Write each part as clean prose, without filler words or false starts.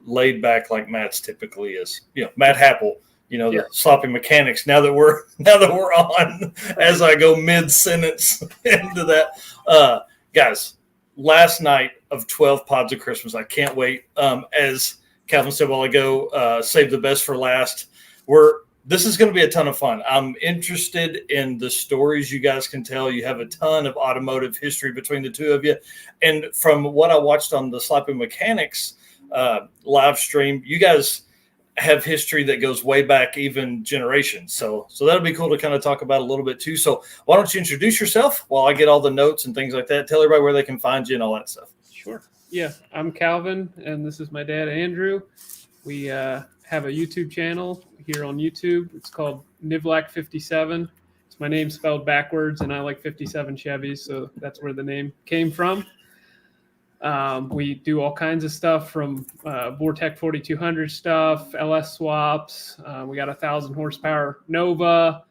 laid back like Matt's typically is. Matt Happel, Yeah. the sloppy mechanics. Now that we're on, as I go mid sentence into that, guys. Last night of 12 Pods of Christmas. I can't wait. As Calvin said a while ago, save the best for last. This is going to be a ton of fun. I'm interested in the stories you guys can tell. You have a ton of automotive history between the two of you. And from what I watched on the Sloppy Mechanics live stream, you guys have history that goes way back even generations. So that'll be cool to kind of talk about a little bit too. So why don't you introduce yourself while I get all the notes and things like that? Tell everybody where they can find you and all that stuff. Sure. Yeah, I'm Calvin, and this is my dad, Andrew. We have a YouTube channel here on YouTube. It's called Nivlak57. It's my name spelled backwards, and I like 57 Chevys, so that's where the name came from. We do all kinds of stuff from Vortec 4200 stuff, LS swaps. We got 1,000 horsepower Nova,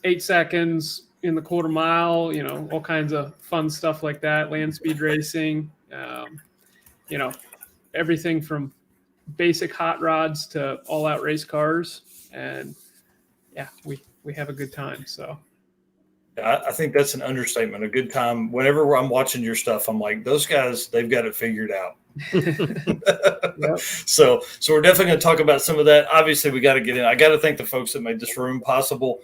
8 seconds in the quarter mile, all kinds of fun stuff like that. Land speed racing, everything from basic hot rods to all out race cars. And yeah, we have a good time. So. I think that's an understatement. A good time. Whenever I'm watching your stuff, I'm like, those guys, they've got it figured out. Yep. So we're definitely going to talk about some of that. Obviously, we got to get in. I got to thank the folks that made this room possible.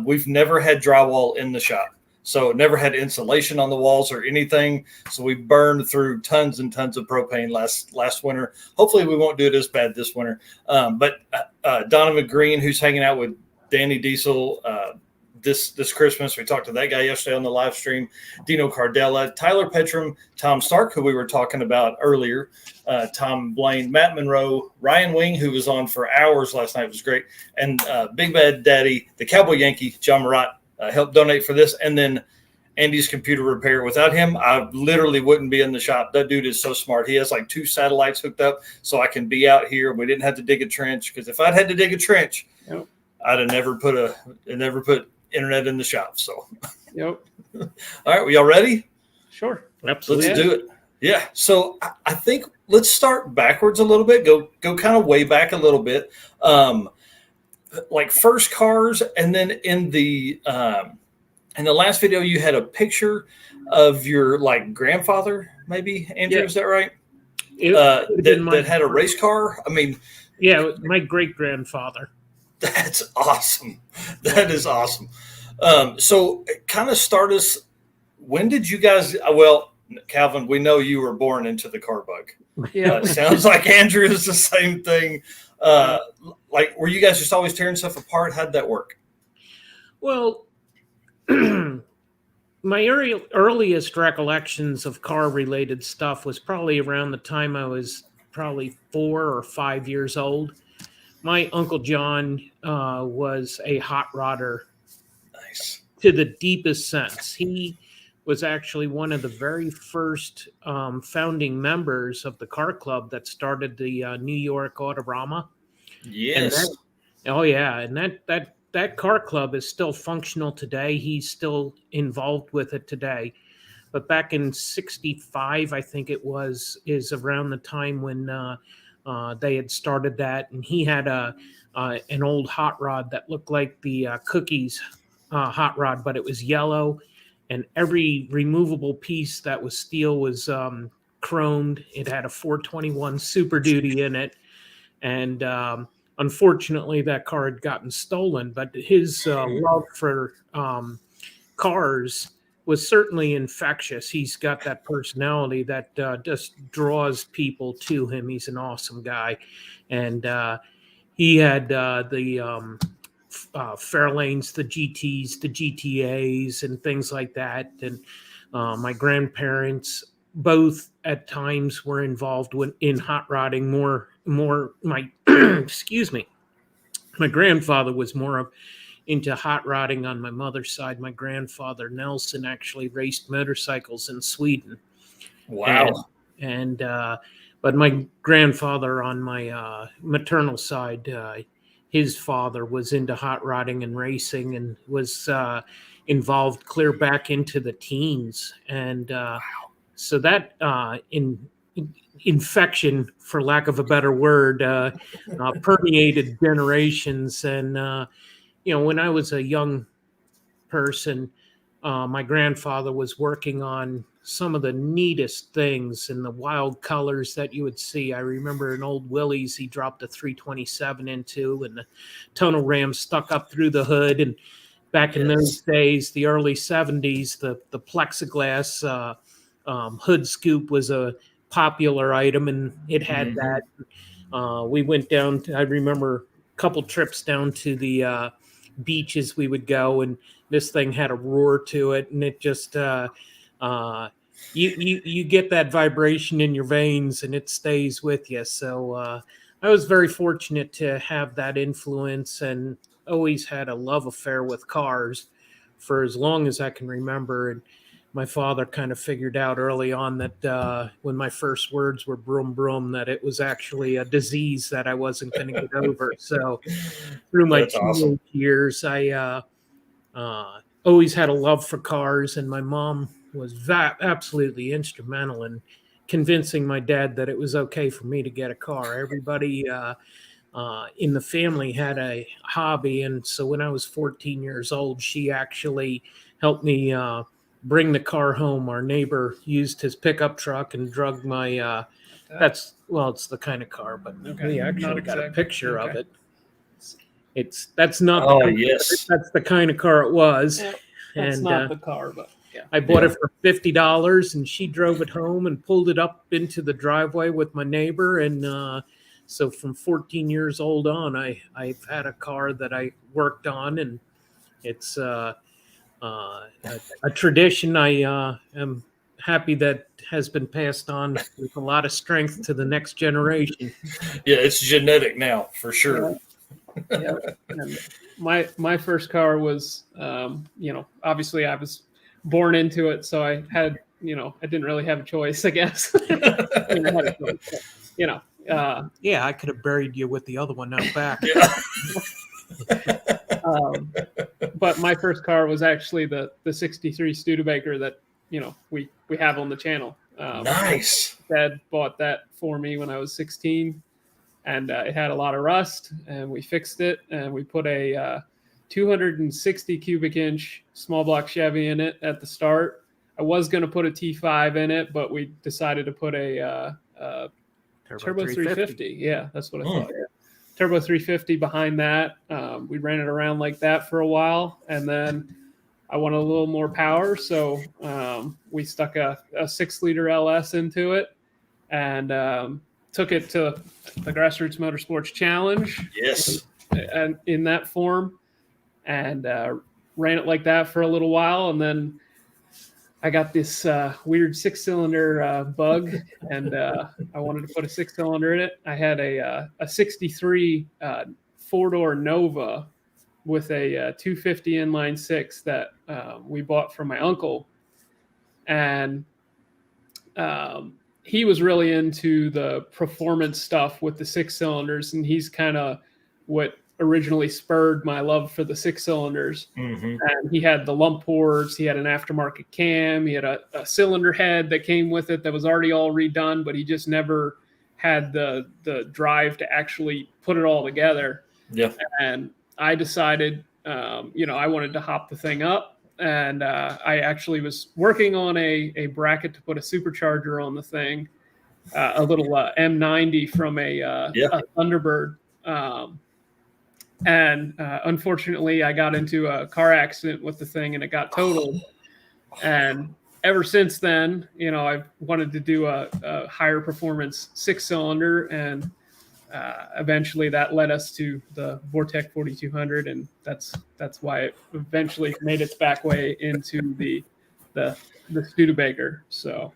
We've never had drywall in the shop, so never had insulation on the walls or anything. So we burned through tons and tons of propane last winter. Hopefully, we won't do it as bad this winter. But Donovan Green, who's hanging out with Danny Diesel, this Christmas. We talked to that guy yesterday on the live stream, Dino Cardella, Tyler Petrum, Tom Stark, who we were talking about earlier, Tom Blaine, Matt Monroe, Ryan Wing, who was on for hours last night, was great, and Big Bad Daddy, the Cowboy Yankee, John Marat, helped donate for this, and then Andy's computer repair. Without him, I literally wouldn't be in the shop. That dude is so smart. He has like 2 satellites hooked up, so I can be out here. We didn't have to dig a trench, because if I'd had to dig a trench, yep, I'd have never put internet in the shop. So yep. All right, we all ready? Sure, absolutely. Let's do it. Yeah. So I think let's start backwards a little bit. Go kind of way back a little bit. Like first cars, and then in the last video you had a picture of your like grandfather, maybe, Andrew, yeah. Is that right? That had a race car. I mean, yeah, my great grandfather. That's awesome. That is awesome. So kind of start us. When did you guys? Well, Calvin, we know you were born into the car bug. Yeah, sounds like Andrew is the same thing. Like, were you guys just always tearing stuff apart? How'd that work? Well, my earliest recollections of car-related stuff was probably around the time I was probably 4 or 5 years old. My Uncle John was a hot rodder. Nice. To the deepest sense. He was actually one of the very first founding members of the car club that started the New York Autorama. Yes. And that car club is still functional today. He's still involved with it today. But back in '65, I think it is around the time when they had started that, and he had an old hot rod that looked like the Cookies hot rod, but it was yellow, and every removable piece that was steel was chromed. It had a 421 Super Duty in it, and unfortunately that car had gotten stolen, but his love for cars was certainly infectious. He's got that personality that just draws people to him. He's an awesome guy. And he had the Fairlanes, the GTs, the GTAs, and things like that. And my grandparents both at times were involved in hot rodding more my, excuse me, my grandfather was more into hot rodding on my mother's side. My grandfather, Nelson, actually raced motorcycles in Sweden. Wow. But my grandfather on my maternal side, his father was into hot rodding and racing and was involved clear back into the teens. And so that infection, for lack of a better word, permeated generations. And, when I was a young person, my grandfather was working on some of the neatest things and the wild colors that you would see. I remember an old Willys he dropped a 327 into, and the tunnel ram stuck up through the hood. And back in those days, the early 70s, the plexiglass hood scoop was a popular item, and it had that. We went down to, I remember a couple trips down to the beaches we would go, and this thing had a roar to it, and it just you get that vibration in your veins, and it stays with you. So I was very fortunate to have that influence, and always had a love affair with cars for as long as I can remember. And my father kind of figured out early on that when my first words were broom broom, that it was actually a disease that I wasn't going to get over. So through my teenage years, I always had a love for cars, and my mom was absolutely instrumental in convincing my dad that it was okay for me to get a car. Everybody in the family had a hobby, and so when I was 14 years old, she actually helped me bring the car home. Our neighbor used his pickup truck and drug my it's the kind of car, but we actually got a picture of it. That's not that's the kind of car it was. Yeah, that's not the car, but I bought it for $50, and she drove it home and pulled it up into the driveway with my neighbor. And so from 14 years old on, I've had a car that I worked on, and it's a tradition I am happy that has been passed on with a lot of strength to the next generation. Yeah, it's genetic now, for sure. Yeah. And my first car was, obviously I was born into it, so I had, I didn't really have a choice, I guess. I could have buried you with the other one out back. But my first car was actually the 63 Studebaker that, we have on the channel. Nice. Dad bought that for me when I was 16. And it had a lot of rust, and we fixed it, and we put a 260 cubic inch small block Chevy in it at the start. I was going to put a T5 in it, but we decided to put a Turbo 350. Yeah, that's what I thought. Yeah. Turbo 350 behind that. We ran it around like that for a while, and then I wanted a little more power, so we stuck a 6-liter LS into it, and took it to the Grassroots Motorsports Challenge. Yes. And in that form, and ran it like that for a little while. And then I got this weird 6-cylinder bug, and I wanted to put a 6-cylinder in it. I had a 63 4-door Nova with a 250 inline 6 that we bought from my uncle. And he was really into the performance stuff with the 6 cylinders, and he's kind of what originally spurred my love for the 6 cylinders. And he had the lump ports, he had an aftermarket cam, he had a cylinder head that came with it that was already all redone, but he just never had the drive to actually put it all together. Yeah. And I decided, I wanted to hop the thing up. And I actually was working on a bracket to put a supercharger on the thing, a little M90 from a Thunderbird. And unfortunately, I got into a car accident with the thing, and it got totaled. And ever since then, I've wanted to do a higher performance 6-cylinder, and eventually that led us to the Vortec 4200, and that's why it eventually made its back way into the Studebaker. So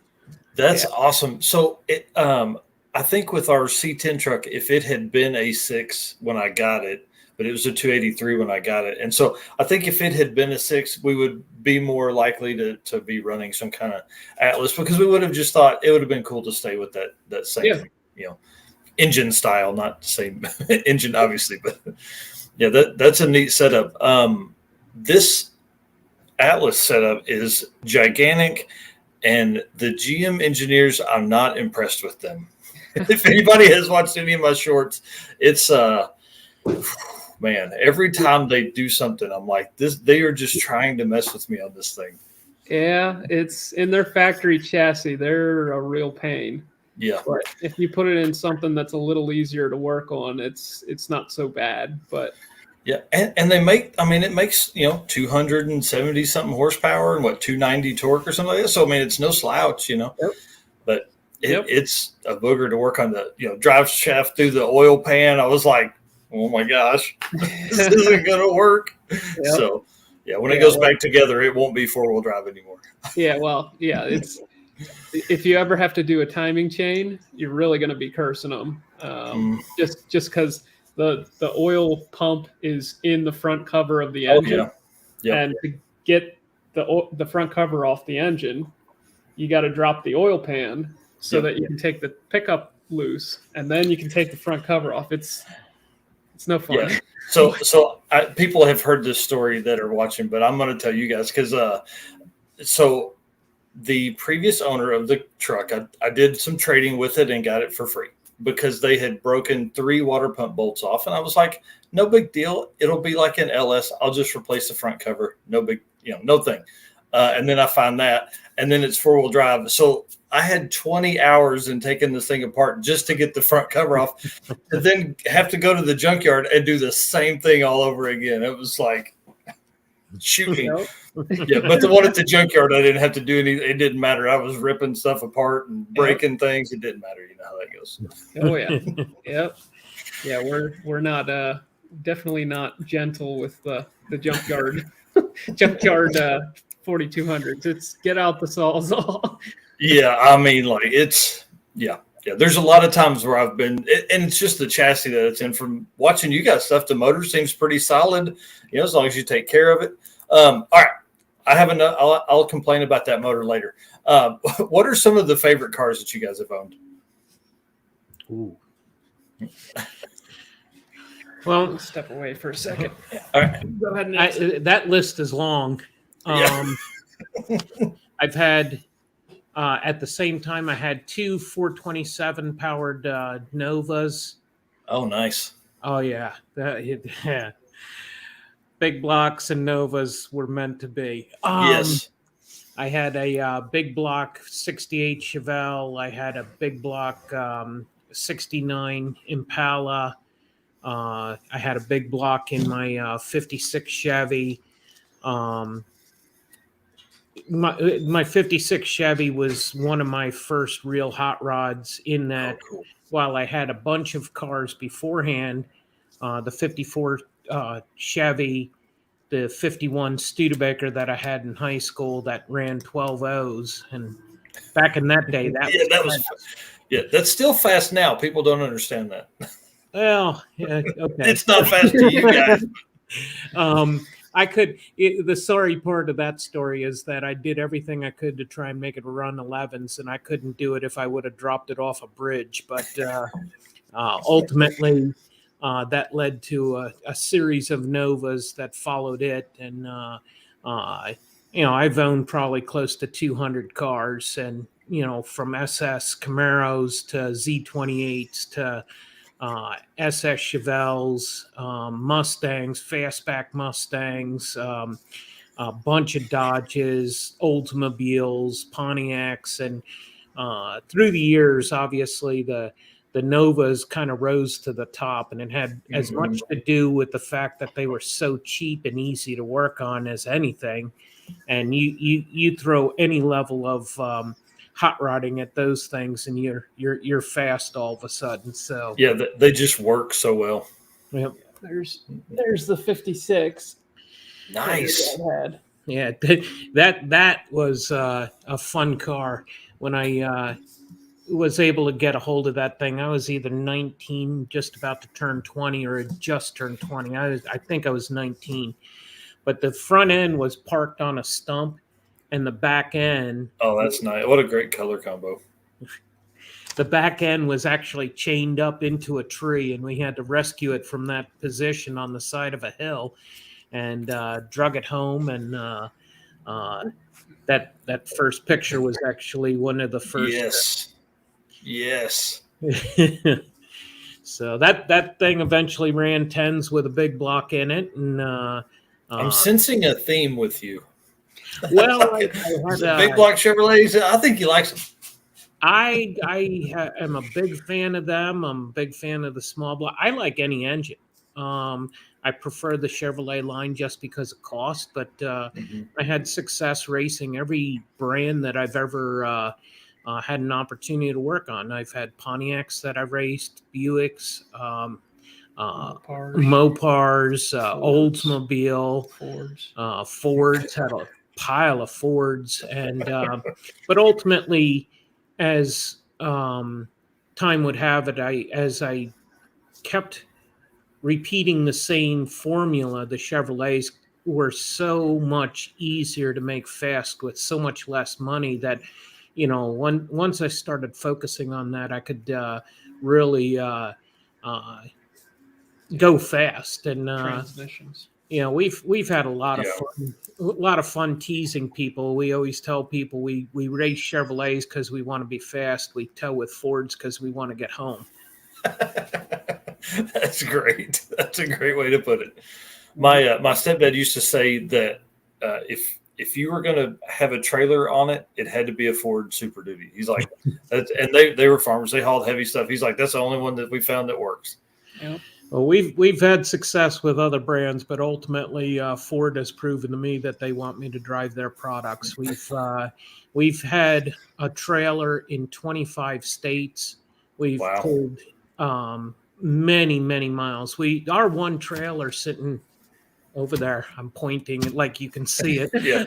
that's awesome. So it I think with our C10 truck, if it had been a 6 when I got it, but it was a 283 when I got it, and so I think if it had been a 6, we would be more likely to be running some kind of Atlas, because we would have just thought it would have been cool to stay with that same engine style, not the same engine, obviously, but that's a neat setup. This Atlas setup is gigantic, And the GM engineers, I'm not impressed with them. If anybody has watched any of my shorts, it's man, every time they do something, I'm like, they are just trying to mess with me on this thing. Yeah, it's in their factory chassis. They're a real pain. Yeah. But if you put it in something that's a little easier to work on, it's not so bad. But yeah, and they make, I mean, it makes, 270 something horsepower and 290 torque or something like that. So I mean, it's no slouch, Yep. But it's a booger to work on the drive shaft through the oil pan. I was like, oh my gosh, this isn't gonna work. Yep. So yeah, when it goes back together, it won't be 4-wheel drive anymore. Yeah, well, yeah, it's if you ever have to do a timing chain, you're really going to be cursing them. Just because the oil pump is in the front cover of the engine, and to get the front cover off the engine, you got to drop the oil pan so that you can take the pickup loose, and then you can take the front cover off. It's no fun. Yeah. So people have heard this story that are watching, but I'm going to tell you guys because so the previous owner of the truck, I did some trading with it and got it for free because they had broken 3 water pump bolts off, and I was like, no big deal. It'll be like an LS. I'll just replace the front cover. No big, no thing. And then I find that, and then it's 4-wheel drive. So I had 20 hours in taking this thing apart just to get the front cover off, and then have to go to the junkyard and do the same thing all over again. It was like, shoot me. Yeah, but the one at the junkyard, I didn't have to do anything. It didn't matter. I was ripping stuff apart and breaking things. It didn't matter. You know how that goes. Oh yeah, yep, yeah. We're not definitely not gentle with the junkyard 4200s. It's get out the Sawzall. Yeah, I mean, like it's yeah. There's a lot of times where I've been, and it's just the chassis that it's in. From watching you guys stuff, the motor seems pretty solid. As long as you take care of it. All right. I have enough. I'll complain about that motor later. What are some of the favorite cars that you guys have owned? Ooh. Well, step away for a second. All right. Go ahead. And that list is long. I've had, at the same time, I had 2 427 powered Novas. Oh, nice. Oh, yeah. Yeah. Big blocks and Novas were meant to be. Yes. I had a big block 68 Chevelle. I had a big block 69 Impala. I had a big block in my 56 Chevy. My 56 Chevy was one of my first real hot rods in that. Oh, cool. While I had a bunch of cars beforehand, the 54 Chevy, the 51 Studebaker that I had in high school that ran 12 O's, and back in that day, that's still fast now. People don't understand that. Well, okay, it's not fast to you guys. The sorry part of that story is that I did everything I could to try and make it run 11s, and I couldn't do it if I would have dropped it off a bridge. But ultimately, that led to a series of Novas that followed it. And, I've owned probably close to 200 cars, and, from SS Camaros to Z28s to SS Chevelles, Mustangs, fastback Mustangs, a bunch of Dodges, Oldsmobiles, Pontiacs, and through the years, obviously the Novas kind of rose to the top, and it had as much to do with the fact that they were so cheap and easy to work on as anything. And you throw any level of hot rodding at those things, and you're fast all of a sudden. So yeah, they just work so well. Yep. There's the 56. Nice. Yeah, that was a fun car. When I was able to get a hold of that thing, I was either 19, just about to turn 20, or had just turned 20. I think I was 19. But the front end was parked on a stump, and the back end... Oh, that's nice. What a great color combo. The back end was actually chained up into a tree, and we had to rescue it from that position on the side of a hill, and drug it home, and That first picture was actually one of the first. Yes. So that thing eventually ran 10s with a big block in it, and I'm sensing a theme with you. Well, I had big block Chevrolets. I think he likes them. I am a big fan of them. I'm a big fan of the small block. I like any engine. I prefer the Chevrolet line just because of cost, but I had success racing every brand that I've ever had an opportunity to work on. I've had Pontiacs that I've raced, Buicks, Mopars, Oldsmobile, Fords, had a pile of Fords, and but ultimately, as time would have it, as I kept repeating the same formula, the Chevrolets were so much easier to make fast with so much less money that, once I started focusing on that, I could really go fast. And transmissions. We've had a lot of fun teasing people. We always tell people we race Chevrolets because we want to be fast. We tow with Fords because we want to get home. That's great. That's a great way to put it. My stepdad used to say that if you were going to have a trailer on it, it had to be a Ford Super Duty. He's like, and they were farmers. They hauled heavy stuff. He's like, that's the only one that we found that works. Yep. Well, we've had success with other brands, but ultimately Ford has proven to me that they want me to drive their products. We've had a trailer in 25 states. We've pulled many miles. Our one trailer sitting over there, I'm pointing like you can see it. Yeah.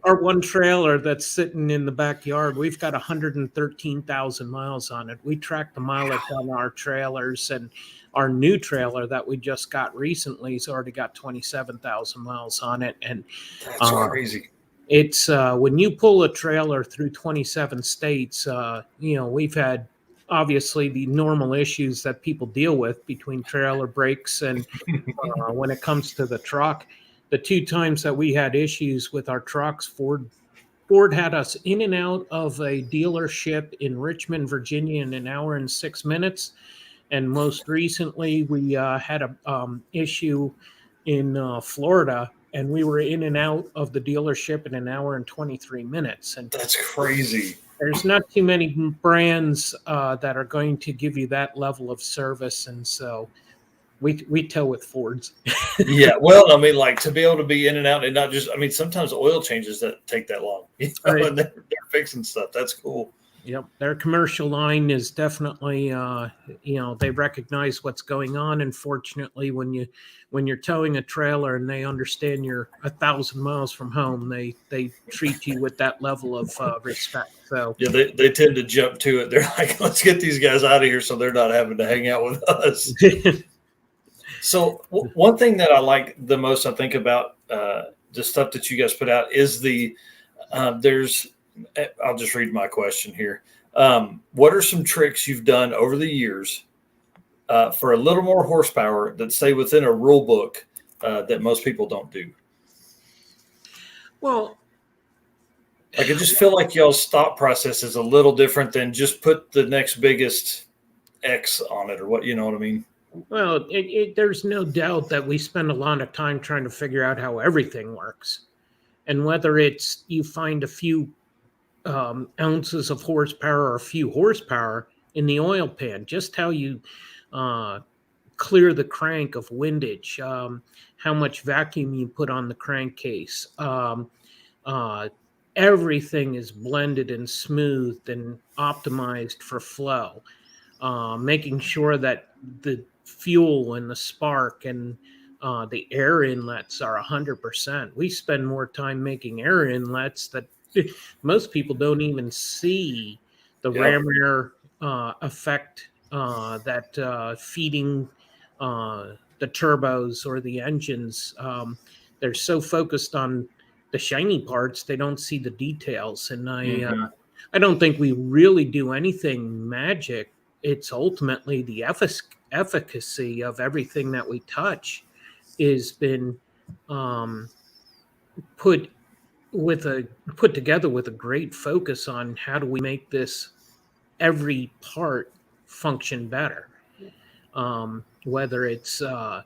Our one trailer that's sitting in the backyard, we've got 113,000 miles on it. We track the mileage on our trailers, and our new trailer that we just got recently has already got 27,000 miles on it. And that's crazy. It's when you pull a trailer through 27 states, we've had obviously the normal issues that people deal with between trailer brakes and when it comes to the truck. The 2 times that we had issues with our trucks, Ford had us in and out of a dealership in Richmond, Virginia in an hour and 6 minutes. And most recently, we had a issue in Florida, and we were in and out of the dealership in an hour and 23 minutes. And that's crazy. There's not too many brands that are going to give you that level of service, and so we tow with Fords. Yeah, well, I mean, like to be able to be in and out, and not just, I mean, sometimes oil changes that take that long. Right. And they're fixing stuff. That's cool. Yep, their commercial line is definitely, they recognize what's going on. And fortunately, when you're towing a trailer and they understand you're 1,000 miles from home, they treat you with that level of respect. So yeah, they tend to jump to it. They're like, let's get these guys out of here so they're not having to hang out with us. So one thing that I like the most, I think about the stuff that you guys put out is I'll just read my question here. What are some tricks you've done over the years for a little more horsepower that stay within a rule book that most people don't do? Well, I just feel like y'all's thought process is a little different than just put the next biggest X on it, or what, you know what I mean? Well, there's no doubt that we spend a lot of time trying to figure out how everything works. And whether it's you find a few ounces of horsepower or a few horsepower in the oil pan, just how you clear the crank of windage, how much vacuum you put on the crankcase. Everything is blended and smoothed and optimized for flow, making sure that the fuel and the spark and the air inlets are 100%. We spend more time making air inlets that most people don't even see the ram air effect that feeding the turbos or the engines. They're so focused on the shiny parts, they don't see the details. And I don't think we really do anything magic. It's ultimately the efficacy of everything that we touch has been put put together with a great focus on how do we make this every part function better. Whether it's the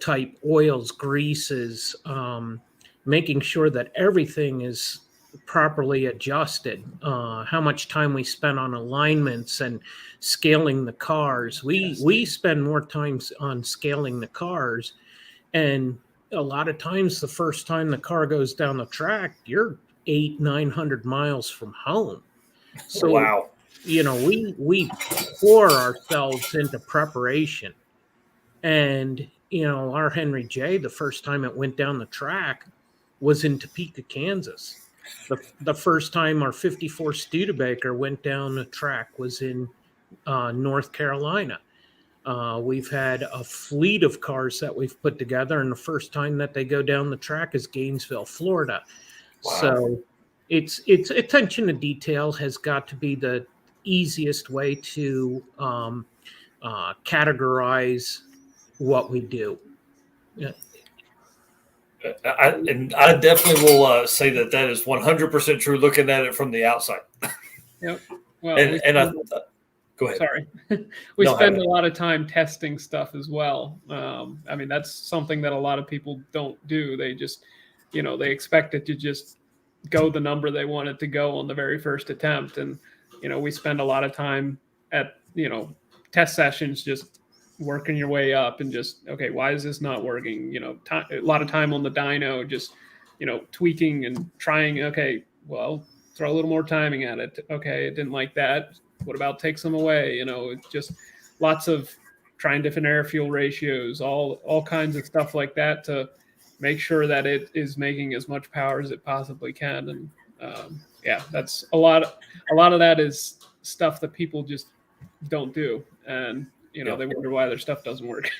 type oils, greases, making sure that everything is properly adjusted, how much time we spend on alignments and scaling the cars. We spend more time on scaling the cars, and a lot of times the first time the car goes down the track, you're 800-900 miles from home. So wow. We pour ourselves into preparation. And our Henry J, the first time it went down the track was in Topeka, Kansas. The first time our 54 Studebaker went down the track was in North Carolina. We've had a fleet of cars that we've put together, and the first time that they go down the track is Gainesville, Florida. Wow. So it's attention to detail has got to be the easiest way to categorize what we do. Yeah. I definitely will say that is 100% true looking at it from the outside. Yep. Well, go ahead. Sorry. We spend a lot of time testing stuff as well. I mean, that's something that a lot of people don't do. They just, they expect it to just go the number they want it to go on the very first attempt. And, we spend a lot of time at, test sessions just working your way up and just, okay, why is this not working? A lot of time on the dyno, just, tweaking and trying, okay, well, throw a little more timing at it. Okay, it didn't like that. What about take some away? It's just lots of trying different air fuel ratios, all kinds of stuff like that to make sure that it is making as much power as it possibly can. And that's a lot of that is stuff that people just don't do. And, they wonder why their stuff doesn't work.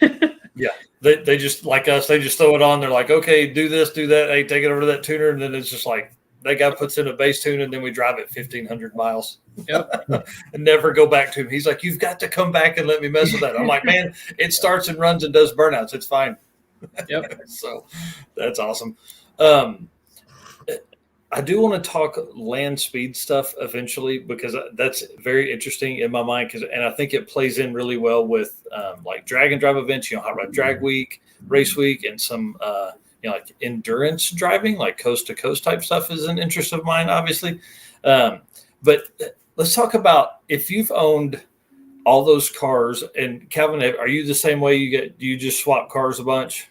Yeah. They just, like us, they just throw it on. They're like, okay, do this, do that. Hey, take it over to that tuner. And then it's just like, that guy puts in a base tune and then we drive it 1,500 miles. Yep. And never go back to him. He's like, you've got to come back and let me mess with that. I'm like, man, it starts and runs and does burnouts. It's fine. Yep. So that's awesome. I do want to talk land speed stuff eventually because that's very interesting in my mind. And I think it plays in really well with like drag and drive events, Hot Rod Drag Week, Race Week, and some like endurance driving, like coast to coast type stuff is an interest of mine, obviously. But let's talk about if you've owned all those cars. And Calvin, are you the same way? Do you just swap cars a bunch?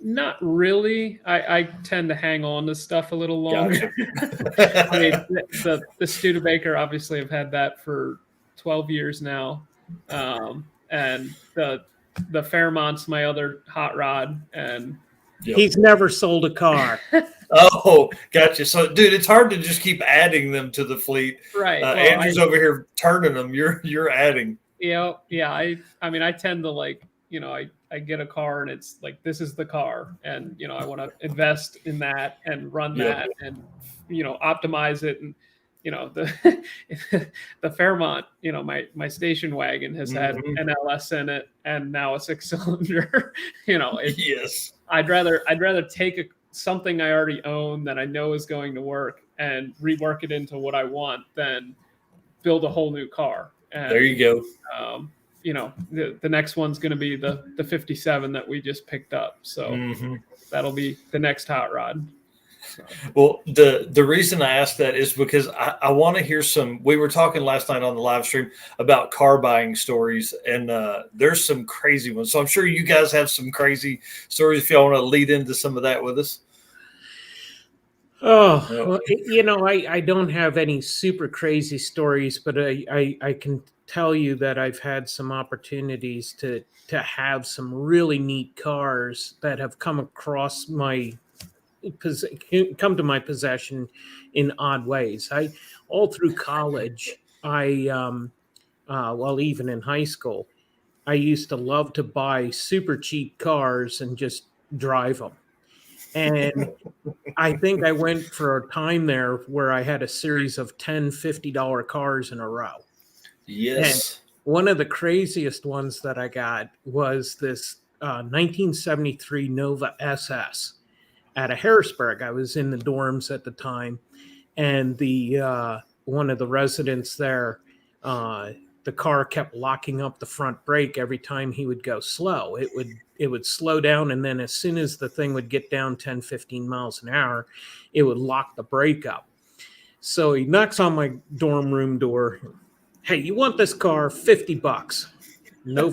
Not really. I tend to hang on to stuff a little longer. Gotcha. I mean, the Studebaker, obviously, I've had that for 12 years now, and the Fairmont's my other hot rod, and he's never sold a car. Oh, gotcha. So, dude, it's hard to just keep adding them to the fleet. Right. Well, Andrew's over here turning them. You're adding. Yeah. I mean, I tend to I get a car and it's like, this is the car. And, I want to invest in that and run that and, optimize it. And, the Fairmont, my station wagon has had an LS in it and now a 6-cylinder, Yes. I'd rather take something I already own that I know is going to work and rework it into what I want than build a whole new car. And, there you go. The next one's going to be the 57 that we just picked up. So that'll be the next hot rod. So. Well, the reason I asked that is because I want to hear we were talking last night on the live stream about car buying stories, and there's some crazy ones. So I'm sure you guys have some crazy stories if y'all want to lead into some of that with us. Oh, well, I don't have any super crazy stories, but I can tell you that I've had some opportunities to have some really neat cars that have come to my possession in odd ways. All through college, even in high school, I used to love to buy super cheap cars and just drive them. And I think I went for a time there where I had a series of $10, $50 cars in a row. Yes. And one of the craziest ones that I got was this 1973 Nova SS. out of Harrisburg. I was in the dorms at the time, and the one of the residents there, the car kept locking up the front brake every time he would go slow. It would slow down, and then as soon as the thing would get down 10, 15 miles an hour, it would lock the brake up. So he knocks on my dorm room door. Hey, you want this car? $50. No,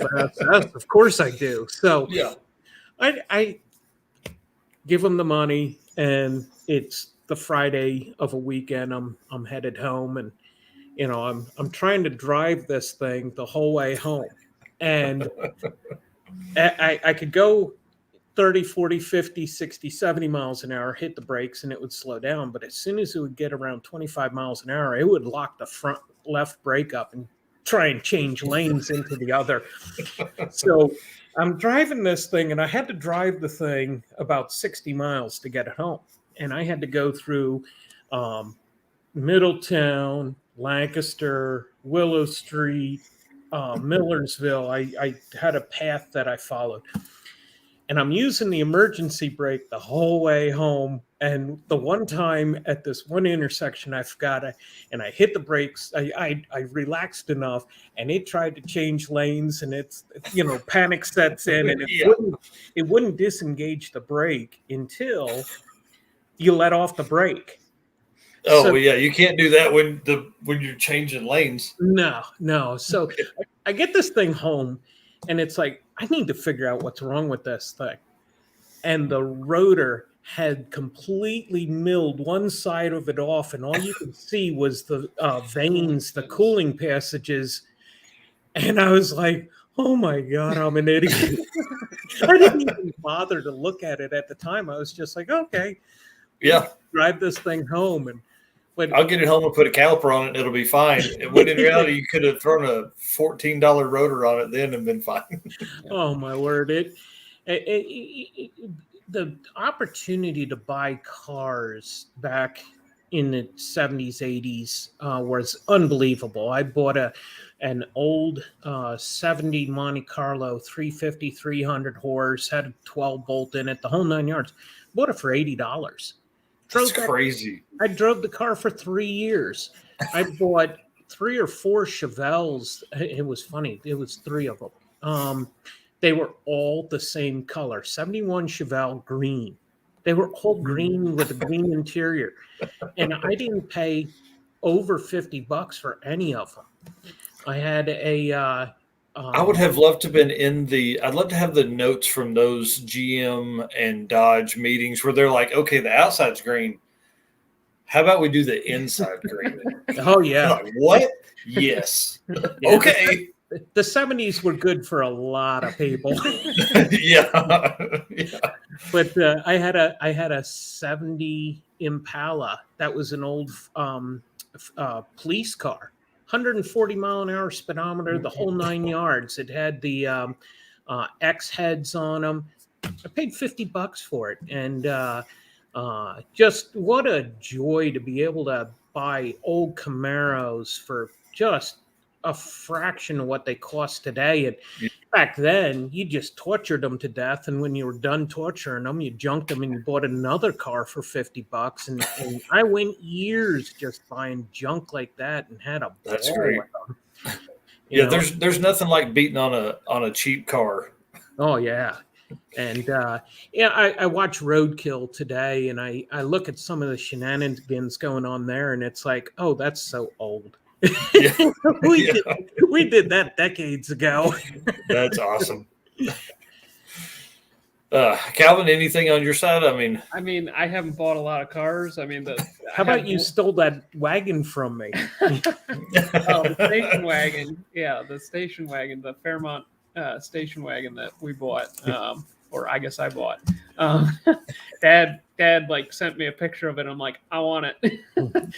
of course I do. So Yeah. I give him the money, and it's the Friday of a weekend. I'm headed home, and I'm trying to drive this thing the whole way home, and I could go 30, 40, 50, 60, 70 miles an hour, hit the brakes, and it would slow down. But as soon as it would get around 25 miles an hour, it would lock the front left brake up and try and change lanes into the other. So I'm driving this thing, and I had to drive the thing about 60 miles to get it home. And I had to go through Middletown, Lancaster, Willow Street, Millersville. I had a path that I followed. And I'm using the emergency brake the whole way home. And the one time at this one intersection, I forgot, and I hit the brakes. I relaxed enough, and it tried to change lanes, and it's panic sets in, and it wouldn't disengage the brake until you let off the brake. Oh, so, yeah, you can't do that when you're changing lanes. No. So I get this thing home, and it's like, I need to figure out what's wrong with this thing. And the rotor had completely milled one side of it off, and all you could see was the vanes, the cooling passages. And I was like, oh my God, I'm an idiot. I didn't even bother to look at it at the time. I was just like, okay, yeah, drive this thing home. And I'll get it home and put a caliper on it, and it'll be fine. When in reality, you could have thrown a $14 rotor on it then and been fine. Oh my word! The opportunity to buy cars back in the 70s, 80s was unbelievable. I bought an old 70 Monte Carlo 350, 300 horse, had a 12 bolt in it, the whole 9 yards. Bought it for $80. That's crazy. I drove the car for 3 years. I bought 3 or 4 Chevelles. It was funny. It was 3 of them. They were all the same color. 71 Chevelle green. They were all green with a green interior. And I didn't pay over $50 for any of them. I had a... I would have loved to have been I'd love to have the notes from those GM and Dodge meetings where they're like, okay, the outside's green. How about we do the inside green? Oh, yeah. Like, what? Yes. Yeah. Okay. The 70s were good for a lot of people. Yeah. But I had a 70 Impala. That was an old police car. 140 mile an hour speedometer, the whole 9 yards. It had the X heads on them. I paid $50 for it, and just what a joy to be able to buy old Camaros for just a fraction of what they cost today. And back then, you just tortured them to death, and when you were done torturing them, you junked them and you bought another car for $50. And I went years just buying junk like that and had a ball. That's great. Yeah, there's nothing like beating on a cheap car. Oh yeah. And I watch Roadkill today, and I look at some of the shenanigans going on there, and it's like, oh, that's so old. Yeah. we did that decades ago. That's awesome. Calvin, anything on your side? I mean, I haven't bought a lot of cars. How about you stole that wagon from me? The station wagon. Yeah, the station wagon, the Fairmont station wagon that we bought, or I guess I bought. Dad like sent me a picture of it. I'm like, I want it.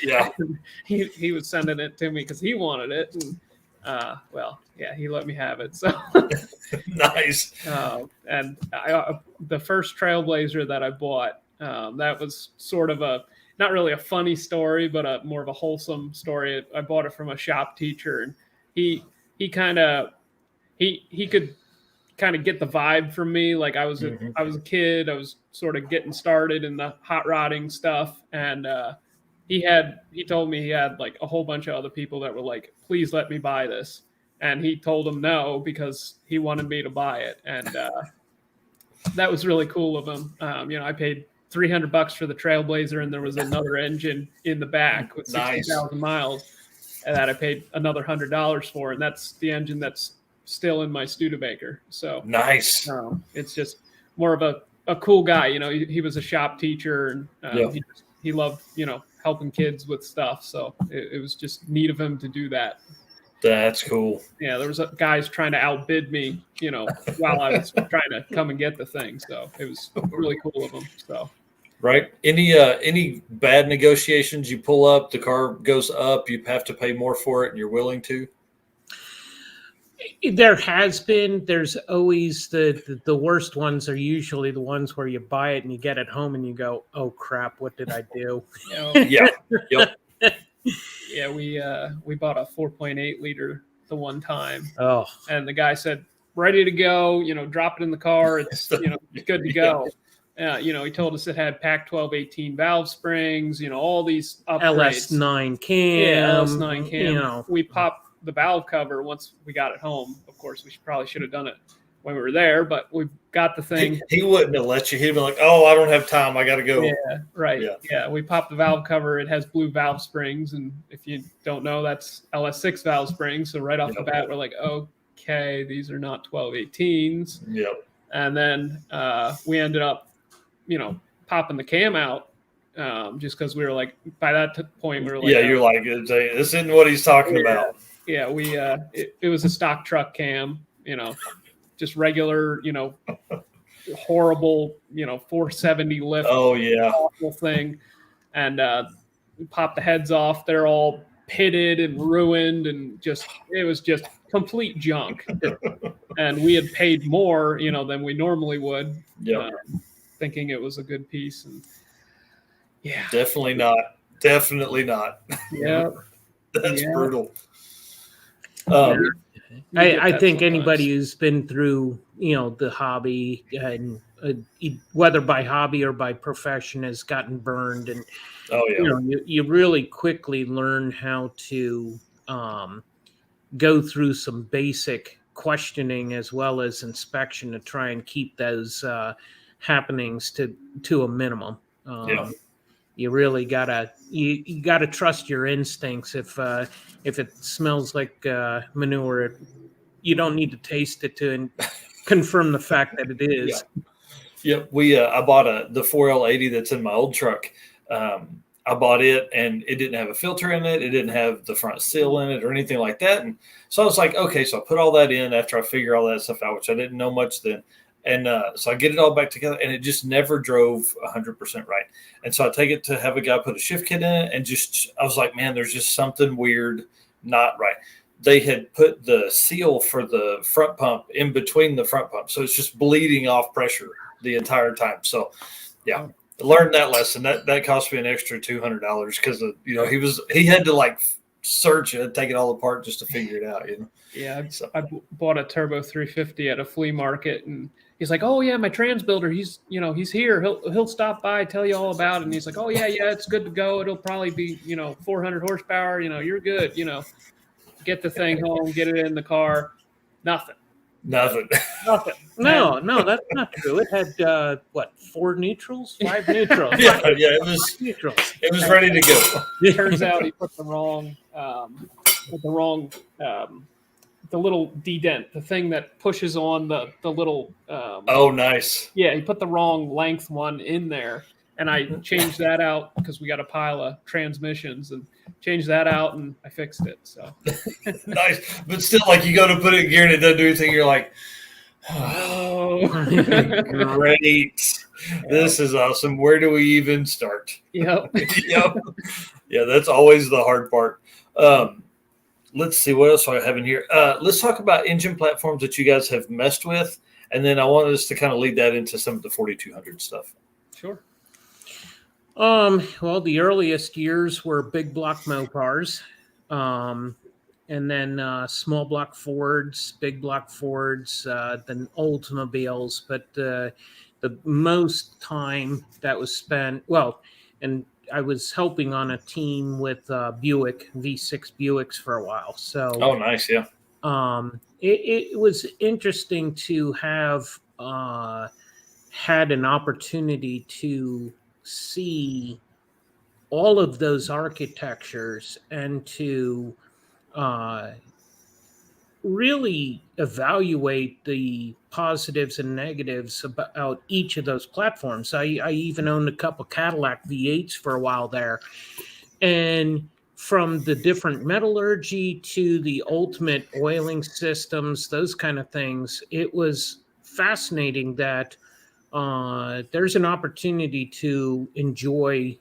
Yeah. He was sending it to me because he wanted it. And, he let me have it. So nice. And the first Trailblazer that I bought, that was sort of not really a funny story, but more of a wholesome story. I bought it from a shop teacher, and he could kind of get the vibe from me. Like I was a kid. I was sort of getting started in the hot rodding stuff, and he told me he had like a whole bunch of other people that were like, please let me buy this, and he told them no because he wanted me to buy it, and that was really cool of him. I paid $300 for the Trailblazer, and there was another engine in the back with 60,000 miles, and that I paid another $100 for, and that's the engine that's still in my Studebaker. So nice. It's just more of a cool guy. He was a shop teacher, and he loved helping kids with stuff. So it was just neat of him to do that. That's cool. Yeah, there was guys trying to outbid me, while I was trying to come and get the thing. So it was really cool of them. So, right. Any bad negotiations? You pull up, the car goes up, you have to pay more for it, and you're willing to? There has been. There's always the worst ones are usually the ones where you buy it and you get it home and you go, oh crap, what did I do? Yeah. Yep. Yeah, we bought a 4.8 liter the one time. Oh, and the guy said, ready to go, drop it in the car. It's, good to go. He told us it had Pac 1218 valve springs, all these upgrades. LS9 cam. Yeah, LS9 cam. We popped the valve cover once we got it home. Of course, we probably should have done it when we were there, but we got the thing. He wouldn't have let you. He'd be like, oh, I don't have time. I got to go. Yeah, right. Yeah, we popped the valve cover. It has blue valve springs, and if you don't know, that's LS6 valve springs. So right off the bat, we're like, okay, these are not 1218s. Yep. And then we ended up, popping the cam out just because we were like, by that point, we were like, yeah, you're like, this isn't what he's talking about. Yeah, it was a stock truck cam, just regular, horrible, 470 lift. Oh yeah, awful thing. And we popped the heads off. They're all pitted and ruined, and it was just complete junk. And we had paid more, than we normally would. Yeah, thinking it was a good piece. And yeah, definitely not. Yeah, that's brutal. I think anybody who's been through, the hobby and whether by hobby or by profession has gotten burned, and you really quickly learn how to go through some basic questioning as well as inspection to try and keep those happenings to a minimum. You really gotta you gotta trust your instincts. If it smells like manure, you don't need to taste it to confirm the fact that it is. Yep. I bought the 4L80 that's in my old truck. I bought it, and it didn't have a filter in it. It didn't have the front seal in it or anything like that. And so I was like, okay, so I put all that in after I figure all that stuff out, which I didn't know much then. And so I get it all back together, and it just never drove 100% right. And so I take it to have a guy put a shift kit in it, and I was like, man, there's just something weird, not right. They had put the seal for the front pump in between the front pump, so it's just bleeding off pressure the entire time. So, yeah, I learned that lesson. That cost me an extra $200 because he had to like search it, take it all apart just to figure it out. Yeah, I bought a Turbo 350 at a flea market, and he's like, "Oh yeah, my trans builder, he's here. He'll stop by, tell you all about it." And he's like, "Oh yeah, it's good to go. It'll probably be 400 horsepower. You're good. Get the thing home, get it in the car. Nothing. Nothing. No, that's not true. It had 4 neutrals, 5 neutrals. It was neutrals. It was ready to go. It turns out he put the wrong the little D-dent, the thing that pushes on the little. Oh, nice. Yeah, he put the wrong length one in there, and I changed that out because we got a pile of transmissions, and changed that out, and I fixed it. So nice, but still, like you go to put it in gear and it doesn't do anything. You're like, oh, great. This is awesome. Where do we even start? Yep. Yeah, that's always the hard part. Let's see what else I have in here. Let's talk about engine platforms that you guys have messed with, and then I want us to kind of lead that into some of the 4200 stuff. Sure. Well, the earliest years were big block Mopars. and then small block Fords, big block Fords, then Oldsmobiles. But the most time that was spent, and I was helping on a team with Buick V6 Buicks for a while. So Oh, nice. Yeah. It was interesting to have had an opportunity to see all of those architectures and to really evaluate the positives and negatives about each of those platforms. I even owned a couple Cadillac V8s for a while there. And from the different metallurgy to the ultimate oiling systems, those kind of things, it was fascinating that there's an opportunity to enjoy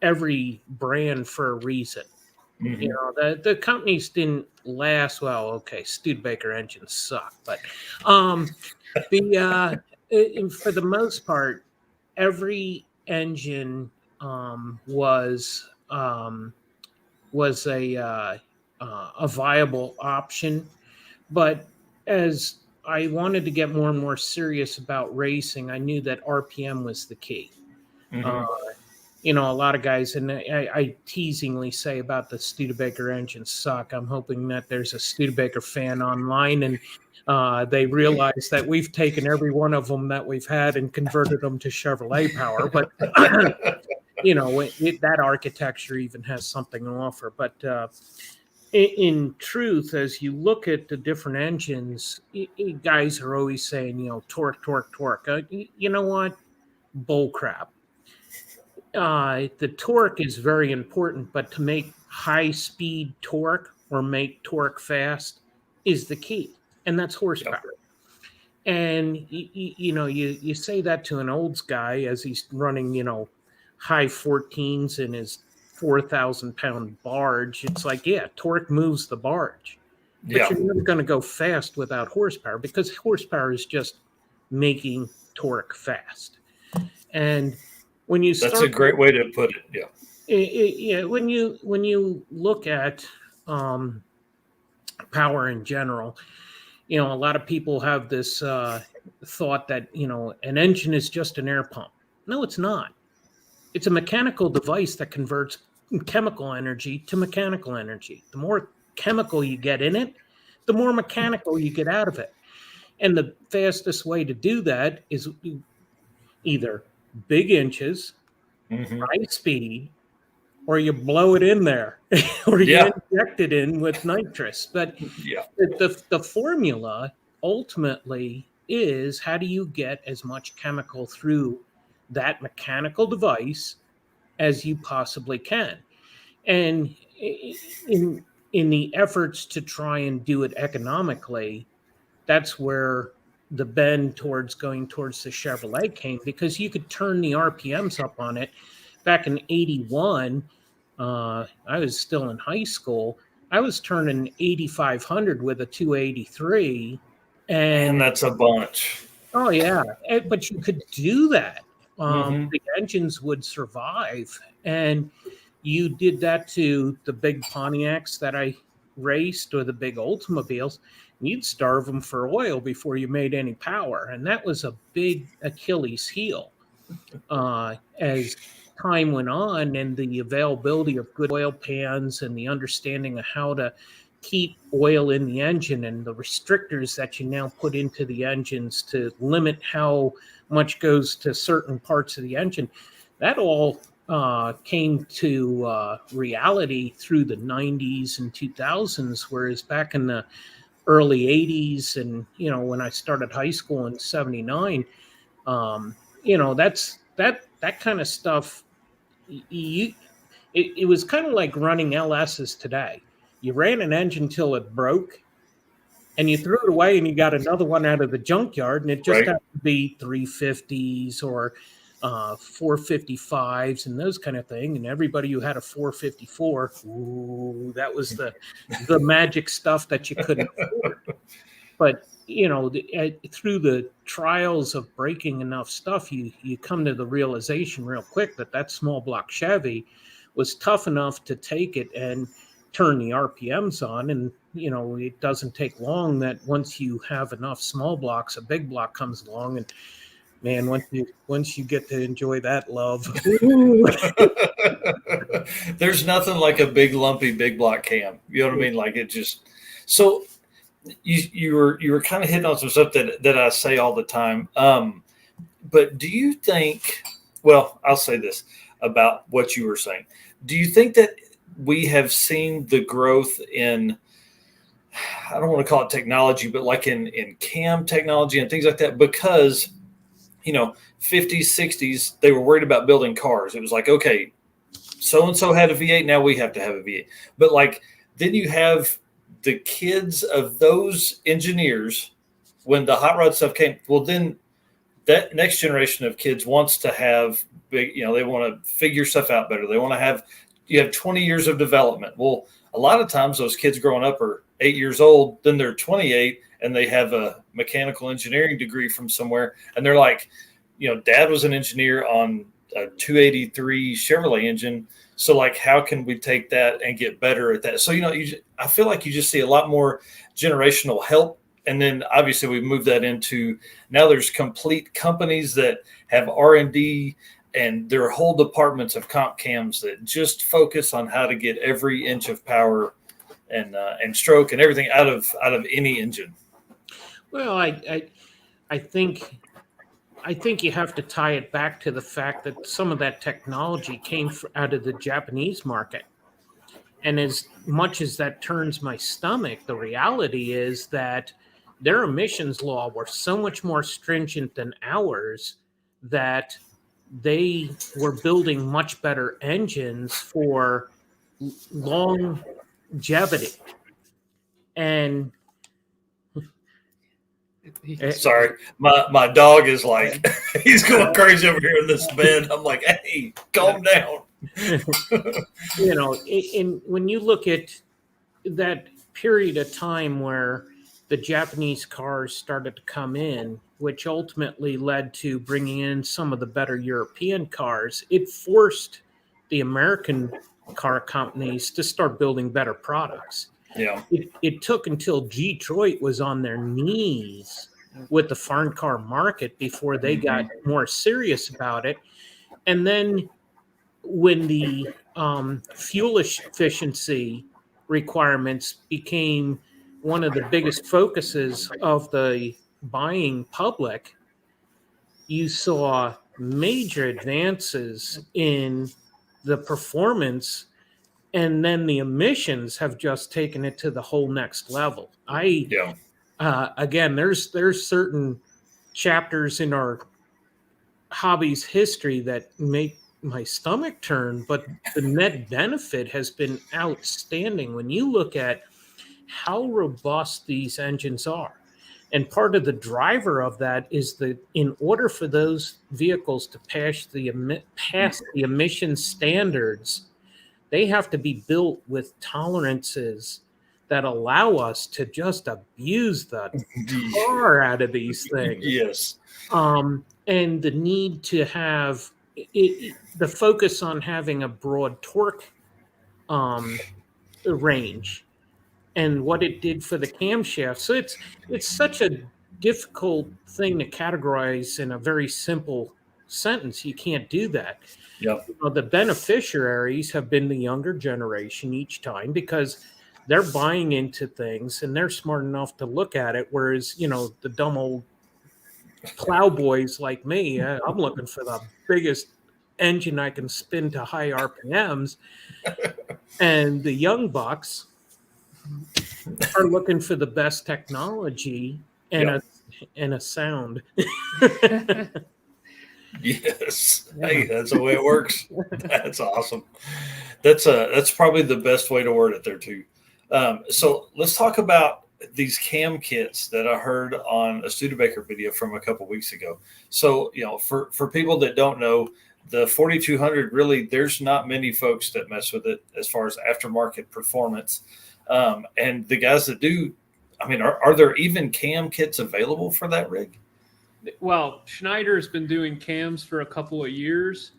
every brand for a reason. Mm-hmm. You know, the companies didn't last well. Okay, Studebaker engines suck, but for the most part, every engine was a viable option. But as I wanted to get more and more serious about racing, I knew that RPM was the key. Mm-hmm. You know, a lot of guys, and I teasingly say about the Studebaker engines suck. I'm hoping that there's a Studebaker fan online and they realize that we've taken every one of them that we've had and converted them to Chevrolet power. But, you know, that architecture even has something to offer. But in truth, as you look at the different engines, guys are always saying, you know, torque, torque, torque. You know what? Bull crap. The torque is very important, but to make high speed torque or make torque fast is the key, and that's horsepower. Yep. And you know, you say that to an olds guy as he's running, you know, high 14s in his 4,000-pound barge. It's like, yeah, torque moves the barge, but you're never going to go fast without horsepower, because horsepower is just making torque fast. And when you that's a great way to put it. Yeah. When you look at power in general, you know, a lot of people have this thought that, you know, an engine is just an air pump. No, it's not. It's a mechanical device that converts chemical energy to mechanical energy. The more chemical you get in it, the more mechanical you get out of it. And the fastest way to do that is either big inches, high speed, or you blow it in there, or you inject it in with nitrous. But the formula ultimately is, how do you get as much chemical through that mechanical device as you possibly can? And in the efforts to try and do it economically, that's where the bend towards going towards the Chevrolet came, because you could turn the RPMs up on it. Back in 81, I was still in high school. I was turning 8,500 with a 283. And that's a bunch. Oh, yeah. But you could do that. The engines would survive. And you did that to the big Pontiacs that I raced, or the big Oldsmobiles. You'd starve them for oil before you made any power. And that was a big Achilles heel. As time went on, and the availability of good oil pans and the understanding of how to keep oil in the engine, and the restrictors that you now put into the engines to limit how much goes to certain parts of the engine, that all came to reality through the 90s and 2000s, whereas back in the early 80s, and, you know, when I started high school in 79, you know, that kind of stuff, it was kind of like running LSs today. You ran an engine till it broke, and you threw it away, and you got another one out of the junkyard, and it just happened to be 350s or 455s and those kind of thing. And everybody who had a 454, ooh, that was the magic stuff that you couldn't afford. But, you know, through the trials of breaking enough stuff, you come to the realization real quick that small block Chevy was tough enough to take it and turn the RPMs on, and it doesn't take long that once you have enough small blocks, a big block comes along, and man, once you get to enjoy that love. There's nothing like a big lumpy big block cam. You know what I mean? Like it just. So you were kind of hitting on some stuff that I say all the time. But do you think? Well, I'll say this about what you were saying. Do you think that we have seen the growth in, I don't want to call it technology, but like in cam technology and things like that? Because 50s, 60s, they were worried about building cars. It was like, okay, so-and-so had a V8, now we have to have a V8. But like, then you have the kids of those engineers, when the hot rod stuff came, well, then that next generation of kids wants to have big, they want to figure stuff out better. They want to have, you have 20 years of development. Well, a lot of times those kids growing up are 8 years old, then they're 28 and they have a mechanical engineering degree from somewhere. And they're like, dad was an engineer on a 283 Chevrolet engine. So like, how can we take that and get better at that? So, I feel like you just see a lot more generational help. And then obviously we move that into, now there's complete companies that have R&D and there are whole departments of comp cams that just focus on how to get every inch of power and stroke and everything out of any engine. Well, I think you have to tie it back to the fact that some of that technology came out of the Japanese market. And as much as that turns my stomach, the reality is that their emissions law were so much more stringent than ours that they were building much better engines for longevity. And sorry, my dog is like, he's going crazy over here in this bed. I'm like, hey, calm down. When you look at that period of time where the Japanese cars started to come in, which ultimately led to bringing in some of the better European cars, it forced the American car companies to start building better products. Yeah. It took until Detroit was on their knees with the foreign car market before they got more serious about it. And then when the fuel efficiency requirements became one of the biggest focuses of the buying public, you saw major advances in the performance, and then the emissions have just taken it to the whole next level. Again, there's certain chapters in our hobby's history that make my stomach turn, but the net benefit has been outstanding when you look at how robust these engines are. And part of the driver of that is that in order for those vehicles to pass the emission standards, they have to be built with tolerances that allow us to just abuse the tar out of these things. Yes. And the need to have the focus on having a broad torque range and what it did for the camshaft. So it's such a difficult thing to categorize in a very simple sentence. You can't do that. Yep. The beneficiaries have been the younger generation each time because they're buying into things and they're smart enough to look at it. Whereas, the dumb old plowboys like me, I'm looking for the biggest engine I can spin to high RPMs. And the young bucks are looking for the best technology and a sound. Yes. Hey, that's the way it works. That's awesome. That's probably the best way to word it there too. So let's talk about these cam kits that I heard on a Studebaker video from a couple weeks ago. So, for people that don't know, the 4200, really, there's not many folks that mess with it as far as aftermarket performance. And the guys that do, are there even cam kits available for that rig? Well, Schneider's been doing cams for a couple of years.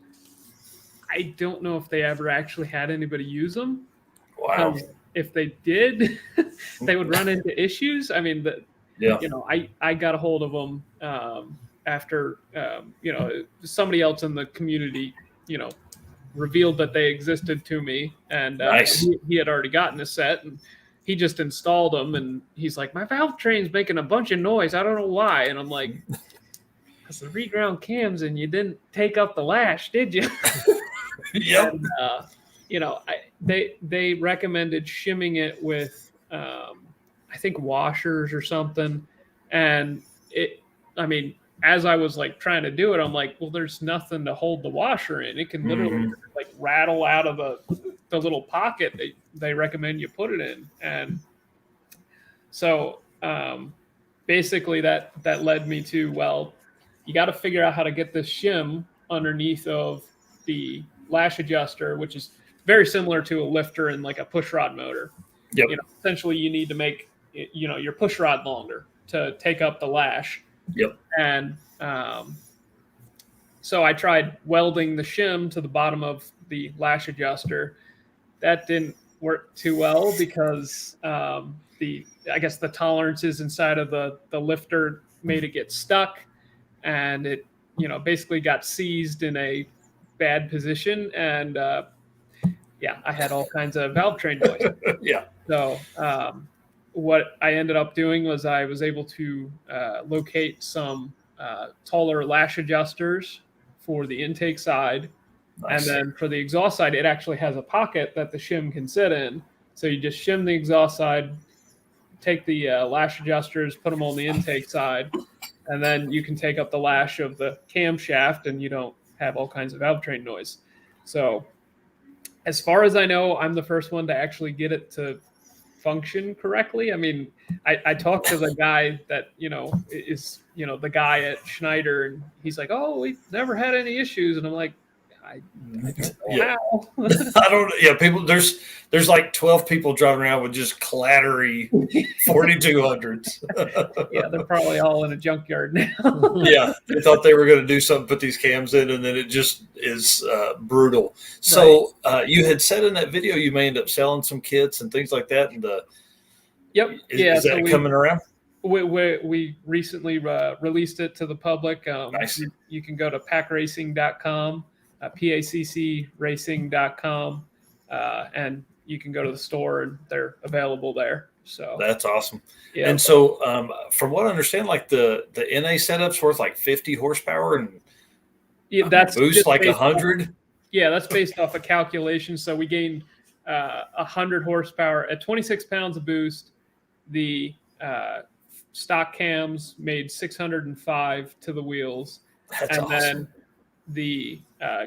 I don't know if they ever actually had anybody use them. Wow. if they did, they would run into issues. I mean, I got a hold of them after somebody else in the community, revealed that they existed to me, and nice. he had already gotten a set, and he just installed them, and he's like, my valve train's making a bunch of noise. I don't know why. And I'm like, because the reground cams and you didn't take up the lash, did you? Yep. And, they recommended shimming it with, I think washers or something. And as I was like trying to do it, I'm like, well, there's nothing to hold the washer in. It can literally like rattle out of the little pocket that they recommend you put it in. And so basically that led me to, well, you got to figure out how to get this shim underneath of the lash adjuster, which is very similar to a lifter and like a push rod motor. Yep. Essentially you need to make your push rod longer to take up the lash. Yep. And so I tried welding the shim to the bottom of the lash adjuster. That didn't work too well because I guess the tolerances inside of the lifter made it get stuck, and it basically got seized in a bad position, and I had all kinds of valve train noise. Yeah. So what I ended up doing was I was able to locate some taller lash adjusters for the intake side. Nice. And then for the exhaust side, it actually has a pocket that the shim can sit in. So you just shim the exhaust side, take the lash adjusters, put them on the intake side, and then you can take up the lash of the camshaft and you don't have all kinds of valve train noise. So as far as I know, I'm the first one to actually get it to function correctly. I mean, I talked to the guy that, is, the guy at Schneider, and he's like, oh, we've never had any issues. And I'm like, I don't know how. I don't. Yeah, people. There's like 12 people driving around with just clattery 4200s. Yeah, they're probably all in a junkyard now. Yeah, they thought they were going to do something, put these cams in, and then it just is brutal. So you had said in that video you may end up selling some kits and things like that. And yep, is that coming around? We recently released it to the public. Nice. You can go to packracing.com. PACCracing.com, and you can go to the store and they're available there. So that's awesome. Yeah. And so from what I understand, like the NA setup's worth like 50 horsepower and that's boost like 100. That's based off a calculation. So we gained 100 horsepower at 26 pounds of boost. The stock cams made 605 to the wheels. That's awesome. Then the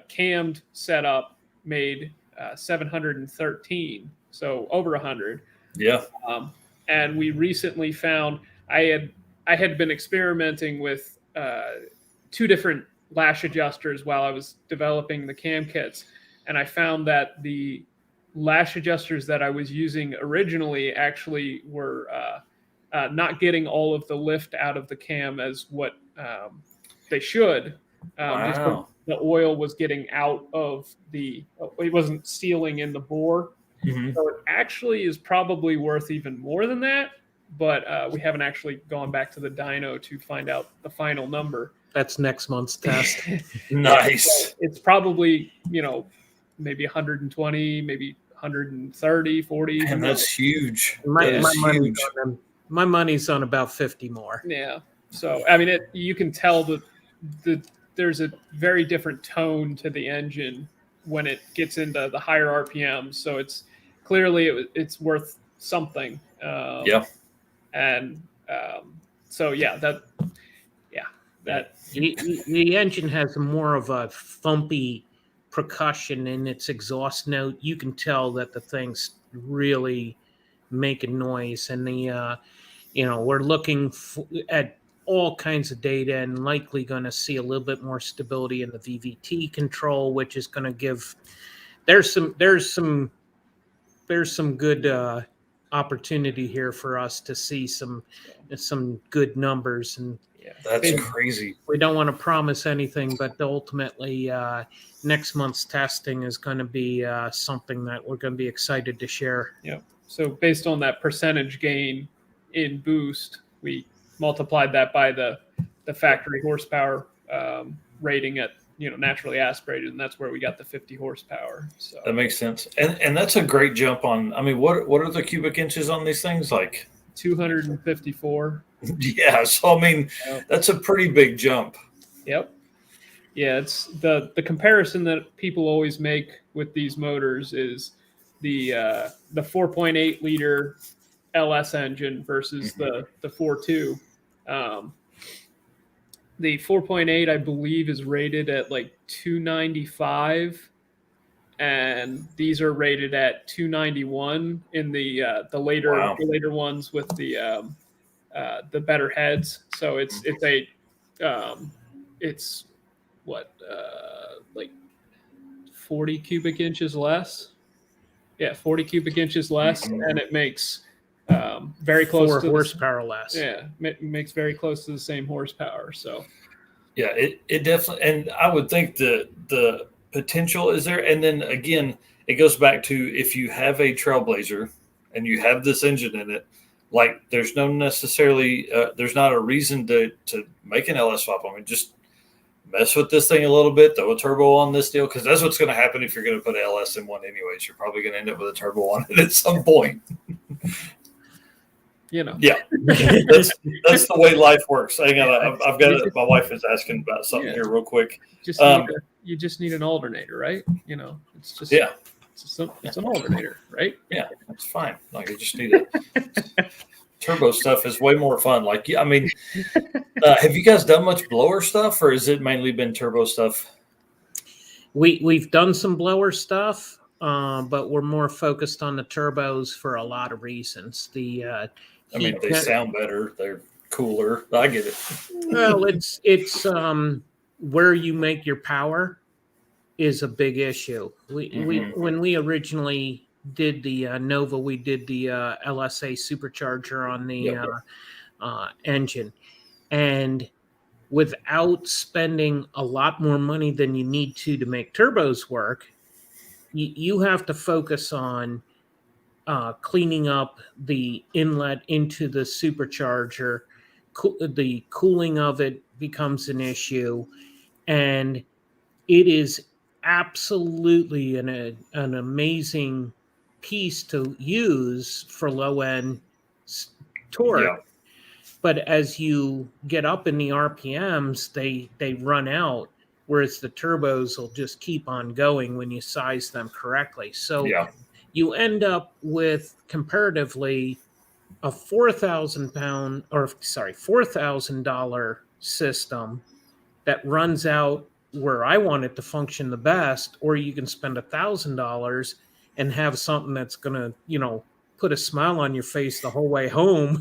cammed setup made 713, so over 100. Yeah. And we recently found I had been experimenting with 2 different lash adjusters while I was developing the cam kits, and I found that the lash adjusters that I was using originally actually were not getting all of the lift out of the cam as what they should. Wow. The oil was getting out of it wasn't sealing in the bore. Mm-hmm. So it actually is probably worth even more than that, but we haven't actually gone back to the dyno to find out the final number. That's next month's test. Nice. So it's probably, maybe 120, maybe 130, 40. And that's huge. My money's on about 50 more. Yeah. So, I mean, you can tell that there's a very different tone to the engine when it gets into the higher RPMs. So it's clearly it's worth something. Yeah. And the engine has more of a thumpy percussion in its exhaust note. You can tell that the thing's really making noise, and we're looking at all kinds of data and likely going to see a little bit more stability in the VVT control, which is going to give there's some good opportunity here for us to see some good numbers. And that's crazy. We don't want to promise anything, but ultimately next month's testing is going to be something that we're going to be excited to share. Yeah. So based on that percentage gain in boost, we multiplied that by the factory horsepower rating at naturally aspirated, and that's where we got the 50 horsepower. So that makes sense, and that's a great jump on. I mean, what are the cubic inches on these things? Like 254. Yeah, so I mean, that's a pretty big jump. Yep. Yeah, it's the comparison that people always make with these motors is the 4.8 liter LS engine versus the 4.2. The 4.8, I believe, is rated at like 295, and these are rated at 291 in the later ones with the better heads. So it's what like 40 cubic inches less. Yeah, 40 cubic inches less, and it makes very close 4 to horsepower less. Yeah, it makes very close to the same horsepower. So yeah, it definitely, and I would think the potential is there. And then again, it goes back to if you have a Trailblazer and you have this engine in it, like there's no necessarily there's not a reason to make an LS swap. I mean, just mess with this thing a little bit, throw a turbo on this deal, because that's what's going to happen if you're going to put LS in one anyways. You're probably going to end up with a turbo on it at some point. You know. Yeah, that's the way life works. Hang on, I've got it. My wife is asking about something here real quick. You just need an alternator, right? You know, it's just it's an alternator, right? Yeah, that's fine. Like you just need a turbo stuff is way more fun. Like, I mean, have you guys done much blower stuff, or has it mainly been turbo stuff? We've done some blower stuff, but we're more focused on the turbos for a lot of reasons. I mean, they sound better. They're cooler. I get it. Well, it's where you make your power is a big issue. When we originally did the Nova, we did the LSA supercharger on the engine, and without spending a lot more money than you need to make turbos work, you have to focus on cleaning up the inlet into the supercharger. The cooling of it becomes an issue, and it is absolutely an amazing piece to use for low-end torque. Yeah. But as you get up in the RPMs, they run out, whereas the turbos will just keep on going when you size them correctly. So you end up with comparatively a $4,000 system that runs out where I want it to function the best, or you can spend $1,000 and have something that's going to, put a smile on your face the whole way home.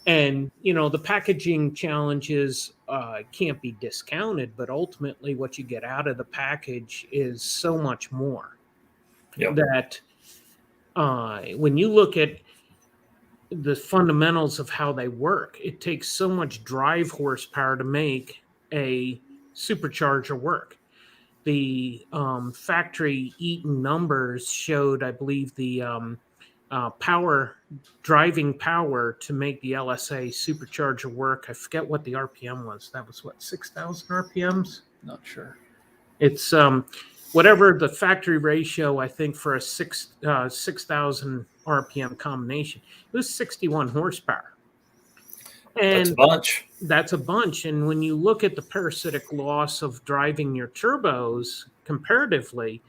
And, the packaging challenges can't be discounted, but ultimately what you get out of the package is so much more. That when you look at the fundamentals of how they work, it takes so much drive horsepower to make a supercharger work. The factory Eaton numbers showed, I believe, the driving power to make the LSA supercharger work. I forget what the RPM was. That was 6,000 RPMs? Not sure. It's whatever the factory ratio, I think, for a 6,000 RPM combination. It was 61 horsepower. And that's a bunch. And when you look at the parasitic loss of driving your turbos comparatively,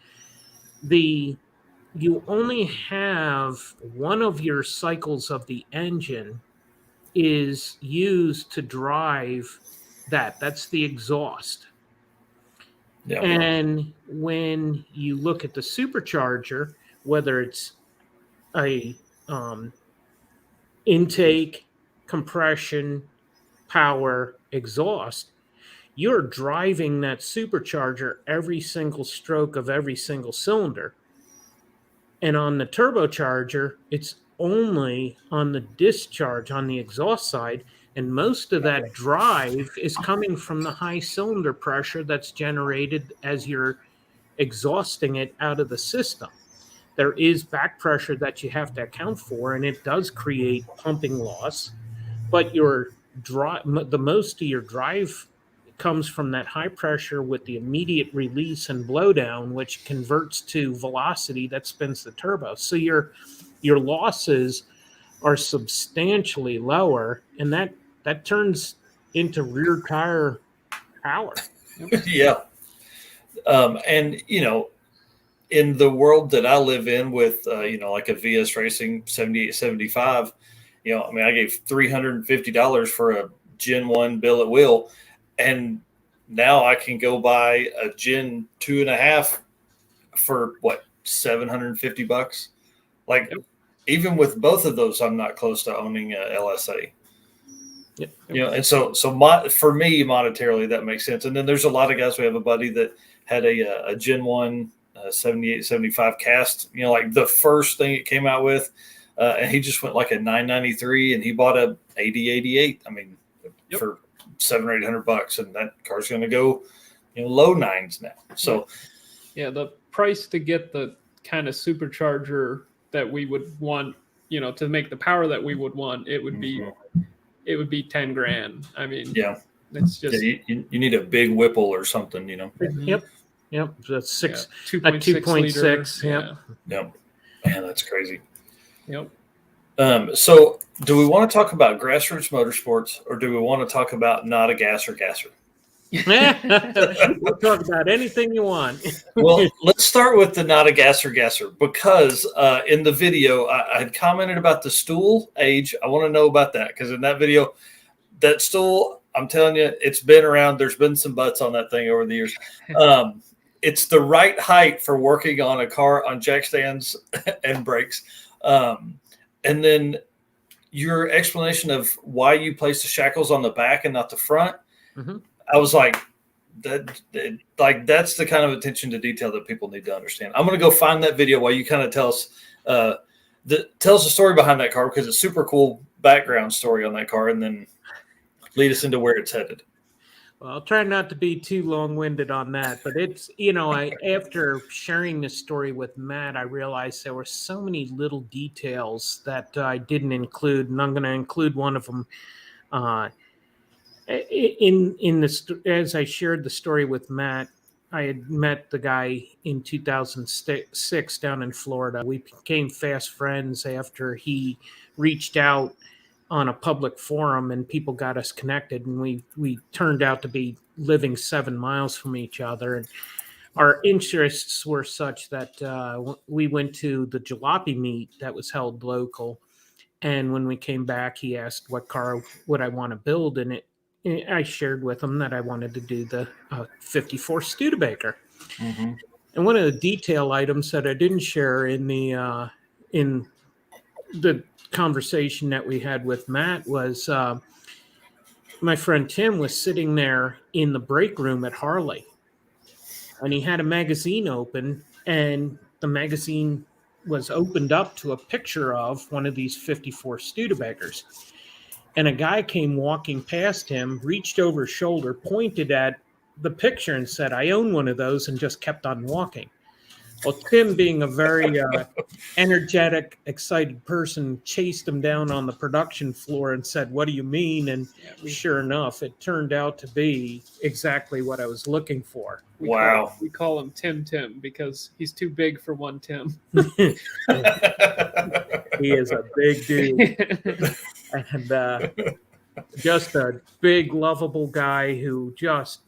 you only have one of your cycles of the engine is used to drive that. That's the exhaust. Yeah. And when you look at the supercharger, whether it's a intake, compression, power, exhaust, you're driving that supercharger every single stroke of every single cylinder. And on the turbocharger, it's only on the discharge on the exhaust side. And most of that drive is coming from the high cylinder pressure that's generated as you're exhausting it out of the system. there is back pressure that you have to account for, and it does create pumping loss. But the most of your drive comes from that high pressure with the immediate release and blowdown, which converts to velocity that spins the turbo. So your losses are substantially lower, and that turns into rear tire power. Yeah. And, in the world that I live in with, like a VS Racing 7875, I gave $350 for a Gen 1 billet wheel, and now I can go buy a Gen 2.5 for what, $750? Like, even with both of those, I'm not close to owning a LSA. Yep. And so for me, monetarily, that makes sense. And then there's a lot of guys. We have a buddy that had a Gen 1 78, 75 cast, like the first thing it came out with. And he just went like a 993, and he bought a 8088. For $700 or $800, and that car's going to go, low nines now. So, the price to get the kind of supercharger that we would want, to make the power that we would want, it would be $10,000. It's just you need a big Whipple or something, Yep. That's 2.6. Yep. Man, that's crazy. Yep. So do we want to talk about grassroots motorsports, or do we want to talk about not a gasser? We'll talk about anything you want. Well, let's start with the not a gasser, because in the video I had commented about the stool age. I want to know about that, because in that video, that stool, I'm telling you, it's been around. There's been some butts on that thing over the years. It's the right height for working on a car on jack stands and brakes. And then your explanation of why you place the shackles on the back and not the front. Mm-hmm. I was like, that's the kind of attention to detail that people need to understand. I'm going to go find that video while you kind of tell us the story behind that car, because it's super cool background story on that car, and then lead us into where it's headed. Well, I'll try not to be too long-winded on that, but it's, after sharing this story with Matt, I realized there were so many little details that I didn't include, and I'm going to include one of them. As I shared the story with Matt, I had met the guy in 2006 down in Florida. We became fast friends after he reached out on a public forum, and people got us connected, and we turned out to be living 7 miles from each other. And our interests were such that we went to the jalopy meet that was held local. And when we came back, he asked what car would I want to build, and I shared with him that I wanted to do the 54 Studebaker. Mm-hmm. And one of the detail items that I didn't share in the conversation that we had with Matt was my friend Tim was sitting there in the break room at Harley, and he had a magazine open, and the magazine was opened up to a picture of one of these 54 Studebakers. And a guy came walking past him, reached over his shoulder, pointed at the picture and said, "I own one of those," and just kept on walking. Well, Tim, being a very energetic, excited person, chased him down on the production floor and said, "What do you mean?" And sure enough, it turned out to be exactly what I was looking for. We call him Tim because he's too big for one Tim. He is a big dude. And just a big, lovable guy who just,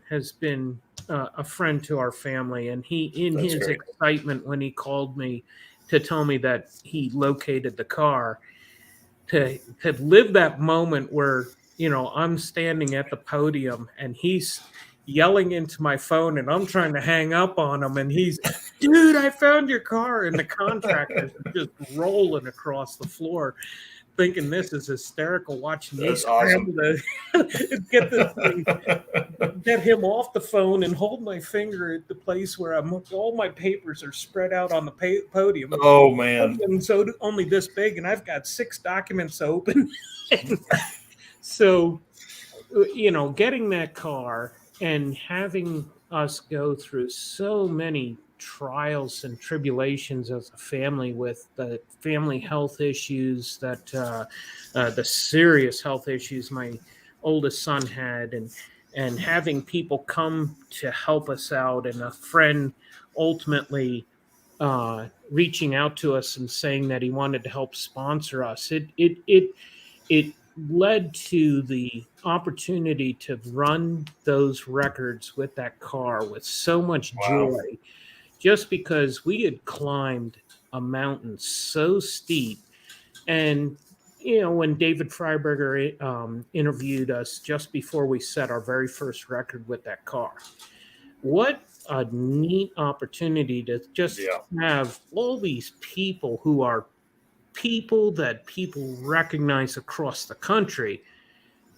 has been a friend to our family. And his excitement when he called me to tell me that he located the car, to live that moment where, I'm standing at the podium and he's yelling into my phone and I'm trying to hang up on him, and he's, "Dude, I found your car." And the contractors are just rolling across the floor, thinking this is hysterical, watching me scramble to get this thing, get him off the phone and hold my finger at the place where all my papers are spread out on the podium. Oh, man. And so only this big, and I've got 6 documents open. So, getting that car and having us go through so many trials and tribulations as a family with the family health issues that the serious health issues my oldest son had, and having people come to help us out, and a friend ultimately reaching out to us and saying that he wanted to help sponsor us. It led to the opportunity to run those records with that car with so much joy, just because we had climbed a mountain so steep. And when David Freiberger interviewed us just before we set our very first record with that car, what a neat opportunity to just have all these people who are people that people recognize across the country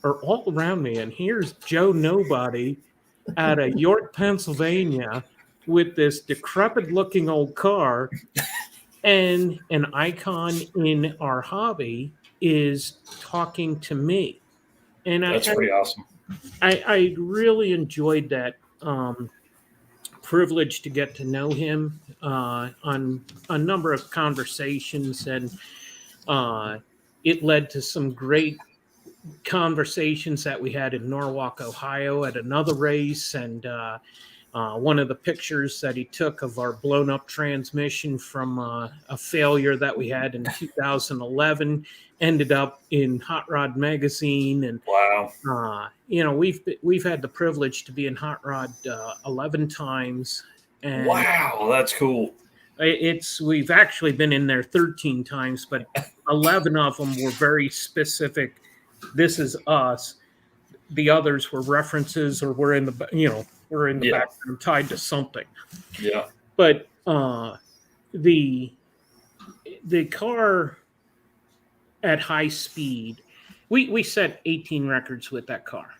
are all around me. And here's Joe Nobody out of York, Pennsylvania, with this decrepit looking old car, and an icon in our hobby is talking to me. And that's pretty awesome. I really enjoyed that privilege to get to know him on a number of conversations, and it led to some great conversations that we had in Norwalk, Ohio at another race. And one of the pictures that he took of our blown up transmission from a failure that we had in 2011 ended up in Hot Rod Magazine. And we've had the privilege to be in Hot Rod 11 times. And wow, that's cool. We've actually been in there 13 times, but 11 of them were very specific. This is us. The others were references, or we're in the background tied to something. Yeah. But the car at high speed, we set 18 records with that car.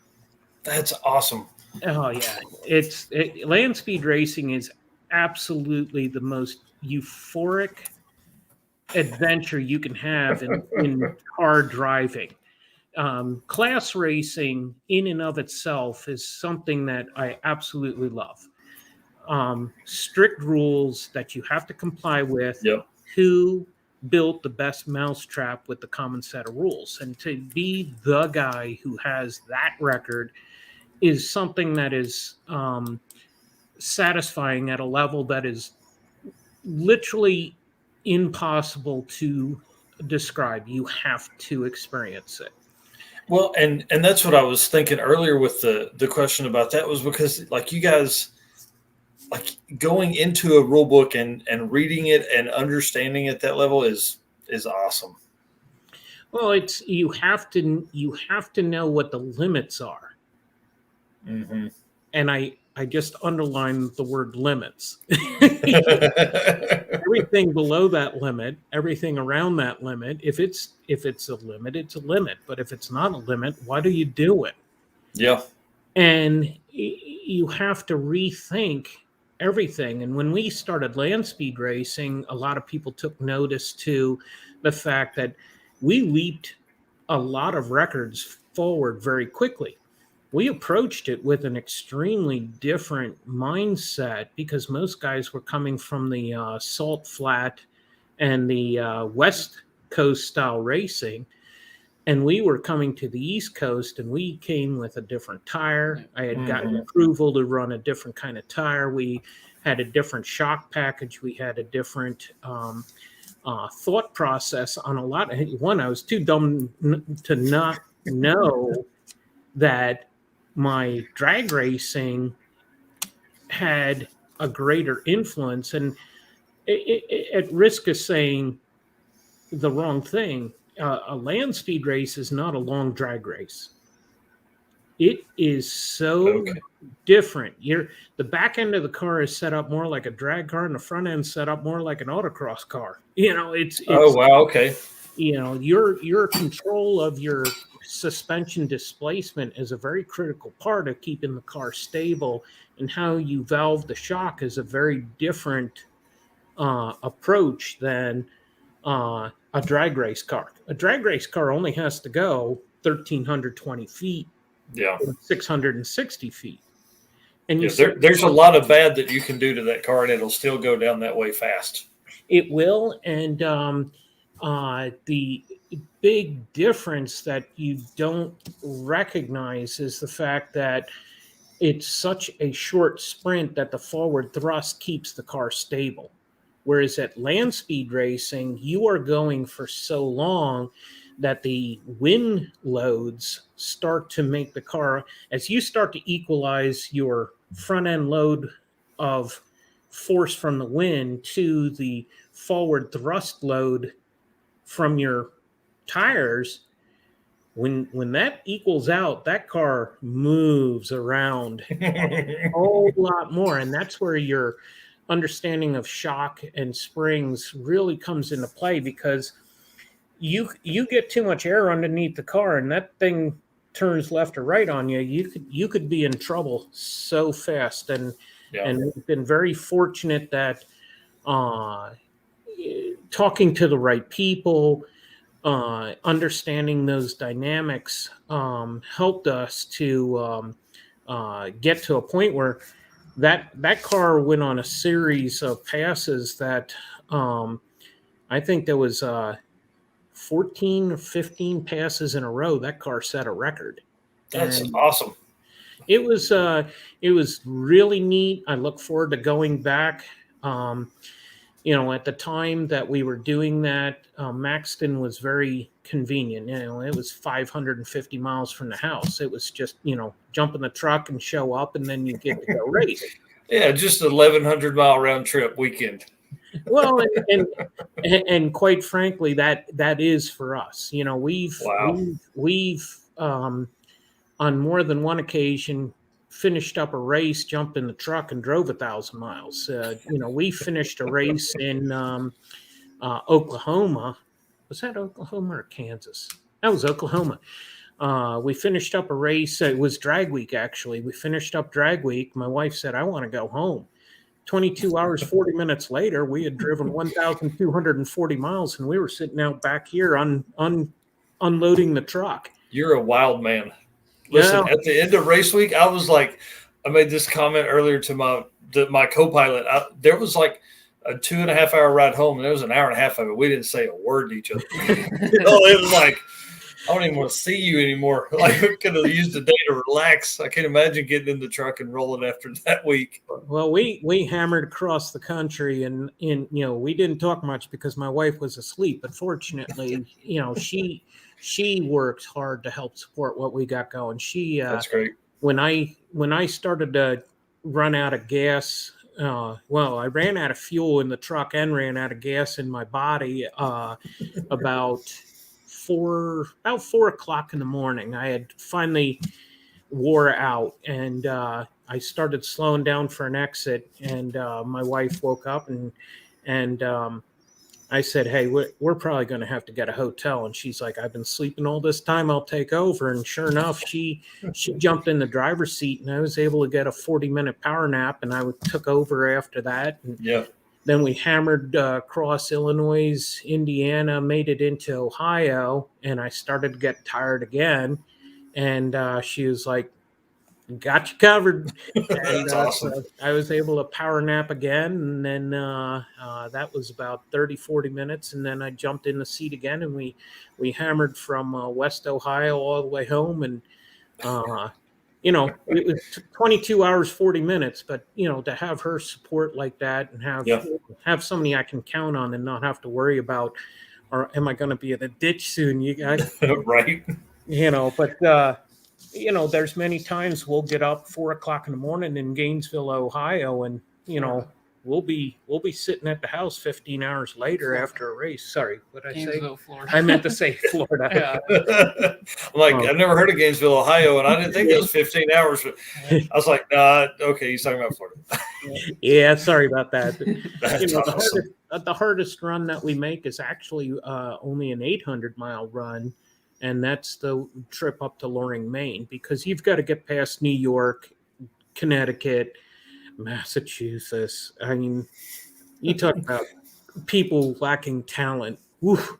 That's awesome. Oh yeah, land speed racing is absolutely the most euphoric adventure you can have in car driving. Class racing in and of itself is something that I absolutely love. Strict rules that you have to comply with. Yep. Who built the best mousetrap with the common set of rules? And to be the guy who has that record is something that is satisfying at a level that is literally impossible to describe. You have to experience it. Well, and that's what I was thinking earlier with the question about that, was because like you guys, like going into a rule book and reading it and understanding at that level is awesome. Well, you have to know what the limits are. Mm-hmm. And I just underline the word limits. Everything below that limit, everything around that limit, if it's a limit, it's a limit. But if it's not a limit, why do you do it? Yeah. And you have to rethink everything. And when we started land speed racing, a lot of people took notice to the fact that we leaped a lot of records forward very quickly. We approached it with an extremely different mindset, because most guys were coming from the salt flat and the West Coast style racing. And we were coming to the East Coast, and we came with a different tire. I had gotten approval to run a different kind of tire. We had a different shock package. We had a different thought process on a lot. One, I was too dumb to not know that my drag racing had a greater influence. And at risk of saying the wrong thing, a land speed race is not a long drag race. It is so different. The back end of the car is set up more like a drag car, and the front end set up more like an autocross car. It's oh wow, okay. Your control of your suspension displacement is a very critical part of keeping the car stable, and how you valve the shock is a very different approach than a drag race car. A drag race car only has to go 1,320 feet, 660 feet. And you there's a lot of bad that you can do to that car, and it'll still go down that way fast. It will, and the big difference that you don't recognize is the fact that it's such a short sprint that the forward thrust keeps the car stable. Whereas at land speed racing, you are going for so long that the wind loads start to make the car, as you start to equalize your front end load of force from the wind to the forward thrust load from your tires, when that equals out, that car moves around a whole lot more. And that's where your understanding of shock and springs really comes into play, because you get too much air underneath the car and that thing turns left or right on you, you could be in trouble so fast. And we've been very fortunate that talking to the right people, understanding those dynamics helped us to get to a point where that car went on a series of passes that I think there was 14 or 15 passes in a row. That car set a record. That's awesome. It was really neat. I look forward to going back. At the time that we were doing that, Maxton was very convenient. It was 550 miles from the house. It was just, jump in the truck and show up, and then you get to go race. Yeah, just an 1,100-mile round trip weekend. Well, and quite frankly, that is for us. We've on more than one occasion finished up a race, jumped in the truck, and drove 1,000 miles. We finished a race in Oklahoma. Was that Oklahoma or Kansas? That was Oklahoma. We finished up a race. It was drag week, actually. We finished up drag week. My wife said, "I want to go home." 22 hours, 40 minutes later, we had driven 1,240 miles, and we were sitting out back here unloading the truck. You're a wild man. Listen, at the end of race week, I was like, I made this comment earlier to my co-pilot. There was like a 2.5 hour ride home, and there was an hour and a half of it. We didn't say a word to each other. It was like, I don't even want to see you anymore. Like, we could have used the day to relax. I can't imagine getting in the truck and rolling after that week. Well, we hammered across the country, and we didn't talk much because my wife was asleep. But fortunately, she works hard to help support what we got going. That's great. When I started to run out of gas, I ran out of fuel in the truck and ran out of gas in my body about 4 o'clock in the morning. I had finally wore out, and I started slowing down for an exit, and my wife woke up, and I said, "Hey, we're probably going to have to get a hotel." And she's like, "I've been sleeping all this time. I'll take over." And sure enough, she jumped in the driver's seat, and I was able to get a 40-minute power nap, and I took over after that. And then we hammered across Illinois, Indiana, made it into Ohio, and I started to get tired again. And she was like, "Got you covered." And That's awesome. So I was able to power nap again, and then that was about 30, 40 minutes, and then I jumped in the seat again, and we hammered from West Ohio all the way home, and it was 22 hours, 40 minutes, but to have her support like that and have somebody I can count on and not have to worry about, or am I going to be in a ditch soon, you guys? Right. But there's many times we'll get up 4 o'clock in the morning in Gainesville, Ohio, and we'll be sitting at the house 15 hours later after a race. Sorry, what did I say? Florida. I meant to say Florida. I've never heard of Gainesville, Ohio, and I didn't think it was 15 hours, but I was like, nah, okay, he's talking about Florida. Yeah, sorry about that. That's awesome. The hardest run that we make is actually only an 800-mile run. And that's the trip up to Loring, Maine, because you've got to get past New York, Connecticut, Massachusetts. I mean, you talk about people lacking talent. Oof.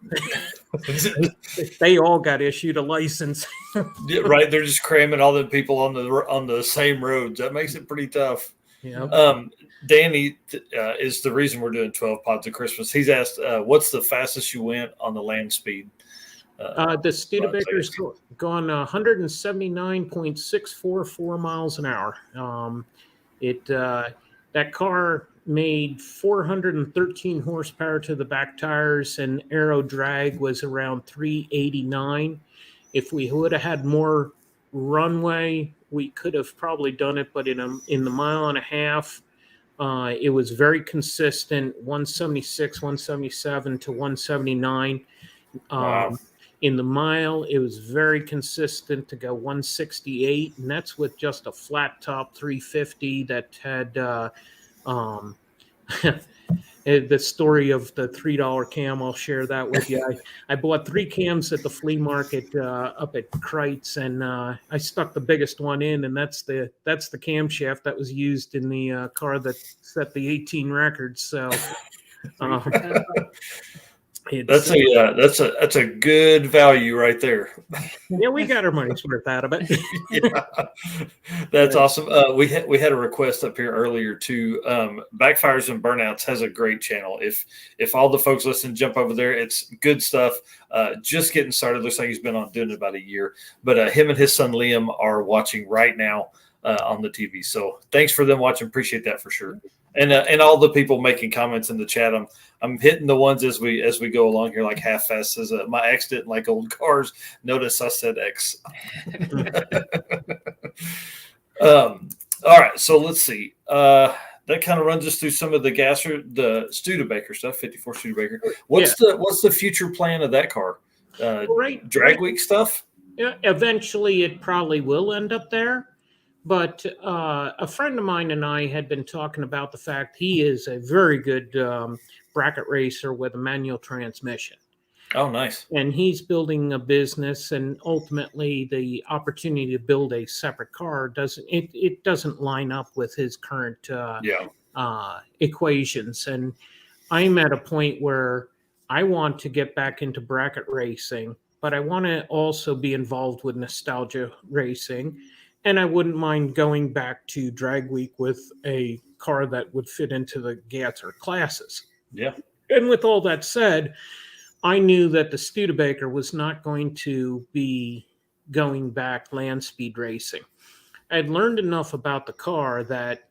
They all got issued a license. Yeah, right. They're just cramming all the people on the same roads. That makes it pretty tough. Yeah. Danny is the reason we're doing 12 Pods of Christmas. He's asked, what's the fastest you went on the land speed? The Studebaker's gone 179.644 miles an hour. That car made 413 horsepower to the back tires, and aero drag was around 389. If we would have had more runway, we could have probably done it, but in the mile and a half, it was very consistent, 176, 177 to 179. Wow. In the mile, it was very consistent to go 168, and that's with just a flat top 350 that had the story of the $3 cam. I'll share that with you. I bought 3 cams at the flea market up at Kreitz, and I stuck the biggest one in, and that's the camshaft that was used in the car that set the 18 record. So. That's a good value right there. Yeah, we got our money's worth out of it. Yeah, that's awesome. We had a request up here earlier too. Backfires and Burnouts has a great channel. If all the folks listen, jump over there. It's good stuff. Just getting started. Looks like he's been on doing it about a year. But him and his son Liam are watching right now on the TV. So thanks for them watching. Appreciate that for sure. And all the people making comments in the chat. I'm hitting the ones as we go along here, like half fast. Says my ex didn't like old cars. Notice I said X. All right, so let's see. That kind of runs us through some of the Studebaker stuff. 54 Studebaker. What's the future plan of that car? Drag week stuff. Yeah, eventually it probably will end up there. But a friend of mine and I had been talking about the fact he is a very good bracket racer with a manual transmission. Oh, nice. And he's building a business, and ultimately the opportunity to build a separate car doesn't line up with his current equations. And I'm at a point where I want to get back into bracket racing, but I want to also be involved with nostalgia racing. And I wouldn't mind going back to drag week with a car that would fit into the Gatzer classes. Yeah. And with all that said, I knew that the Studebaker was not going to be going back land speed racing. I had learned enough about the car that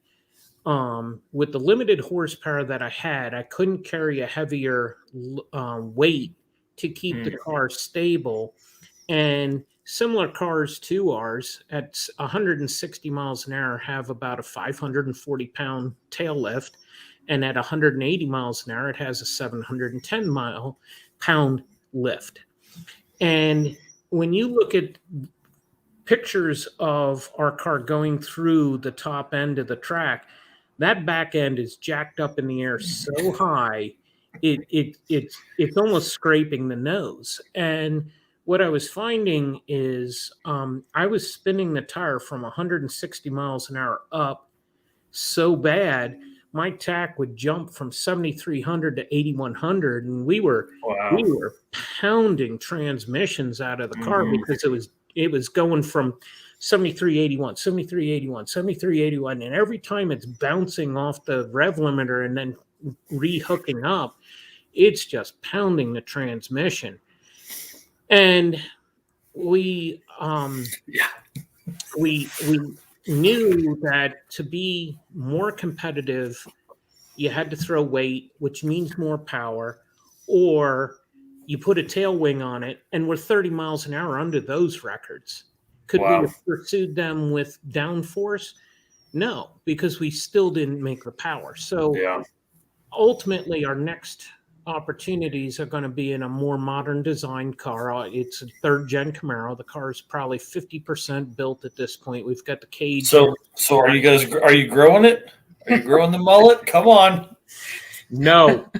with the limited horsepower that I had, I couldn't carry a heavier weight to keep the car stable. And similar cars to ours at 160 miles an hour have about a 540-pound tail lift. And at 180 miles an hour, it has a 710-pound lift. And when you look at pictures of our car going through the top end of the track, that back end is jacked up in the air so high, it's almost scraping the nose. And what I was finding is I was spinning the tire from 160 miles an hour up so bad, my tack would jump from 7,300 to 8,100, and we were pounding transmissions out of the car because it was going from 7381, 7381, 7381, and every time it's bouncing off the rev limiter and then re-hooking up, it's just pounding the transmission. And we knew that to be more competitive, you had to throw weight, which means more power, or you put a tail wing on it, and we're 30 miles an hour under those records. Could we have pursued them with downforce? No, because we still didn't make the power. So ultimately, our next opportunities are going to be in a more modern design car. It's a 3rd-gen Camaro. The car is probably 50% built at this point. We've got the cage. So are you growing it? Are you growing the mullet? Come on. No.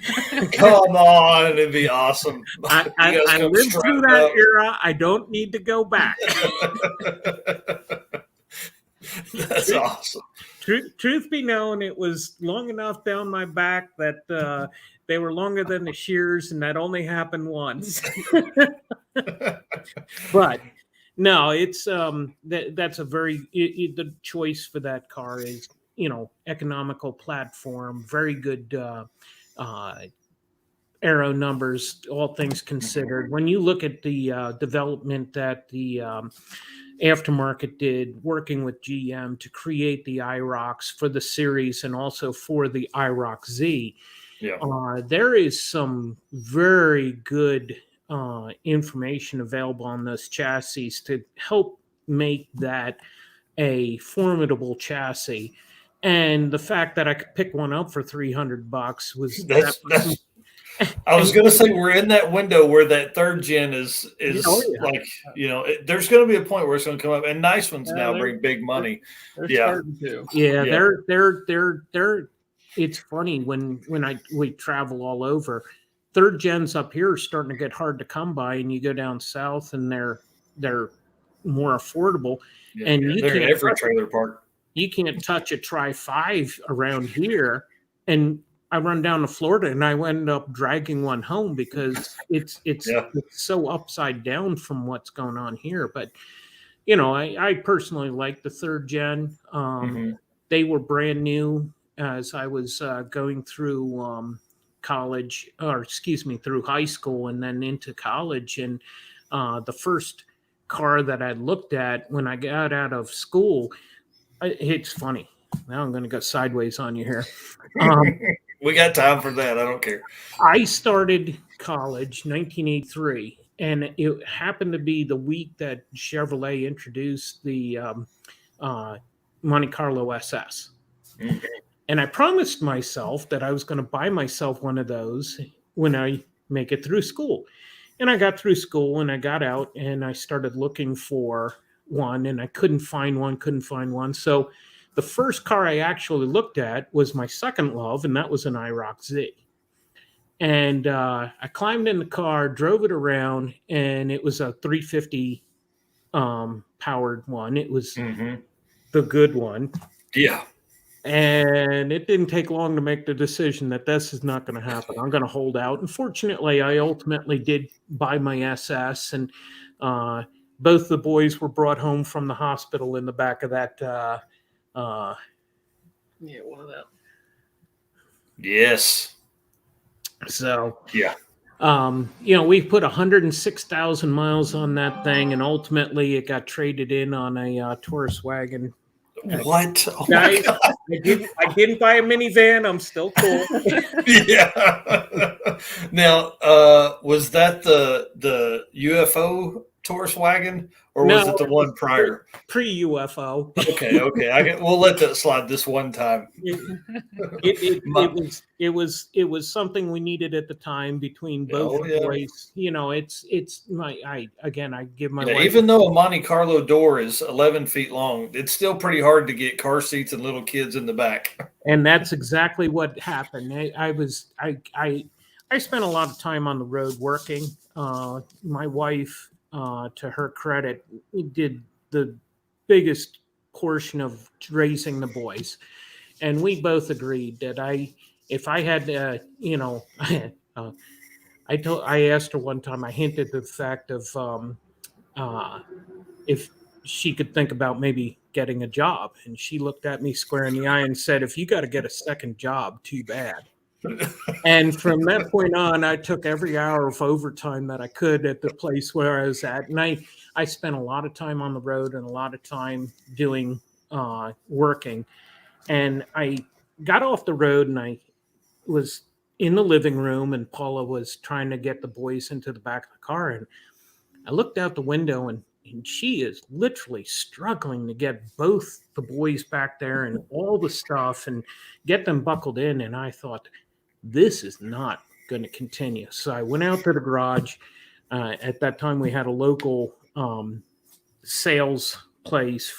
Come on. It'd be awesome. I lived through that era. I don't need to go back. That's awesome. Truth be known, it was long enough down my back that they were longer than the shears, and that only happened once. But no, it's that's a very the choice for that car is, economical platform, very good aero numbers, all things considered. When you look at the development that the aftermarket did, working with GM to create the IROX for the series and also for the IROX Z, there is some very good information available on those chassis to help make that a formidable chassis. And the fact that I could pick one up for $300 was I was going to say we're in that window where that third gen is like, there's going to be a point where it's going to come up, and nice ones now bring big money. They're they're it's funny when we travel all over. Third gens up here are starting to get hard to come by, and you go down south and they're more affordable. And you they're can't in every trailer park. You can't touch a Tri-5 around here. And I run down to Florida and I end up dragging one home because it's so upside down from what's going on here. But I personally like the third gen. They were brand new as I was going through through high school and then into college. And the first car that I looked at when I got out of school, it's funny. Now I'm going to go sideways on you here. We got time for that. I don't care. I started college 1983, and it happened to be the week that Chevrolet introduced the Monte Carlo SS. Mm-hmm. And I promised myself that I was going to buy myself one of those when I make it through school. And I got through school and I got out and I started looking for one, and I couldn't find one. So the first car I actually looked at was my second love, and that was an IROX Z. And I climbed in the car, drove it around, and it was a 350 powered one. It was the good one. Yeah. And it didn't take long to make the decision that this is not going to happen. I'm going to hold out. And fortunately, I ultimately did buy my SS, and both the boys were brought home from the hospital in the back of that. One of them. Yes. So yeah. We put 106,000 miles on that thing, and ultimately it got traded in on a Taurus wagon. What? Oh Guys, I didn't buy a minivan. I'm still cool. Yeah. Now, was that the UFO Taurus wagon, or was it the one prior? Pre-UFO. Okay. We'll let that slide this one time. It was something we needed at the time between both boys. I give my wife, even though a Monte Carlo door is 11 feet long, it's still pretty hard to get car seats and little kids in the back. And that's exactly what happened. I spent a lot of time on the road working. My wife, to her credit, did the biggest portion of raising the boys, and we both agreed that if I had I asked her one time, I hinted the fact of if she could think about maybe getting a job, and she looked at me square in the eye and said, "If you got to get a second job, too bad." And from that point on, I took every hour of overtime that I could at the place where I was at. And I spent a lot of time on the road and a lot of time doing working. And I got off the road and I was in the living room, and Paula was trying to get the boys into the back of the car. And I looked out the window, and she is literally struggling to get both the boys back there and all the stuff and get them buckled in. And I thought, this is not going to continue. So I went out to the garage. At that time, we had a local sales place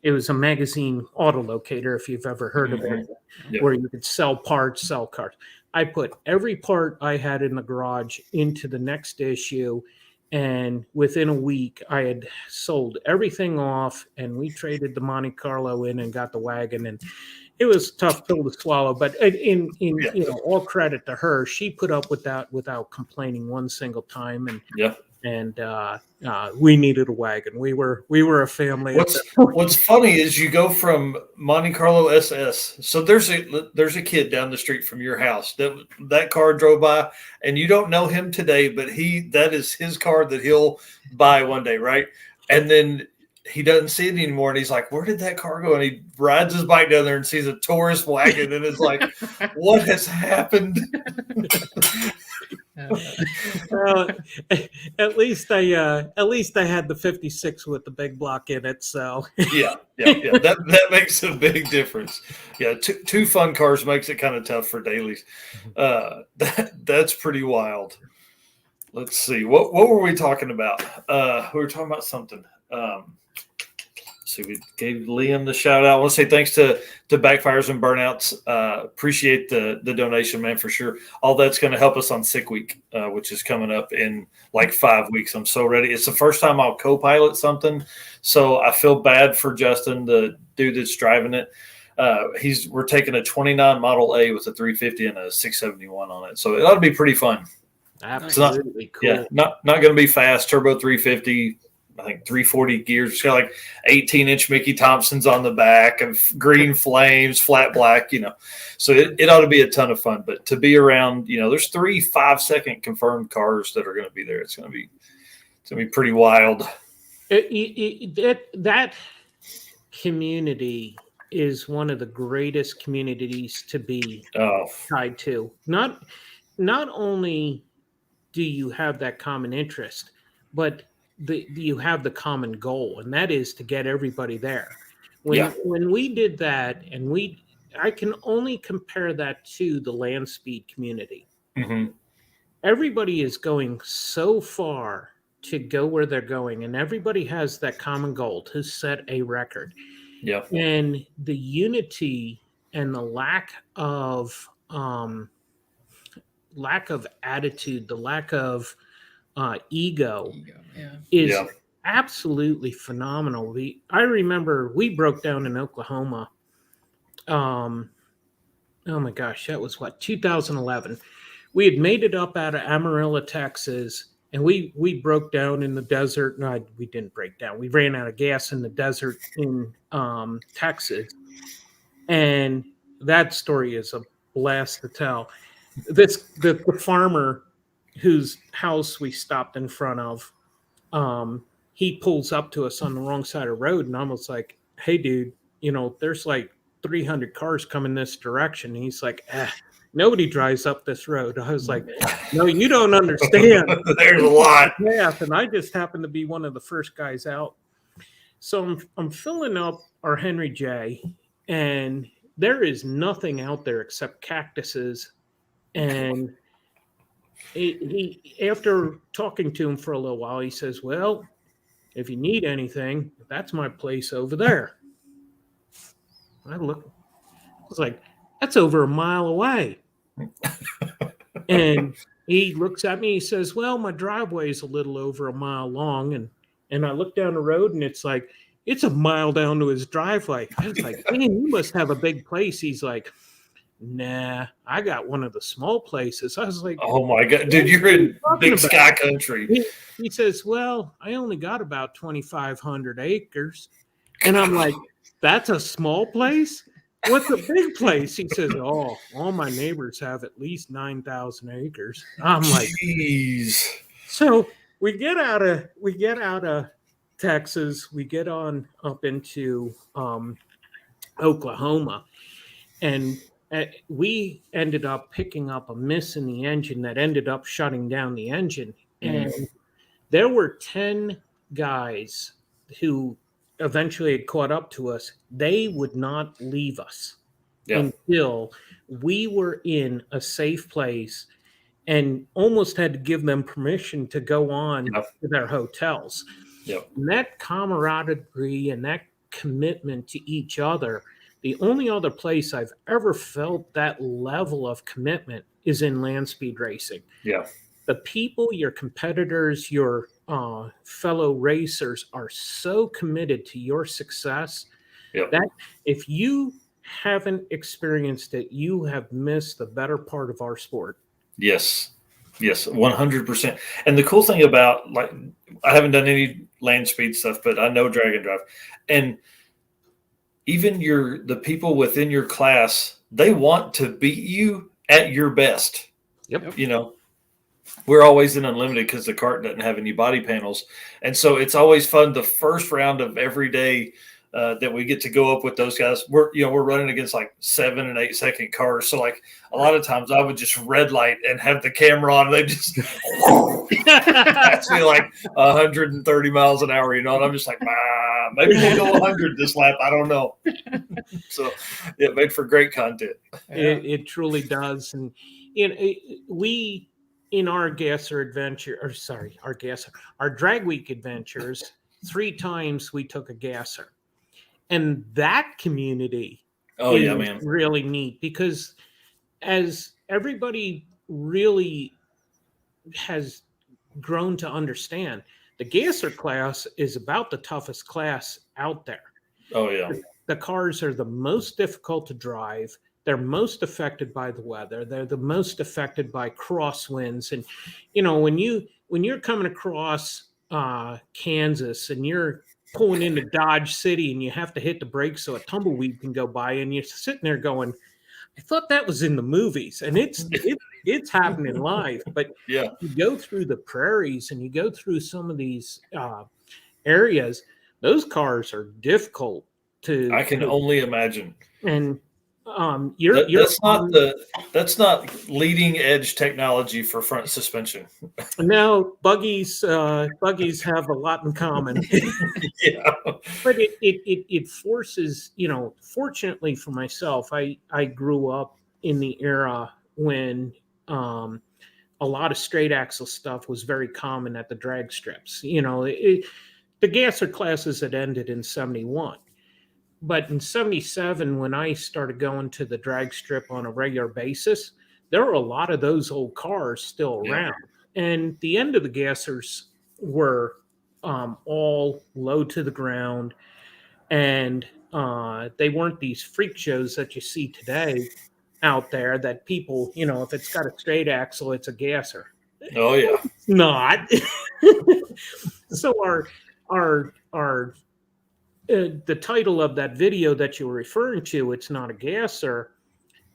it was a magazine auto locator, if you've ever heard of it, where you could sell parts, sell cars. I put every part I had in the garage into the next issue, And within a week, I had sold everything off, and we traded the Monte Carlo in and got the wagon. And it was a tough pill to swallow, but in all credit to her, she put up with that without complaining one single time. And we needed a wagon. We were a family. What's funny is you go from Monte Carlo SS. So there's a kid down the street from your house that car drove by, and you don't know him today, but that is his car that he'll buy one day, right? And then he doesn't see it anymore, and he's like, "Where did that car go?" And he rides his bike down there and sees a tourist wagon, and it's like, "What has happened?" Well, at least I had the 56 with the big block in it. So yeah. That makes a big difference. Yeah, two fun cars makes it kind of tough for dailies. That's pretty wild. Let's see, what were we talking about? We were talking about something. So we gave Liam the shout out. I want to say thanks to Backfires and Burnouts. Appreciate the donation, man, for sure. All that's going to help us on Sick Week, which is coming up in like 5 weeks. I'm so ready. It's the first time I'll co-pilot something, so I feel bad for Justin, the dude that's driving it. We're taking a 29 Model A with a 350 and a 671 on it, so it ought to be pretty fun. Absolutely cool. Yeah, not going to be fast. Turbo 350. I think 340 gears. It's got like 18-inch Mickey Thompsons on the back of green flames, flat black, So it ought to be a ton of fun. But to be around, there's 3 5-second confirmed cars that are going to be there. It's going to be pretty wild. That community is one of the greatest communities to be tied to. Not only do you have that common interest, but you have the common goal, and that is to get everybody there. When we did that, and I can only compare that to the land speed community. Mm-hmm. Everybody is going so far to go where they're going, and everybody has that common goal to set a record. Yeah. And the unity and the lack of attitude, the lack of ego is absolutely phenomenal. I remember we broke down in Oklahoma. Oh my gosh, that was 2011. We had made it up out of Amarillo, Texas, and we broke down in the desert. No, we didn't break down. We ran out of gas in the desert in Texas, and that story is a blast to tell. The farmer whose house we stopped in front of, he pulls up to us on the wrong side of the road, and I was like, "Hey, dude, there's like 300 cars coming this direction." And he's like, "Nobody drives up this road." I was like, "No, you don't understand. There's a lot." Yeah, and I just happened to be one of the first guys out. So I'm filling up our Henry J, and there is nothing out there except cactuses. And he after talking to him for a little while, he says, "Well, if you need anything, that's my place over there." I was like, "That's over a mile away." And he looks at me, he says, "Well, my driveway is a little over a mile long." And I look down the road, and it's like, it's a mile down to his driveway. I was like, "Man, you must have a big place." He's like, "Nah, I got one of the small places." I was like, "Oh my God, dude, you're in big sky country." He says, "Well, I only got about 2,500 acres. And I'm like, "That's a small place? What's a big place?" He says, "Oh, all my neighbors have at least 9,000 acres. I'm like, "Jeez." So we get out of Texas, we get on up into Oklahoma, and we ended up picking up a miss in the engine that ended up shutting down the engine. And there were 10 guys who eventually had caught up to us. They would not leave us until we were in a safe place, and almost had to give them permission to go on to their hotels. And that camaraderie and that commitment to each other, the only other place I've ever felt that level of commitment is in land speed racing. the people, your competitors, your fellow racers are so committed to your success that if you haven't experienced it, you have missed the better part of our sport. Yes. Yes, 100%. And the cool thing about, like, I haven't done any land speed stuff, but I know drag and drive. And even the people within your class, they want to beat you at your best. Yep. You know, we're always in unlimited because the cart doesn't have any body panels. And so it's always fun. The first round of every day that we get to go up with those guys, we're running against like 7 and 8 second cars. So like a lot of times I would just red light and have the camera on. And they just actually like 130 miles an hour, and I'm just like, maybe we'll go 100 this lap. I don't know. So it made for great content. It truly does. And we, in our our drag week adventures, 3 times we took a gasser. And that community is really neat, because as everybody really has grown to understand, the gasser class is about the toughest class out there. Oh, yeah. The cars are the most difficult to drive. They're most affected by the weather. They're the most affected by crosswinds. And, when you're coming across Kansas and you're pulling into Dodge City and you have to hit the brakes so a tumbleweed can go by, and you're sitting there going, I thought that was in the movies, and it's happening live. But you go through the prairies and you go through some of these areas, those cars are difficult to. I can only imagine. And that's not leading edge technology for front suspension. No, buggies have a lot in common. Yeah, but it forces, fortunately for myself, I grew up in the era when a lot of straight axle stuff was very common at the drag strips. The gasser classes had ended in 71. But in 77, when I started going to the drag strip on a regular basis, there were a lot of those old cars still around. And the end of the gassers were all low to the ground. And they weren't these freak shows that you see today out there that people, if it's got a straight axle, it's a gasser. Oh, yeah. It's not. So our the title of that video that you're referring to, It's Not a Gasser,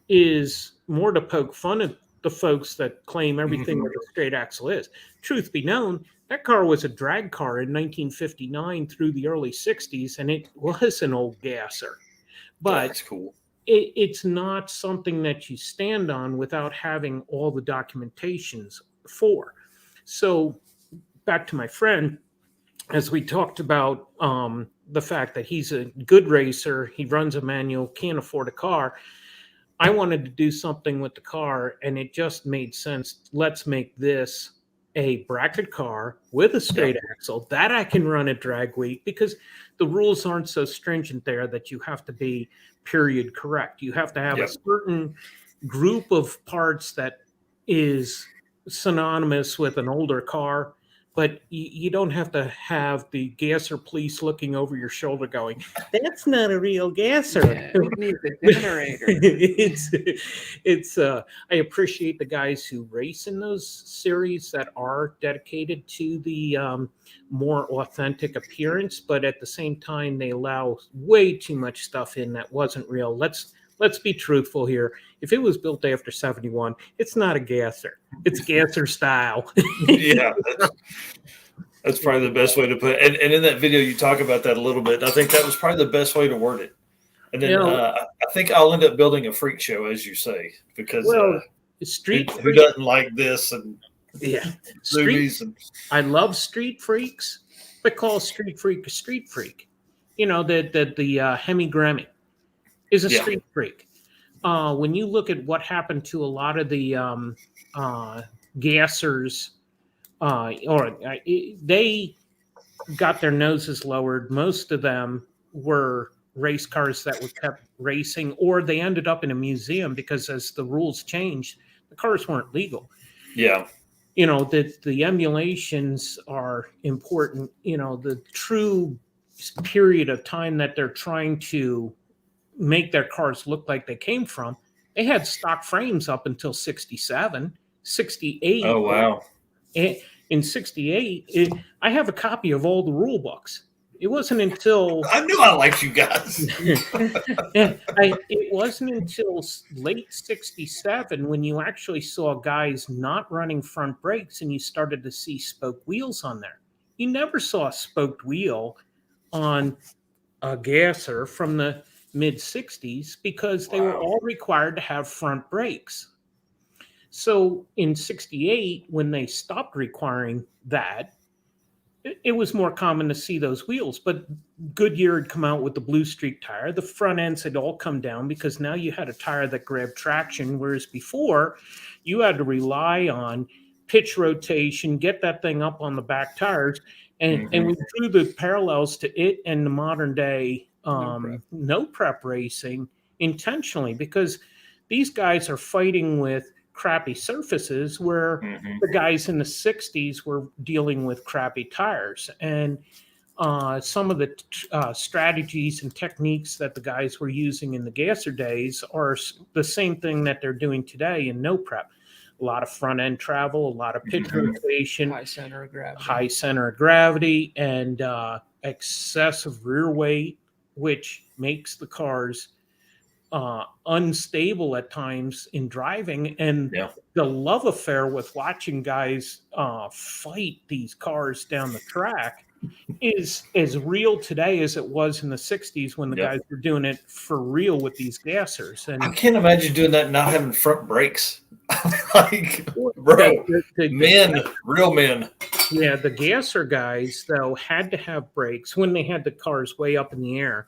is more to poke fun at the folks that claim everything that a straight axle is. Truth be known, that car was a drag car in 1959 through the early 60s, and it was an old gasser. But that's cool. It's not something that you stand on without having all the documentations for. So back to my friend, as we talked about the fact that he's a good racer, he runs a manual, can't afford a car. I wanted to do something with the car, and it just made sense. Let's make this a bracket car with a straight axle that I can run at drag week, because the rules aren't so stringent there that you have to be period correct. You have to have a certain group of parts that is synonymous with an older car, but you don't have to have the gasser police looking over your shoulder going, that's not a real gasser. Yeah, it needs a generator. It's I appreciate the guys who race in those series that are dedicated to the more authentic appearance, but at the same time, they allow way too much stuff in that wasn't real. Let's be truthful here. If it was built after 71, it's not a gasser. It's gasser style. Yeah, that's probably the best way to put it. And in that video, you talk about that a little bit. I think that was probably the best way to word it. And then I think I'll end up building a freak show, as you say, because who doesn't like this? And movies. I love street freaks, but call street freak a street freak. The Hemi Grammy is a street freak. When you look at what happened to a lot of the gassers, they got their noses lowered. Most of them were race cars that were kept racing, or they ended up in a museum because as the rules changed, the cars weren't legal. Yeah. the emulations are important. The true period of time that they're trying to make their cars look like they came from, they had stock frames up until 67, 68. Oh, wow. In 68, I have a copy of all the rule books. It wasn't until I knew I liked you guys. It wasn't until late 67 when you actually saw guys not running front brakes and you started to see spoke wheels on there. You never saw a spoked wheel on a gasser from the mid 60s because they were all required to have front brakes. So in 68, when they stopped requiring that, it was more common to see those wheels. But Goodyear had come out with the Blue Streak tire. The front ends had all come down because now you had a tire that grabbed traction, whereas before you had to rely on pitch rotation, get that thing up on the back tires. And we drew the parallels to it and the modern day no prep racing intentionally, because these guys are fighting with crappy surfaces where the guys in the 60s were dealing with crappy tires. And some of the strategies and techniques that the guys were using in the gasser days are the same thing that they're doing today in no prep. A lot of front end travel, a lot of pitch rotation, high center of gravity, and excessive rear weight, which makes the cars unstable at times in driving. And the love affair with watching guys fight these cars down the track is as real today as it was in the 60s when the guys were doing it for real with these gassers. And I can't imagine doing that and not having front brakes. Like, bro, real men. Yeah, the gasser guys, though, had to have brakes when they had the cars way up in the air.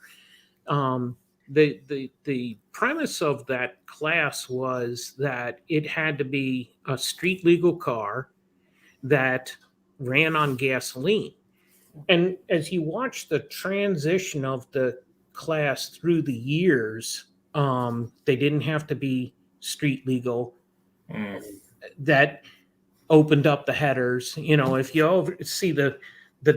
The premise of that class was that it had to be a street legal car that ran on gasoline. And as you watch the transition of the class through the years, they didn't have to be street legal. That opened up the headers. If you see the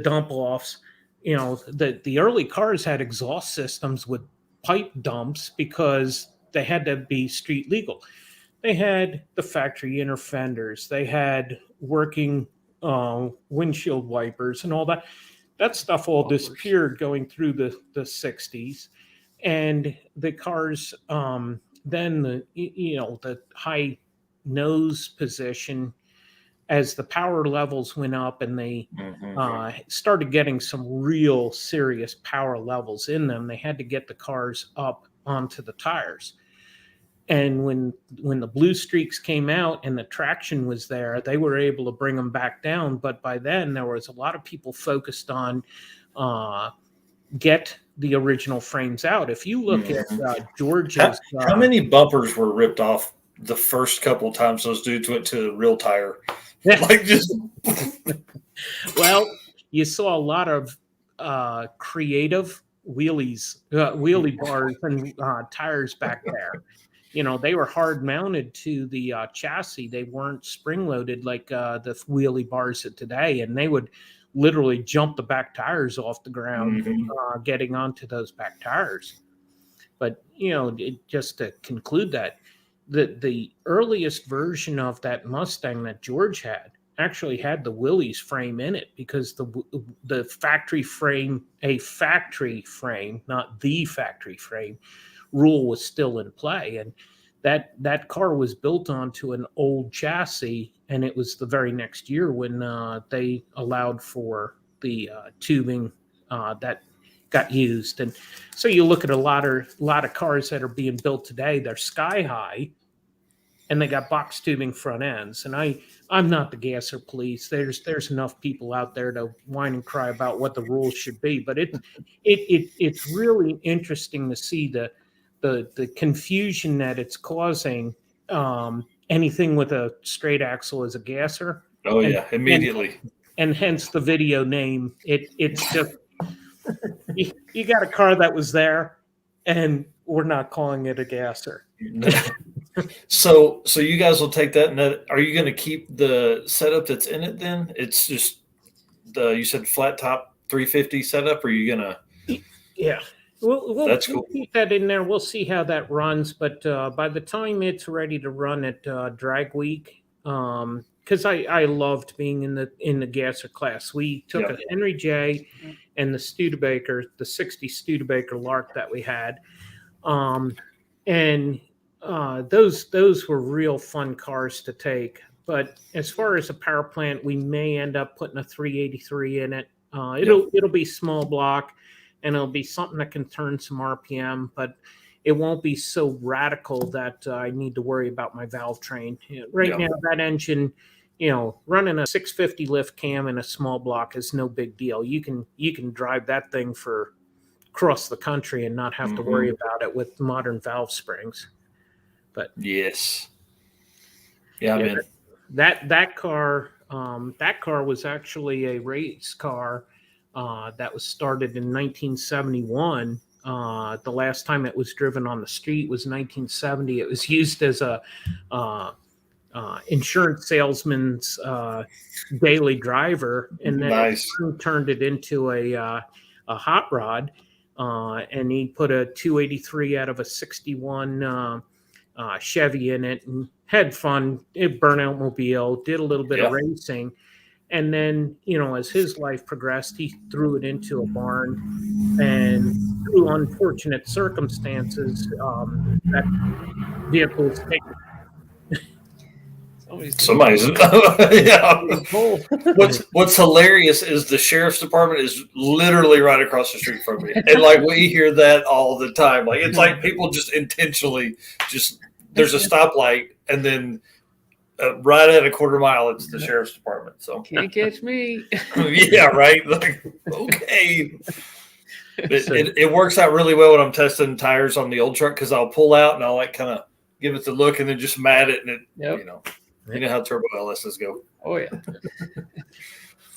dump offs, the early cars had exhaust systems with pipe dumps because they had to be street legal. They had the factory inner fenders. They had working windshield wipers and all that. That stuff all disappeared going through the 60s. And the cars, then the high nose position, as the power levels went up and they started getting some real serious power levels in them, they had to get the cars up onto the tires. And when the Blue Streaks came out and the traction was there, they were able to bring them back down. But by then, there was a lot of people focused on get the original frames out. If you look at George's... How many bumpers were ripped off the first couple of times those dudes went to the real tire? Like just... Well, you saw a lot of creative wheelie bars and tires back there. They were hard mounted to the chassis. They weren't spring loaded like the wheelie bars of today. And they would literally jump the back tires off the ground, getting onto those back tires. But, just to conclude that, the earliest version of that Mustang that George had actually had the Willys frame in it, because the factory frame, not the factory frame, rule was still in play. And that car was built onto an old chassis, and it was the very next year when they allowed for the tubing that got used. And so you look at a lot of cars that are being built today, they're sky high and they got box tubing front ends. And I'm not the gasser police. There's enough people out there to whine and cry about what the rules should be, but it's really interesting to see the confusion that it's causing. Anything with a straight axle is a gasser. Oh yeah, immediately. And hence the video name. It's just you got a car that was there, and we're not calling it a gasser. So you guys will take that, and are you going to keep the setup that's in it? Then it's just you said flat top 350 setup. Or are you gonna? Yeah. That's We'll cool. keep that in there. We'll see how that runs. But by the time it's ready to run at drag week, because I loved being in the gasser class. We took a Henry J and the Studebaker, the 60 Studebaker Lark that we had. And those were real fun cars to take. But as far as a power plant, we may end up putting a 383 in it. It'll be small block, and it'll be something that can turn some RPM, but it won't be so radical that I need to worry about my valve train. Right now, that engine, running a 650 lift cam in a small block is no big deal. You can drive that thing for across the country and not have to worry about it with modern valve springs. But yes, yeah, man, that car was actually a race car that was started in 1971. The last time it was driven on the street was 1970. It was used as a insurance salesman's daily driver, and then turned it into a hot rod. And he put a 283 out of a 61 Chevy in it and had fun. It burnout mobile, did a little bit of racing. And then, as his life progressed, he threw it into a barn, and through unfortunate circumstances, that vehicle was taken. Somebody's What's hilarious is the sheriff's department is literally right across the street from me, and like we hear that all the time. Like it's like people just intentionally there's a stoplight, and then right at a quarter mile it's the sheriff's department. So can't catch me. Yeah, right. Like okay. It works out really well when I'm testing tires on the old truck, because I'll pull out and I'll like kind of give it the look and then just mat it, and it you know how turbo LSs go. Oh yeah.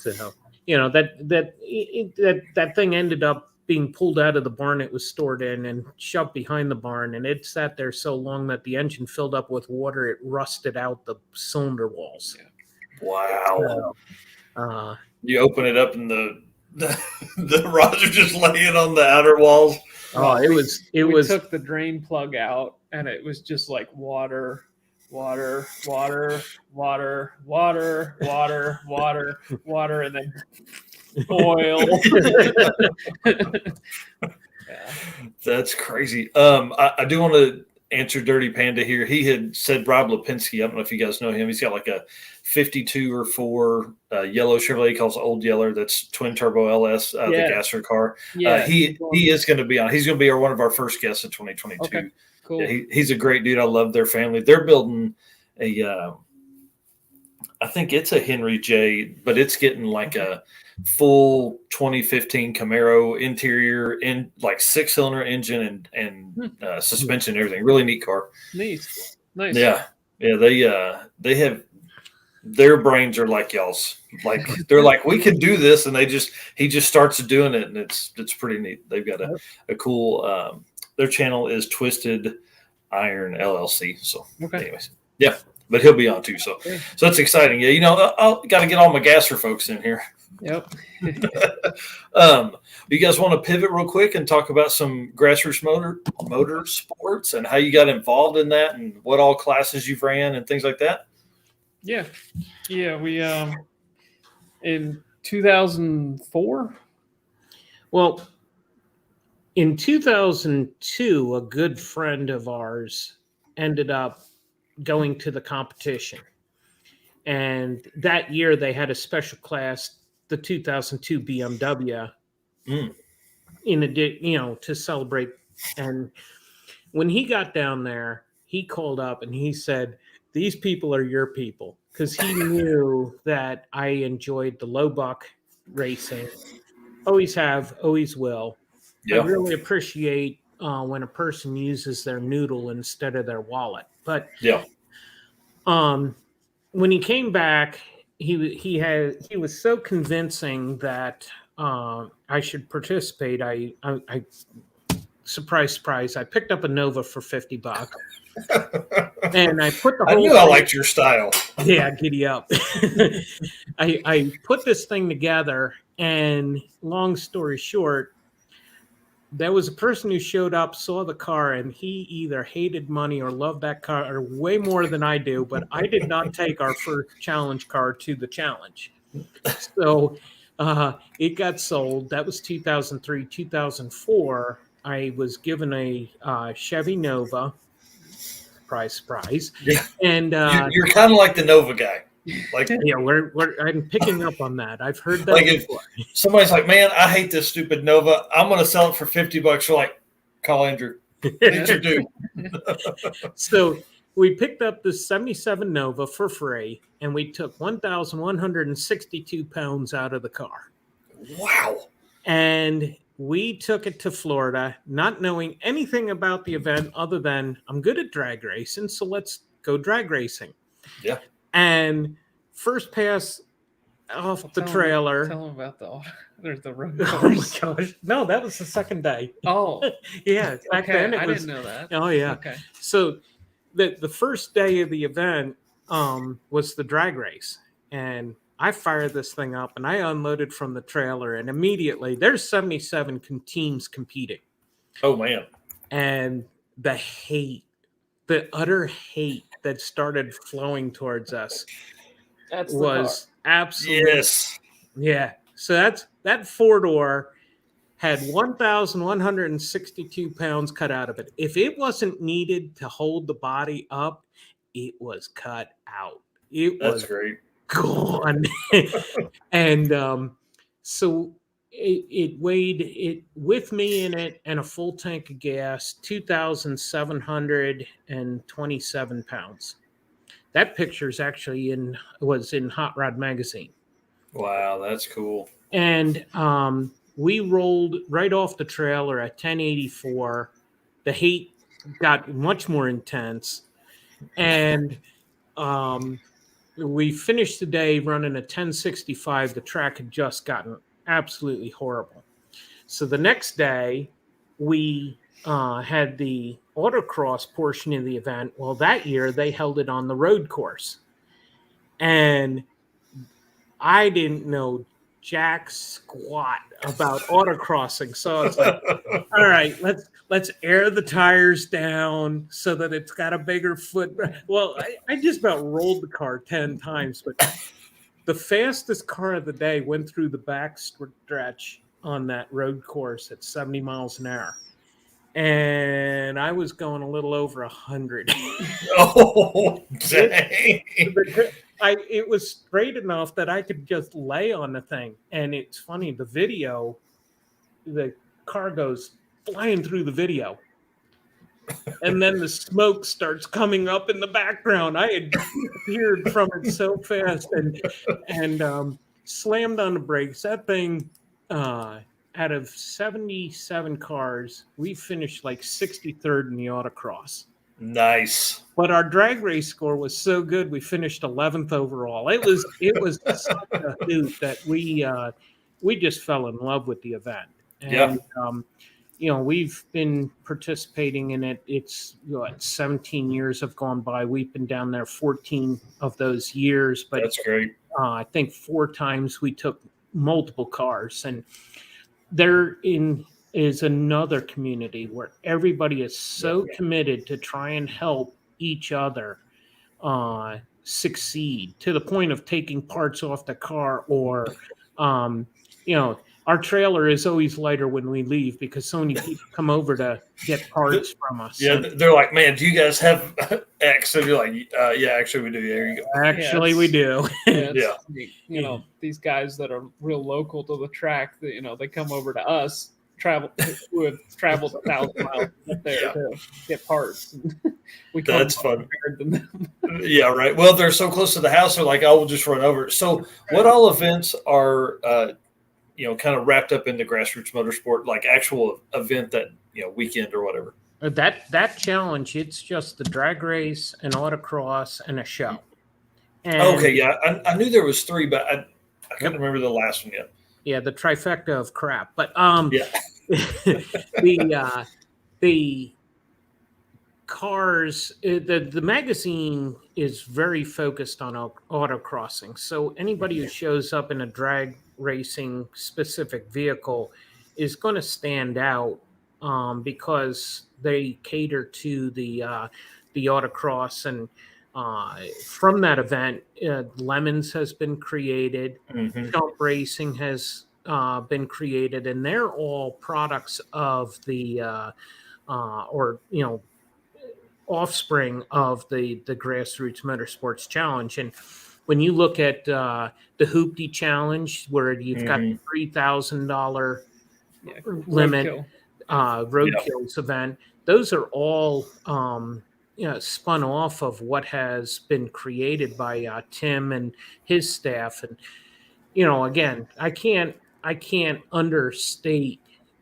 So that thing ended up being pulled out of the barn it was stored in and shoved behind the barn, and it sat there so long that the engine filled up with water. It rusted out the cylinder walls. Wow. You open it up and the rods are just laying on the outer walls. Oh, we took the drain plug out, and it was just like water, and then oil. That's crazy. I do want to answer Dirty Panda here. He had said Rob Lipinski. I don't know if you guys know him. He's got like a 52 or 4 yellow Chevrolet, he calls Old Yeller. That's twin turbo LS, the gasser car. Yeah, he is going to be on. He's going to be one of our first guests in 2022. Okay, cool. Yeah, he's a great dude. I love their family. They're building I think it's a Henry J, but it's getting like a full 2015 Camaro interior, in like 6-cylinder engine and suspension and everything. Really neat car. Nice. Yeah. They have, their brains are like y'all's. Like they're like, we can do this, and he just starts doing it, and it's pretty neat. They've got a cool their channel is Twisted Iron LLC. So anyways, yeah. But he'll be on too, so that's exciting. Yeah, I'll got to get all my gasser folks in here. Yep. You guys want to pivot real quick and talk about some grassroots motor sports and how you got involved in that and what all classes you've ran and things like that? Yeah. We in 2004. Well, in 2002, a good friend of ours ended up going to the competition, and that year they had a special class, the 2002 BMW, in addition, to celebrate. And when he got down there, he called up and he said, "These people are your people," because he knew that I enjoyed the low buck racing. Always have, always will. I really appreciate when a person uses their noodle instead of their wallet. But when he came back, he was so convincing that I should participate. I surprise, surprise, I picked up a Nova for $50. And I put the I whole knew I liked your style. Yeah, giddy up. I put this thing together, and long story short, there was a person who showed up, saw the car, and he either hated money or loved that car or way more than I do, but I did not take our first challenge car to the challenge. So it got sold. That was 2003. 2004, I was given a Chevy Nova. Surprise, surprise. Yeah. And you're kind of like the Nova guy. Like, yeah, I'm picking up on that. I've heard that like before. If somebody's like, man, I hate this stupid Nova. I'm going to sell it for $50. You're like, call Andrew. Things are due. So we picked up this 77 Nova for free, and we took 1,162 pounds out of the car. Wow. And we took it to Florida, not knowing anything about the event other than I'm good at drag racing, so let's go drag racing. Yeah. And first pass off the trailer. Tell them about there's the road Oh course. my gosh. No, that was the second day. Oh, Yeah. Back then it I was. didn't know that. Oh, yeah. Okay. So the first day of the event was the drag race. And I fired this thing up and I unloaded from the trailer. And immediately there's 77 teams competing. Oh, man. And the utter hate that started flowing towards us was absolutely. Yes. Yeah. So that 4-door had 1,162 pounds cut out of it. If it wasn't needed to hold the body up, it was cut out. That's great. Gone. And so it weighed with me in it and a full tank of gas, 2,727 pounds. That picture's actually was in Hot Rod Magazine. Wow, that's cool. And we rolled right off the trailer at 1084. The hate got much more intense. And we finished the day running a 1065. The track had just gotten absolutely horrible. So the next day, we had the autocross portion of the event. Well, that year, they held it on the road course. And I didn't know jack squat about autocrossing. So I was like, all right, let's air the tires down so that it's got a bigger foot. Well, I just about rolled the car 10 times, but the fastest car of the day went through the back stretch on that road course at 70 miles an hour. And I was going a little over 100. Oh, dang. It was straight enough that I could just lay on the thing. And it's funny, the video, the car goes flying through the video. And then the smoke starts coming up in the background. I had disappeared from it so fast and slammed on the brakes. That thing, out of 77 cars, we finished like 63rd in the autocross. Nice. But our drag race score was so good, we finished 11th overall. It was such a hoot that we just fell in love with the event. And we've been participating in it. It's 17 years have gone by. We've been down there 14 of those years. But that's great. I think 4 times we took multiple cars, and is another community where everybody is so committed to try and help each other succeed, to the point of taking parts off the car, or our trailer is always lighter when we leave because so many people come over to get parts from us. Yeah, they're like, man, do you guys have X? And you're like, yeah, actually we do. There you go. Actually, we do. Yeah. These guys that are real local to the track, they come over to us, who have traveled 1,000 miles there to get parts. That's fun. Than them. Yeah, right. Well, they're so close to the house. They're like, we'll just run over. So what all events are, kind of wrapped up into grassroots motorsport, like actual event that, weekend or whatever? That challenge, it's just the drag race, an autocross, and a show. And okay, yeah. I knew there was 3, but I couldn't remember the last one yet. Yeah, the trifecta of crap. But the cars, the magazine is very focused on autocrossing. So anybody who shows up in a drag racing specific vehicle is going to stand out because they cater to the autocross. And from that event, Lemons has been created, Jump Racing has been created, and they're all products of the offspring of the Grassroots Motorsports Challenge. And when you look at the Hoopty Challenge, where you've got the $3,000 limit roadkills event, those are all spun off of what has been created by Tim and his staff. And again, I can't understate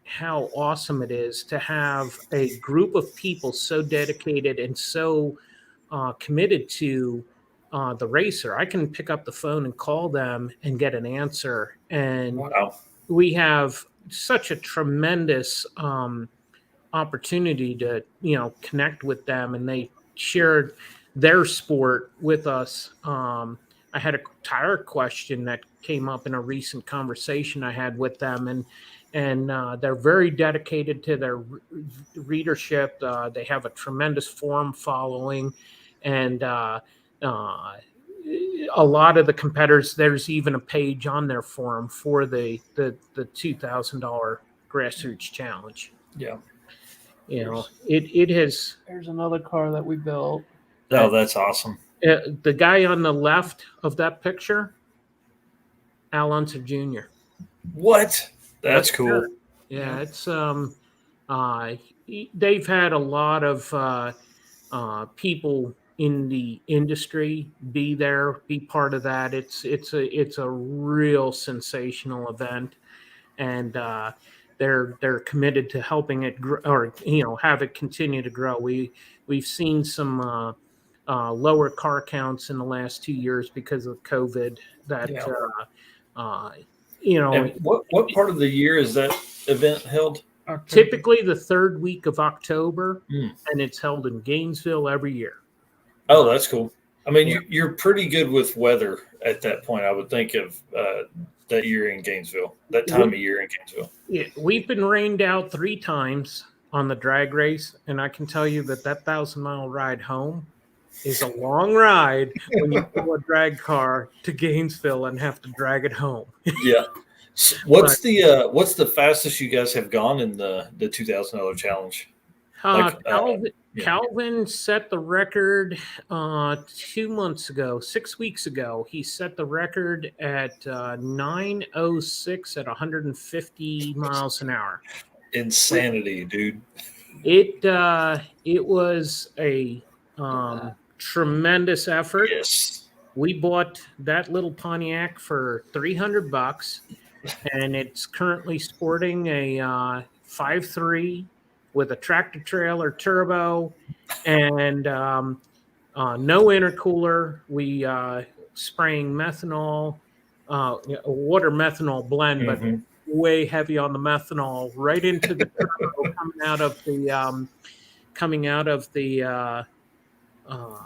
how awesome it is to have a group of people so dedicated and so committed to the racer. I can pick up the phone and call them and get an answer. And we have such a tremendous opportunity to, connect with them, and they shared their sport with us. I had a tire question that came up in a recent conversation I had with them, and they're very dedicated to their readership. They have a tremendous forum following, and a lot of the competitors, there's even a page on their forum for the $2,000 Grassroots Challenge. Yeah. It has. There's another car that we built. Oh, that's awesome. The guy on the left of that picture, Al Unser Jr. What? That's cool. Yeah, it's they've had a lot of people in the industry be part of that. It's a real sensational event, and they're committed to helping it grow, or have it continue to grow. We've seen some lower car counts in the last 2 years because of COVID. And what part of the year is that event held? October. Typically the third week of October, and it's held in Gainesville every year. Oh, that's cool. I mean, you're pretty good with weather at that point, I would think, of that year in Gainesville, that time of year in Gainesville. Yeah, we've been rained out 3 times on the drag race, and I can tell you that 1,000-mile ride home is a long ride when you pull a drag car to Gainesville and have to drag it home. Yeah. What's the fastest you guys have gone in the $2,000 challenge? Calvin set the record 6 weeks ago. He set the record at 9:06 at 150 miles an hour. Insanity, dude. It was a tremendous effort. Yes. We bought that little Pontiac for $300, and it's currently sporting a 5.3 with a tractor trailer turbo and no intercooler. We spraying methanol, a water methanol blend, but way heavy on the methanol, right into the turbo coming out of the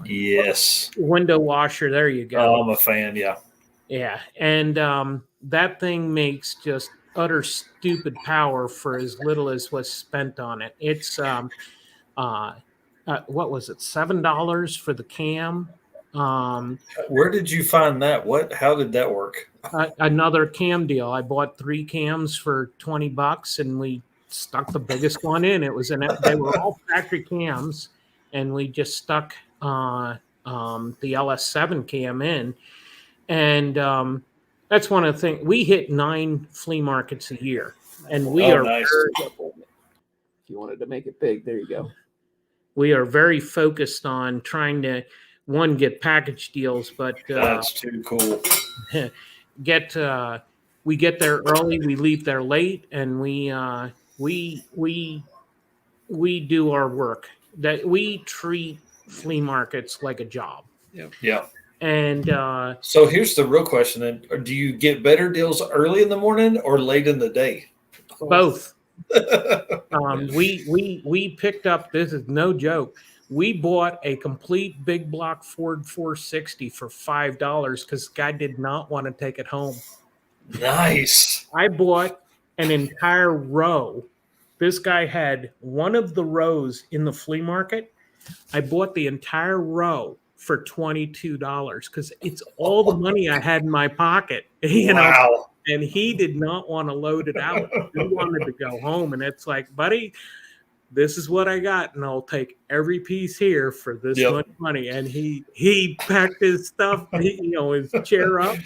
yes, window washer. There you go. Oh, I'm a fan. Yeah, and that thing makes just utter stupid power for as little as was spent on it. It's what was it, $7 for the cam? Where did you find that? How did that work? Another cam deal. I bought 3 cams for $20, and we stuck the biggest one in. They were all factory cams, and we just stuck the LS7 cam in, and that's one of the things. We hit 9 flea markets a year, and we are nice. If you wanted to make it big, there you go. We are very focused on trying to get package deals, but that's too cool. We get there early, we leave there late, and we do our work. That we treat flea markets like a job. Yeah. And so here's the real question then. Do you get better deals early in the morning or late in the day? Both. We picked up, this is no joke. We bought a complete big block Ford 460 for $5 because the guy did not want to take it home. Nice. I bought an entire row. This guy had one of the rows in the flea market. I bought the entire row for $22 because it's all the money I had in my pocket, Wow. And he did not want to load it out. He wanted to go home, and it's like, buddy, this is what I got, and I'll take every piece here for this much money. And he packed his stuff, his chair up,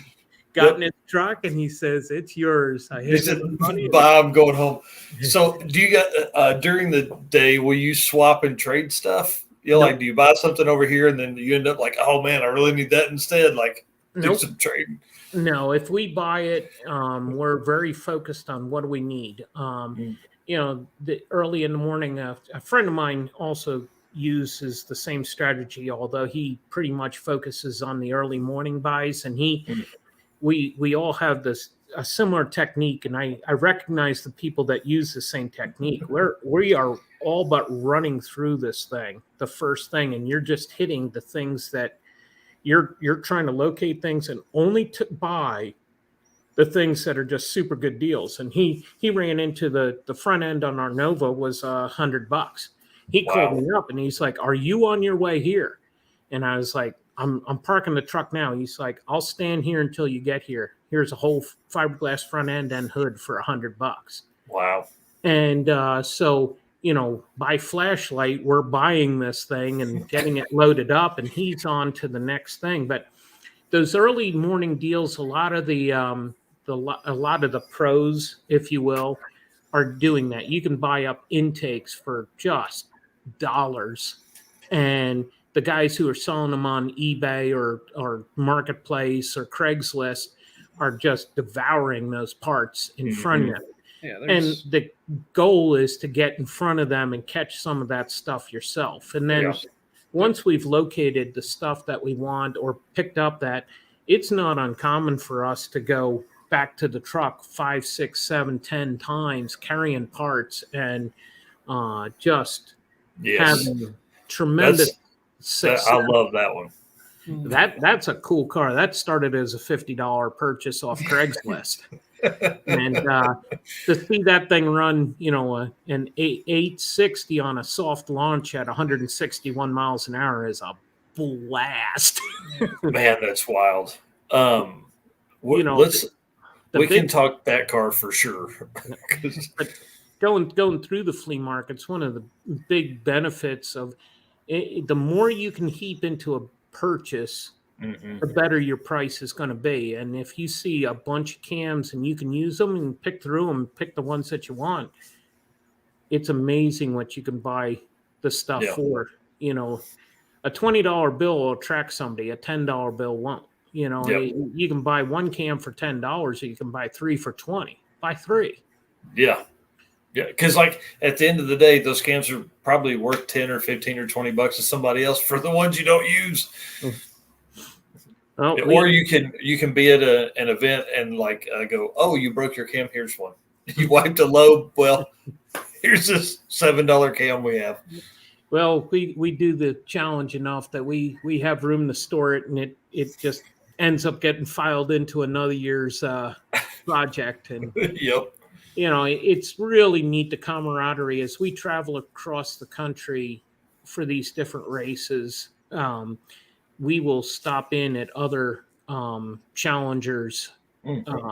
got in his truck, and he says, "It's yours." He said, "Bye, I'm going home." So, do you got during the day? Will you swap and trade stuff? Like, do you buy something over here and then you end up like, "Oh man, I really need that instead"? Like, do some trading. No, if we buy it, we're very focused on what do we need. Early in the morning, a friend of mine also uses the same strategy, although he pretty much focuses on the early morning buys, and we all have a similar technique, and I recognize the people that use the same technique. We are all but running through this thing, the first thing, and you're just hitting the things that you're trying to locate things and only to buy the things that are just super good deals. And he ran into the front end on our Nova was $100. He called me up and he's like, "Are you on your way here?" And I was like, I'm parking the truck now. He's like, "I'll stand here until you get here. Here's a whole fiberglass front end and hood for $100." Wow. And so, by flashlight, we're buying this thing and getting it loaded up, and he's on to the next thing. But those early morning deals, a lot of the pros, if you will, are doing that. You can buy up intakes for just dollars, and the guys who are selling them on eBay or Marketplace or Craigslist are just devouring those parts in front of you. Yeah, and the goal is to get in front of them and catch some of that stuff yourself. And then once we've located the stuff that we want or picked up that, it's not uncommon for us to go back to the truck 5, 6, 7, 10 times carrying parts and just having tremendous success. I love that one. That's a cool car. That started as a $50 purchase off Craigslist. And to see that thing run, an 860 on a soft launch at 161 miles an hour is a blast. Man, that's wild. We can talk that car for sure. But going through the flea market's one of the big benefits of it. The more you can heap into a purchase, the better your price is going to be. And if you see a bunch of cams and you can use them and pick through them, pick the ones that you want, it's amazing what you can buy the stuff for. A $20 bill will attract somebody, a $10 bill won't. You can buy one cam for $10 or you can buy 3 for $20. Buy 3. Yeah, because like at the end of the day, those cams are probably worth 10 or 15 or 20 bucks to somebody else for the ones you don't use. Or you can be at an event and go, "Oh, you broke your cam. Here's one. You wiped a lobe. Well, here's this $7 cam we have." Well, we do the challenge enough that we have room to store it, and it just ends up getting filed into another year's project. And it's really neat, the camaraderie as we travel across the country for these different races. We will stop in at other challengers'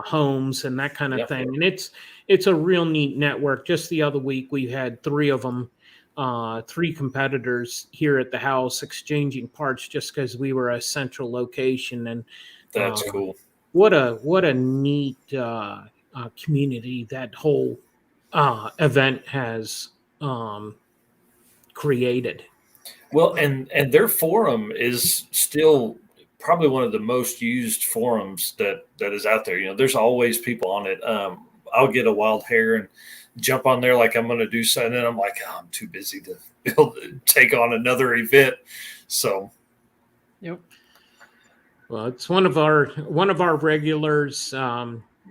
homes and that kind of thing. And it's a real neat network. Just the other week, we had 3 of them, 3 competitors here at the house exchanging parts just because we were a central location. And that's cool. What a neat community that whole event has created. Well, and their forum is still probably one of the most used forums that is out there. There's always people on it. I'll get a wild hair and jump on there like I'm going to do something, and I'm like, I'm too busy to take on another event. So, well, it's one of our regulars.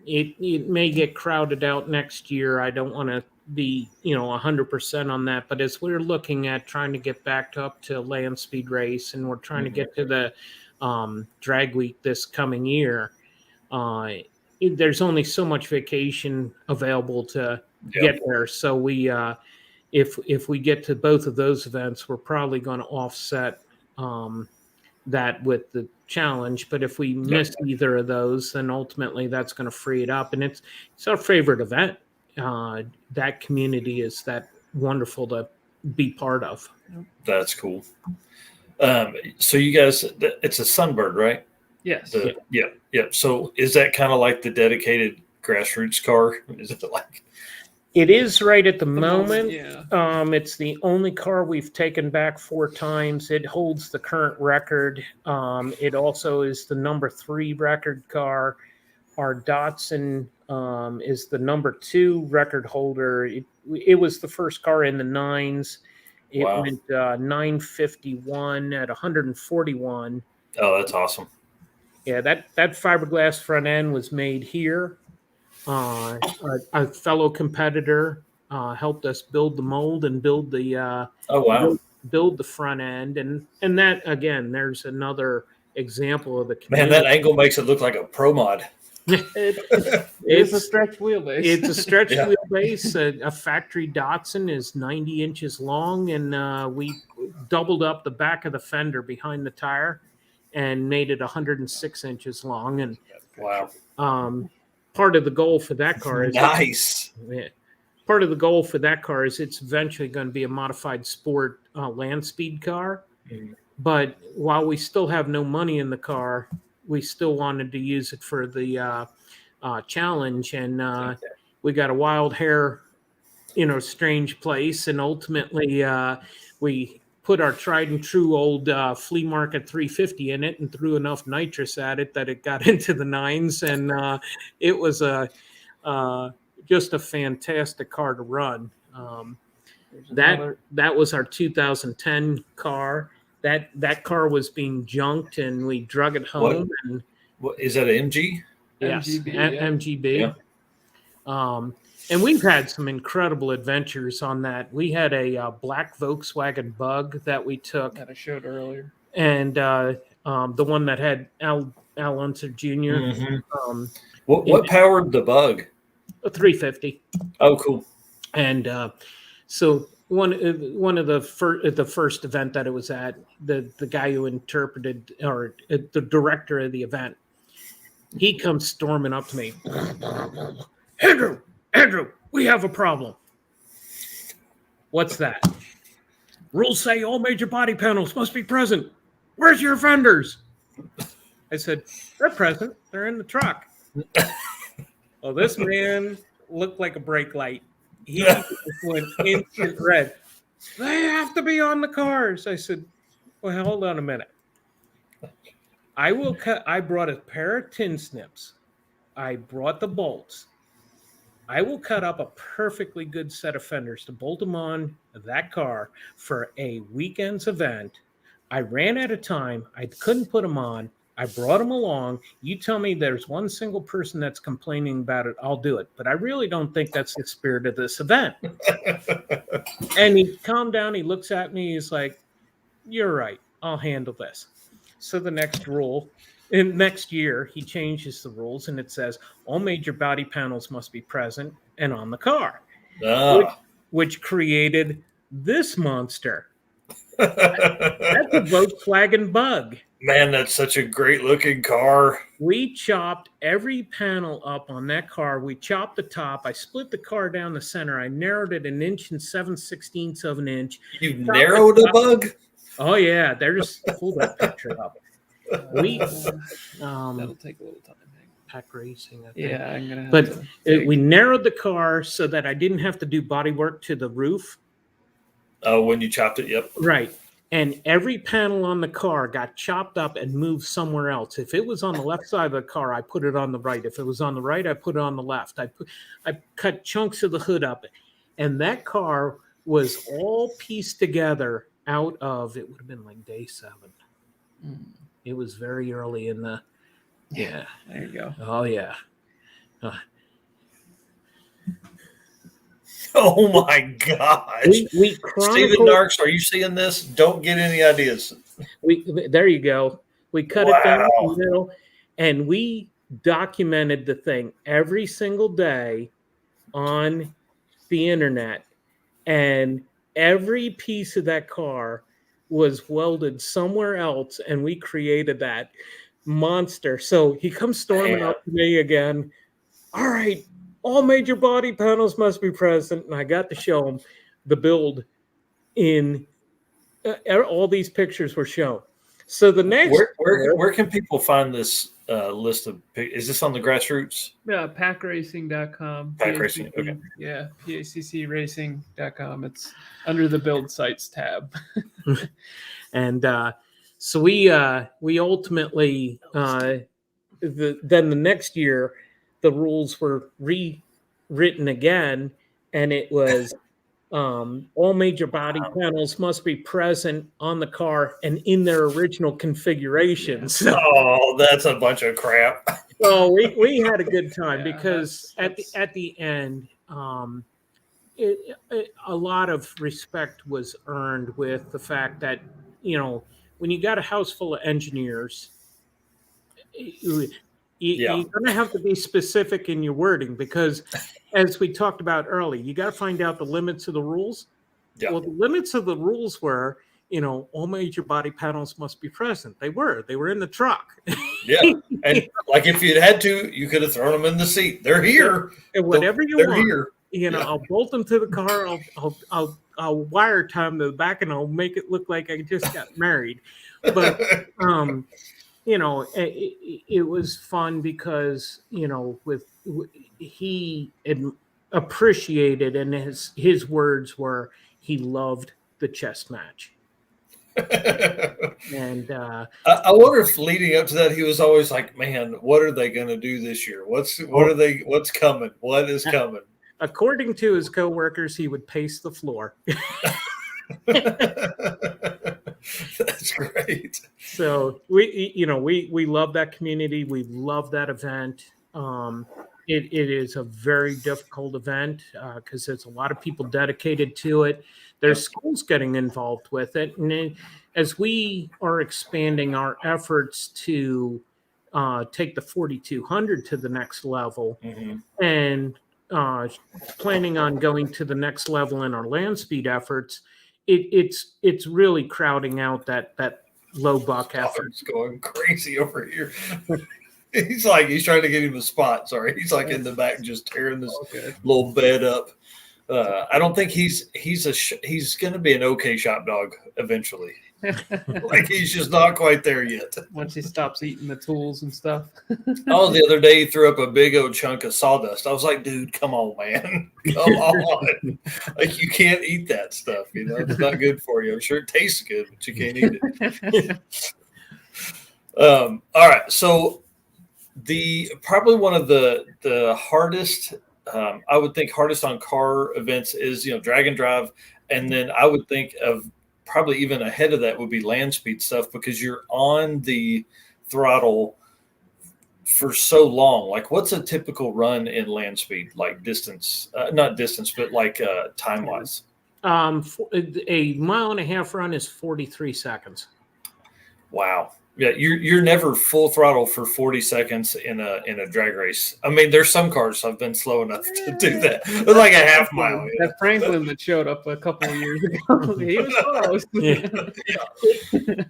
It may get crowded out next year. I don't want to be 100% on that. But as we're looking at trying to get back up to land speed race, and we're trying to get to the drag week this coming year, there's only so much vacation available to get there. So we if we get to both of those events, we're probably going to offset that with the challenge. But if we miss either of those, then ultimately that's going to free it up. And it's our favorite event. That community is that wonderful to be part of. That's cool. So you guys, it's a Sunbird, right? Yes. Yeah. So is that kind of like the dedicated grassroots car? Is it like? It is right at the moment. Yeah. It's the only car we've taken back 4 times. It holds the current record. It also is the number 3 record car. Our Datsun is the number 2 record holder. It was the first car in the 9s. It went 951 at 141. Oh, that's awesome. Yeah, that fiberglass front end was made here. A fellow competitor helped us build the mold and build the build the front end, and that again, there's another example of the community. Man, that angle makes it look like a pro mod. It's a stretch wheelbase. It's a stretch wheelbase. A factory Datsun is 90 inches long, and we doubled up the back of the fender behind the tire and made it 106 inches long. And wow. Part of the goal for that car is nice. Part of the goal for that car is it's eventually going to be a modified sport land speed car. But while we still have no money in the car, we still wanted to use it for the challenge, and we got a wild hair, strange place, and ultimately we put our tried and true old flea market 350 in it and threw enough nitrous at it that it got into the 9s, and it was just a fantastic car to run. That was our 2010 car. That car was being junked, and we drug it home. What is that, an MG? Yes, MGB. Yeah. And we've had some incredible adventures on that. We had a black Volkswagen Bug that we took that I showed earlier, and the one that had Al Unser Jr. Mm-hmm. What powered the Bug? A 350. Oh, cool. And so one of the first event that it was at, the guy who interpreted, or the director of the event, he comes storming up to me. Andrew, we have a problem. What's that? Rules say all major body panels must be present. Where's your fenders? I said, they're present. They're in the truck. Well, this man looked like a brake light. He went instant red. They have to be on the cars. I said, well, hold on a minute. I brought a pair of tin snips. I brought the bolts. I will cut up a perfectly good set of fenders to bolt them on that car for a weekend's event. I ran out of time. I couldn't put them on. I brought them along. You tell me there's one single person that's complaining about it, I'll do it. But I really don't think that's the spirit of this event. And he calmed down. He looks at me. He's like, you're right. I'll handle this. So the next year, he changes the rules, and it says all major body panels must be present and on the car, which created this monster. That's a Volkswagen Bug. Man, that's such a great looking car. We chopped every panel up on that car. We chopped the top. I split the car down the center. I narrowed it 1 inch and 7/16 of an inch. You narrowed a Bug? Oh yeah, there's pull that picture up. That'll take a little time. Pack racing. I think. Yeah, I'm gonna. But we narrowed the car so that I didn't have to do body work to the roof. Oh, when you chopped it, yep. Right. And every panel on the car got chopped up and moved somewhere else. If it was on the left side of the car, I put it on the right. If it was on the right, I put it on the left. I cut chunks of the hood up. And that car was all pieced together out of, it would have been like day 7. It was very early in the, yeah. There you go. Oh, yeah. Oh my gosh. We Steven chronicled. Darks, are you seeing this? Don't get any ideas. There you go. We cut it down in the middle, and we documented the thing every single day on the internet, and every piece of that car was welded somewhere else, and we created that monster. So he comes storming up to me again. All right, all major body panels must be present, and I got to show him the build in all these pictures were shown. So the next, where can people find this list of? Is this on the grassroots? Yeah, packracing.com. Pack Racing. Okay. Yeah, paccracing.com. It's under the build sites tab. And so we ultimately then the next year the rules were rewritten again, and it was all major body panels must be present on the car and in their original configuration. So, oh, that's a bunch of crap. So we had a good time because at the end, a lot of respect was earned with the fact that, you know, when you got a house full of engineers, you're going to have to be specific in your wording because, as we talked about earlier, you got to find out the limits of the rules. Yeah. Well, the limits of the rules were, you know, all major body panels must be present. They were in the truck. Yeah. And like if you'd had to, you could have thrown them in the seat. They're here. And whatever you want. Here. You know, I'll bolt them to the car. I'll wire time to the back, and I'll make it look like I just got married. But you know, it was fun because, you know, he appreciated, and his words were he loved the chess match. And I wonder if leading up to that he was always like, man, what are they going to do this year? What's coming? What is coming? According to his coworkers, he would pace the floor. That's great. So we love that community. We love that event. It is a very difficult event because there's a lot of people dedicated to it. There's schools getting involved with it, and as we are expanding our efforts to take the 4200 to the next level, and planning on going to the next level in our land speed efforts, it's really crowding out that low buck effort. It's going crazy over here. He's trying to get him a spot. Sorry, he's like in the back just tearing this little bed up. I don't think he's going to be an okay shop dog eventually. Like he's just not quite there yet. Once he stops eating the tools and stuff. Oh, the other day he threw up a big old chunk of sawdust. I was like, dude, come on, man. Come on. Like you can't eat that stuff, you know. It's not good for you. I'm sure it tastes good, but you can't eat it. All right. So probably one of the hardest, I would think hardest on car events is, you know, drag and drive. And then I would think of probably even ahead of that would be land speed stuff because you're on the throttle for so long. Like what's a typical run in land speed, like distance, not distance, but like time wise? A 1.5 mile run is 43 seconds. Wow. Yeah, you're never full throttle for 40 seconds in a drag race. I mean, there's some cars I've been slow enough to do that. It's like a half mile. That Franklin that showed up a couple of years ago, he was close. Yeah.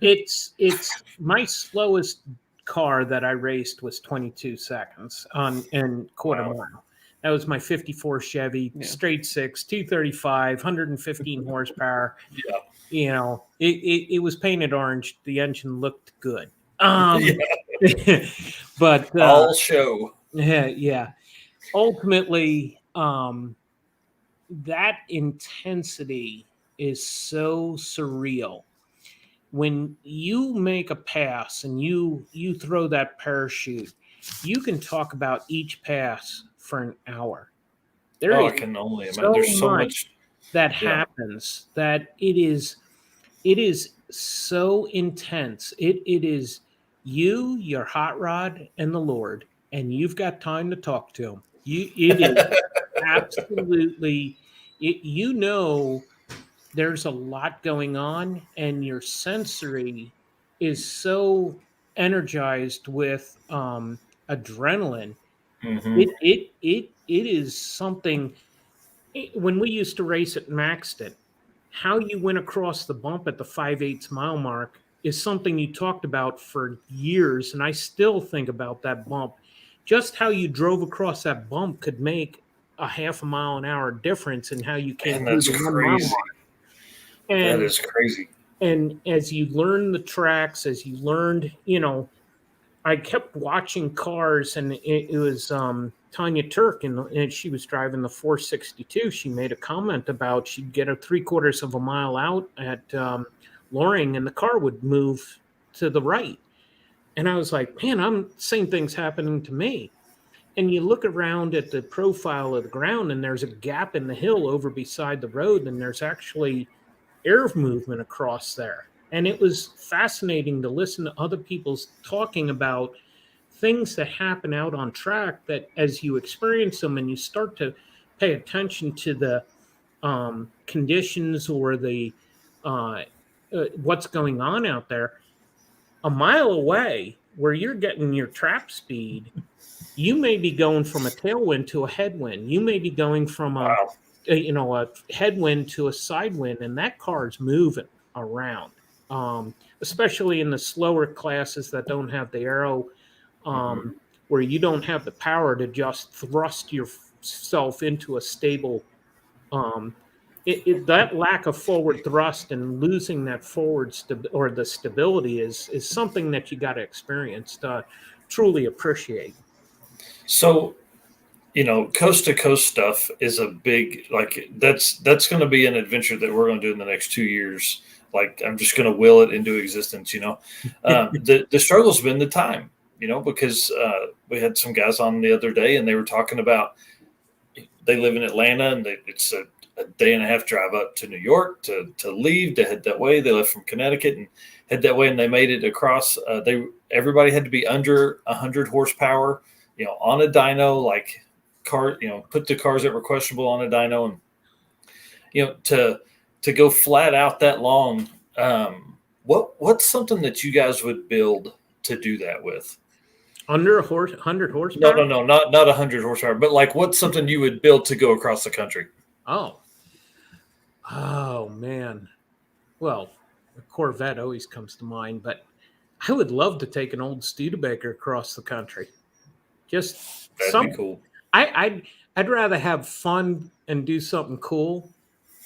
It's my slowest car that I raced was 22 seconds in quarter mile. That was my 54 Chevy, straight six, 235, 115 horsepower. Yeah. You know, it was painted orange. The engine looked good. But all show. Yeah. Ultimately, that intensity is so surreal. When you make a pass and you throw that parachute, you can talk about each pass for an hour. I can only imagine. There's so much that happens that it is so intense. It is you, your hot rod, and the Lord, and you've got time to talk to him. It is absolutely you know there's a lot going on, and your sensory is so energized with adrenaline. Mm-hmm. It is something. When we used to race at Maxton, how you went across the bump at the 5/8 mile mark is something you talked about for years, and I still think about that bump. Just how you drove across that bump could make a half a mile an hour difference in how you came And through that's the 1 mile crazy. mark. That And is crazy. as you learn the tracks, as you learned, I kept watching cars, and it was Tanya Turk, and she was driving the 462. She made a comment about she'd get a 3/4 of a mile out at Loring, and the car would move to the right. And I was like, man, same thing's happening to me. And you look around at the profile of the ground, and there's a gap in the hill over beside the road, and there's actually air movement across there. And it was fascinating to listen to other people's talking about things that happen out on track, that as you experience them and you start to pay attention to the conditions or the what's going on out there, a mile away where you're getting your trap speed, you may be going from a tailwind to a headwind. You may be going from a headwind to a side wind, and that car's moving around, especially in the slower classes that don't have the aero, where you don't have the power to just thrust yourself into a stable. That lack of forward thrust and losing that or the stability is something that you got to experience to truly appreciate. So, coast to coast stuff is a big, that's going to be an adventure that we're going to do in the next 2 years. Like, I'm just going to will it into existence. The struggle's been the time, because we had some guys on the other day, and they were talking about, they live in Atlanta, and it's a day and a half drive up to New York to leave, to head that way. They left from Connecticut and head that way, and they made it across. Everybody had to be under 100 horsepower, on a dyno, like car, put the cars that were questionable on a dyno, and to go flat out that long. What's something that you guys would build to do that with? Under 100 horsepower? No, not 100 horsepower, but like, what's something you would build to go across the country? Oh man. Well, a Corvette always comes to mind, but I would love to take an old Studebaker across the country. Just that'd be cool. I'd rather have fun and do something cool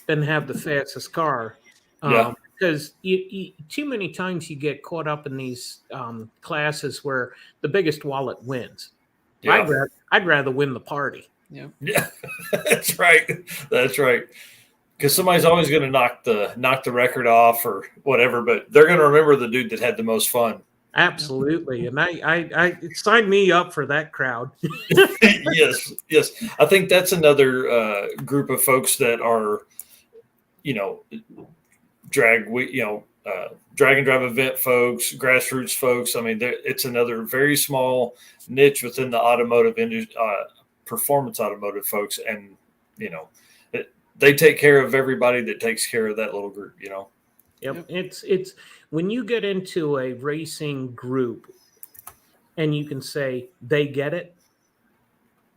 than have the fastest car. Because too many times you get caught up in these classes where the biggest wallet wins. Yeah. I'd rather win the party. Yeah. That's right. Because somebody's always going to knock the record off or whatever, but they're going to remember the dude that had the most fun. Absolutely. And I sign me up for that crowd. Yes. I think that's another group of folks that are, drag and drive event folks, grassroots folks. I mean, it's another very small niche within the automotive industry, performance automotive folks. And, they take care of everybody that takes care of that little group, Yep. It's when you get into a racing group and you can say they get it,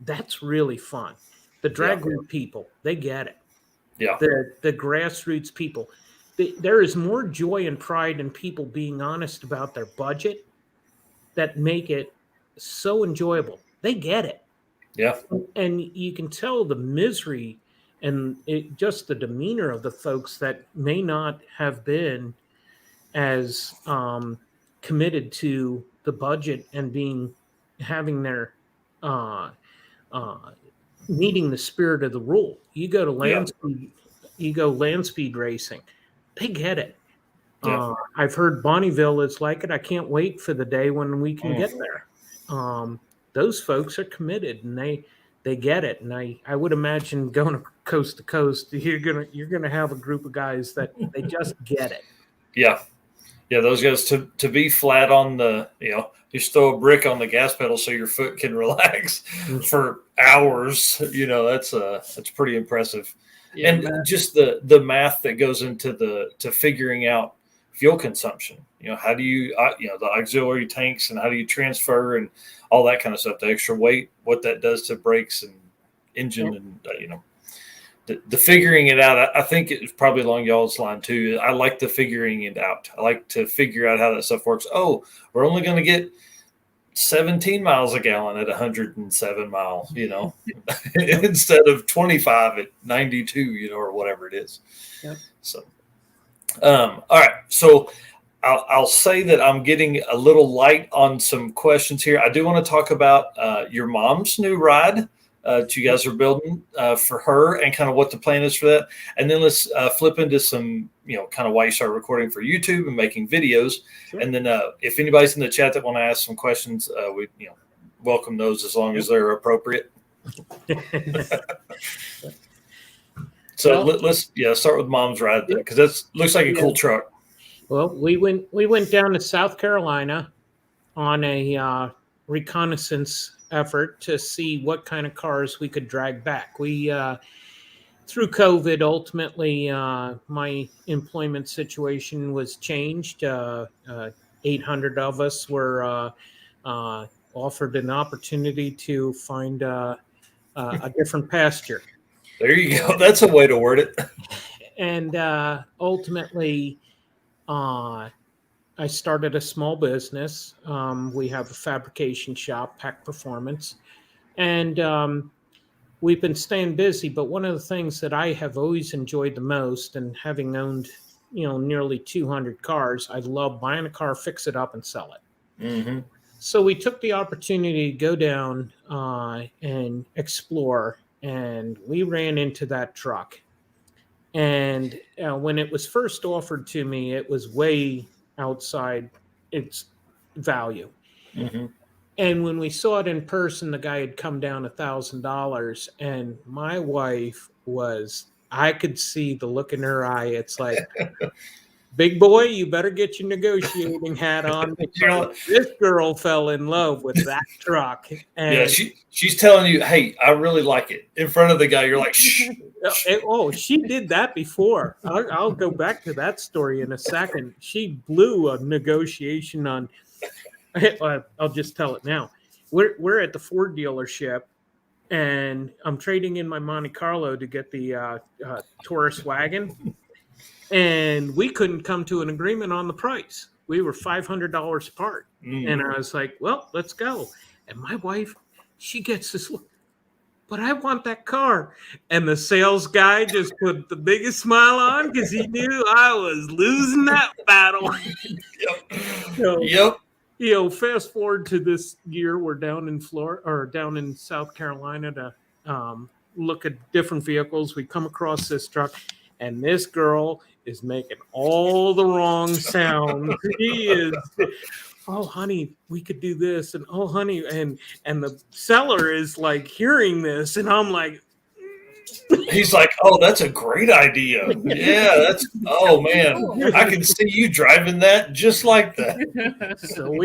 that's really fun. The drag group people, they get it. Yeah. The grassroots people, there is more joy and pride in people being honest about their budget that make it so enjoyable. They get it. Yeah. And you can tell the misery and just the demeanor of the folks that may not have been as committed to the budget and having their meeting the spirit of the rule. You go to land speed racing, they get it. Yeah. I've heard Bonneville is like it. I can't wait for the day when we can get there. Those folks are committed, and they get it. And I would imagine going coast to coast, you're gonna have a group of guys that they just get it. Yeah. Those guys to be flat on the, just throw a brick on the gas pedal so your foot can relax for hours. That's pretty impressive. Yeah, and math. just the math that goes into to figuring out fuel consumption. How do you, the auxiliary tanks, and how do you transfer and all that kind of stuff, the extra weight, what that does to brakes and engine, and the figuring it out. I think it's probably along y'all's line too. I like the figuring it out. I like to figure out how that stuff works. Oh, we're only going to get 17 miles a gallon at 107 miles, instead of 25 at 92, or whatever it is. Yep. So, all right. So I'll say that I'm getting a little light on some questions here. I do want to talk about your mom's new ride that you guys are building for her, and kind of what the plan is for that. And then let's flip into some, kind of why you started recording for YouTube and making videos. Sure. And then if anybody's in the chat that want to ask some questions, we welcome those as long as they're appropriate. So let's start with mom's ride, because that looks like a cool truck. Well, we went down to South Carolina on a reconnaissance effort to see what kind of cars we could drag back. We through COVID, ultimately, my employment situation was changed. 800 of us were offered an opportunity to find a different pasture. There you go. That's a way to word it. And ultimately, I started a small business. We have a fabrication shop, Pack Performance, and we've been staying busy. But one of the things that I have always enjoyed the most, and having owned, nearly 200 cars, I love buying a car, fix it up, and sell it. Mm-hmm. So we took the opportunity to go down and explore, and we ran into that truck. And when it was first offered to me, it was way outside its value. Mm-hmm. And when we saw it in person, the guy had come down $1,000, and my wife I could see the look in her eye. It's like, big boy, you better get your negotiating hat on. This girl fell in love with that truck. And she's telling you, hey, I really like it. In front of the guy, you're like, shh. Oh, she did that before. I'll go back to that story in a second. She blew a negotiation on. I'll just tell it now. We're at the Ford dealership, and I'm trading in my Monte Carlo to get the Taurus wagon, and we couldn't come to an agreement on the price. We were $500 apart, and I was like, "Well, let's go." And my wife, she gets this look, but I want that car. And the sales guy just put the biggest smile on because he knew I was losing that battle. Yep. So, fast forward to this year, we're down in Florida or down in South Carolina to look at different vehicles. We come across this truck, and this girl is making all the wrong sounds. He is, oh, honey, we could do this. And, oh, honey. And the seller is like hearing this. And I'm like, he's like, oh, that's a great idea. Yeah, oh, man, I can see you driving that just like that. So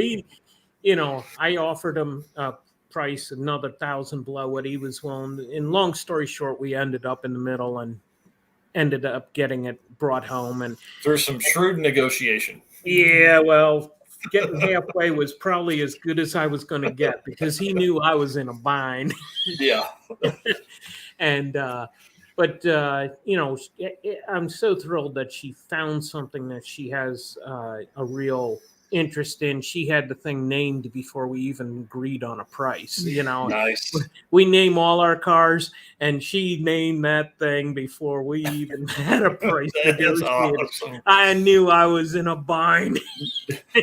I offered him a price, another $1,000 below what he was willing. And long story short, we ended up in the middle and ended up getting it brought home. And there's some shrewd negotiation. Yeah, well, getting halfway was probably as good as I was going to get because he knew I was in a bind. Yeah. And, I'm so thrilled that she found something that she has a real interest in. She had the thing named before we even agreed on a price. Nice. We name all our cars, and she named that thing before we even had a price. That's awesome. I knew I was in a bind.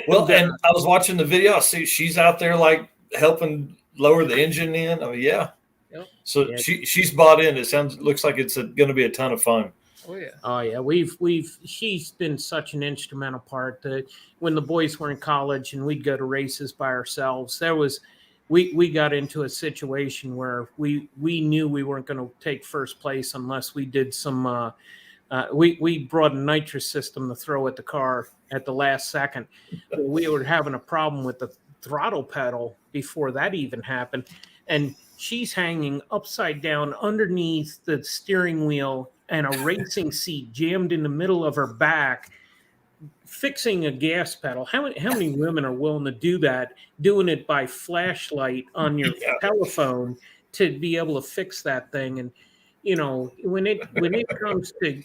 Well, and I was watching the video. I see she's out there like helping lower the engine in. Oh yeah. Yep. So yeah. She's bought in. It looks like it's going to be a ton of fun. Oh yeah. She's been such an instrumental part that when the boys were in college and we'd go to races by ourselves, we got into a situation where we knew we weren't going to take first place unless we did some. We brought a nitrous system to throw at the car at the last second. We were having a problem with the throttle pedal before that even happened, and she's hanging upside down underneath the steering wheel and a racing seat jammed in the middle of her back, fixing a gas pedal. How many women are willing to do that, doing it by flashlight on your telephone to be able to fix that thing? And when it comes to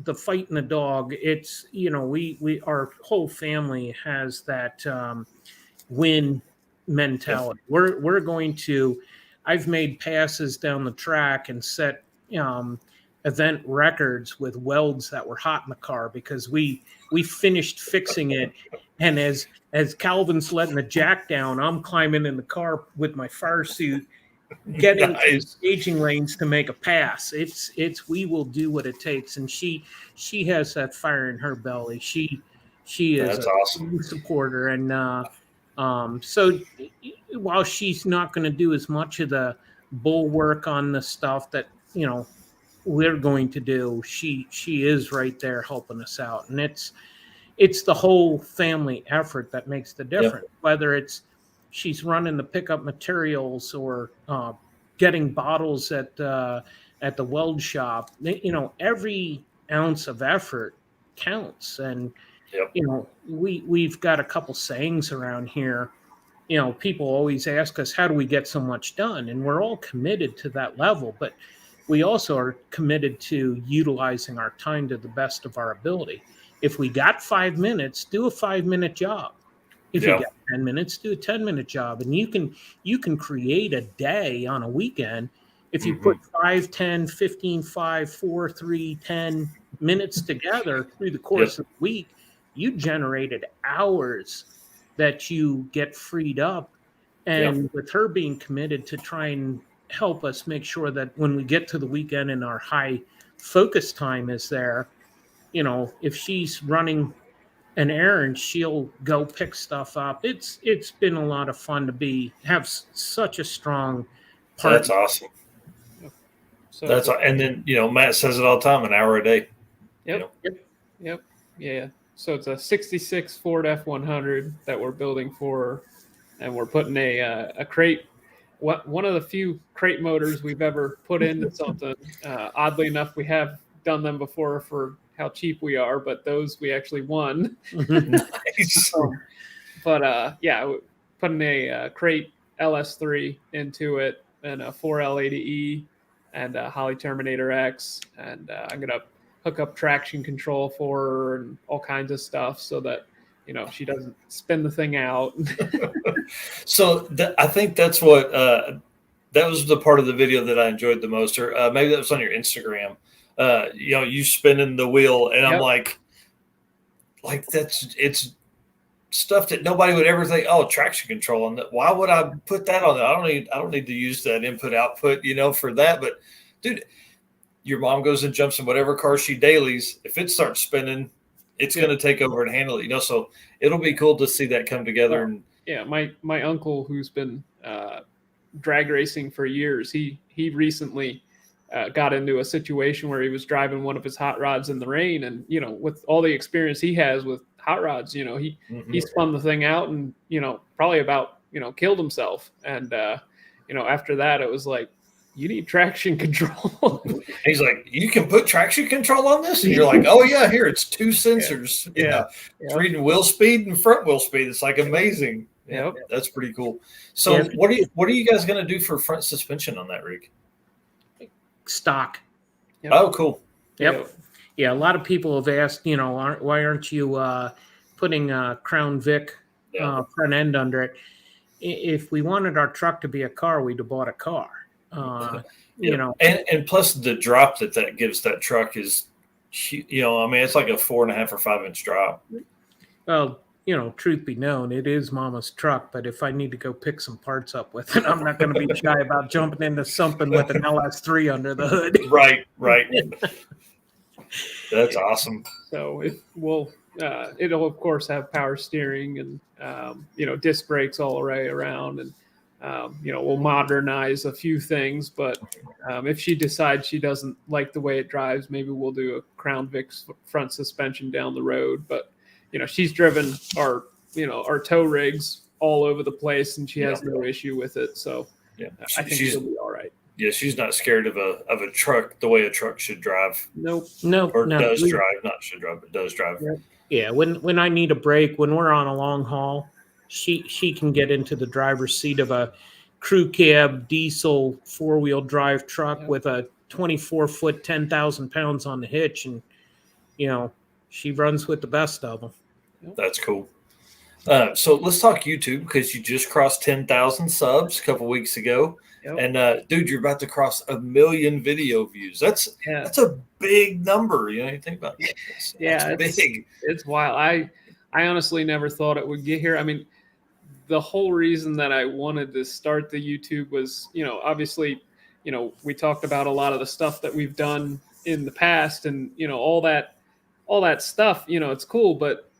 the fighting the dog, it's we our whole family has that win mentality. We're going to. I've made passes down the track and set event records with welds that were hot in the car because we finished fixing it, and as Calvin's letting the jack down, I'm climbing in the car with my fire suit, getting to staging lanes to make a pass. It's we will do what it takes, and she has that fire in her belly. She is That's awesome supporter, and so while she's not going to do as much of the bulwark on the stuff that we're going to do, she is right there helping us out, and it's the whole family effort that makes the difference. Whether it's she's running the pickup materials or getting bottles at the weld shop, every ounce of effort counts. And we've got a couple sayings around here. People always ask us, how do we get so much done? And we're all committed to that level, but we also are committed to utilizing our time to the best of our ability. If we got 5 minutes, do a 5-minute job. If you got 10 minutes, do a 10-minute job. And you can create a day on a weekend if you put 5, 10, 15, 5, 4, 3, 10 minutes together through the course of the week. You generated hours that you get freed up. And with her being committed to try and help us make sure that when we get to the weekend and our high focus time is there, if she's running an errand, she'll go pick stuff up. It's been a lot of fun to have such a strong partner. That's awesome. So and then Matt says it all the time, an hour a day. Yep. Yeah. So it's a 66 Ford F100 that we're building for, and we're putting a crate. One of the few crate motors we've ever put into something. Oddly enough, we have done them before for how cheap we are, but those we actually won. Nice. Putting a crate LS3 into it, and a 4L80E and a Holly Terminator X, and I'm gonna hook up traction control for her and all kinds of stuff so that she doesn't spin the thing out. So I think that's what that was the part of the video that I enjoyed the most, or maybe that was on your Instagram. You spinning the wheel, and I'm like it's stuff that nobody would ever think. Oh, traction control on that. Why would I put that on there? I don't need to use that input output, for that. But dude, your mom goes and jumps in whatever car she dailies. If it starts spinning, it's going to take over and handle it. So it'll be cool to see that come together. And my uncle, who's been drag racing for years, he recently got into a situation where he was driving one of his hot rods in the rain, and with all the experience he has with hot rods, he spun the thing out and probably about killed himself. And after that, it was like, you need traction control. He's like, you can put traction control on this? And you're like, oh yeah, here, it's 2 sensors. It's reading wheel speed and front wheel speed. It's like amazing. Yeah, that's pretty cool. So what are you guys going to do for front suspension on that rig? Stock. Oh, cool. Yep. Yeah, a lot of people have asked, why aren't you putting a Crown Vic front end under it? If we wanted our truck to be a car, we'd have bought a car. And plus the drop that gives that truck is, it's like a 4.5 or 5 inch drop. Well, truth be known, it is Mama's truck, but if I need to go pick some parts up with it, I'm not going to be shy about jumping into something with an LS3 under the hood. Right. That's awesome. So it'll of course have power steering and disc brakes all the way around, and we'll modernize a few things, but if she decides she doesn't like the way it drives, maybe we'll do a Crown Vic front suspension down the road. But she's driven our tow rigs all over the place, and she has no issue with it. So Yeah, I think she'll be all right. Yeah, she's not scared of a truck the way a truck should drive. Nope. Or does drive, not should drive, but does drive. Yep. Yeah, when I need a break, when we're on a long haul, she can get into the driver's seat of a crew cab diesel 4-wheel drive truck with a 24-foot, 10,000 pounds on the hitch, and she runs with the best of them. That's cool. So let's talk YouTube, because you just crossed 10,000 subs a couple weeks ago. Yep. And dude, you're about to cross 1 million video views. That's a big number. You think about it. That's big. It's wild. I honestly never thought it would get here. I mean, the whole reason that I wanted to start the YouTube was, obviously, we talked about a lot of the stuff that we've done in the past, and all that stuff. It's cool, but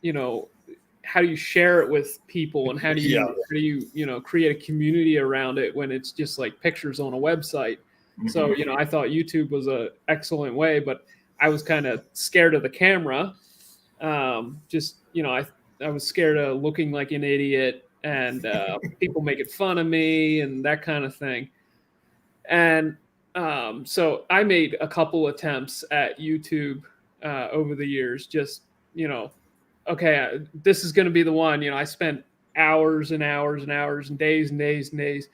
how do you share it with people, and how do you create a community around it when it's just like pictures on a website? Mm-hmm. So I thought YouTube was an excellent way, but I was kind of scared of the camera. I was scared of looking like an idiot and people making fun of me and that kind of thing. And so I made a couple attempts at YouTube over the years, just okay, this is going to be the one. I spent hours and hours and hours and days and days and days,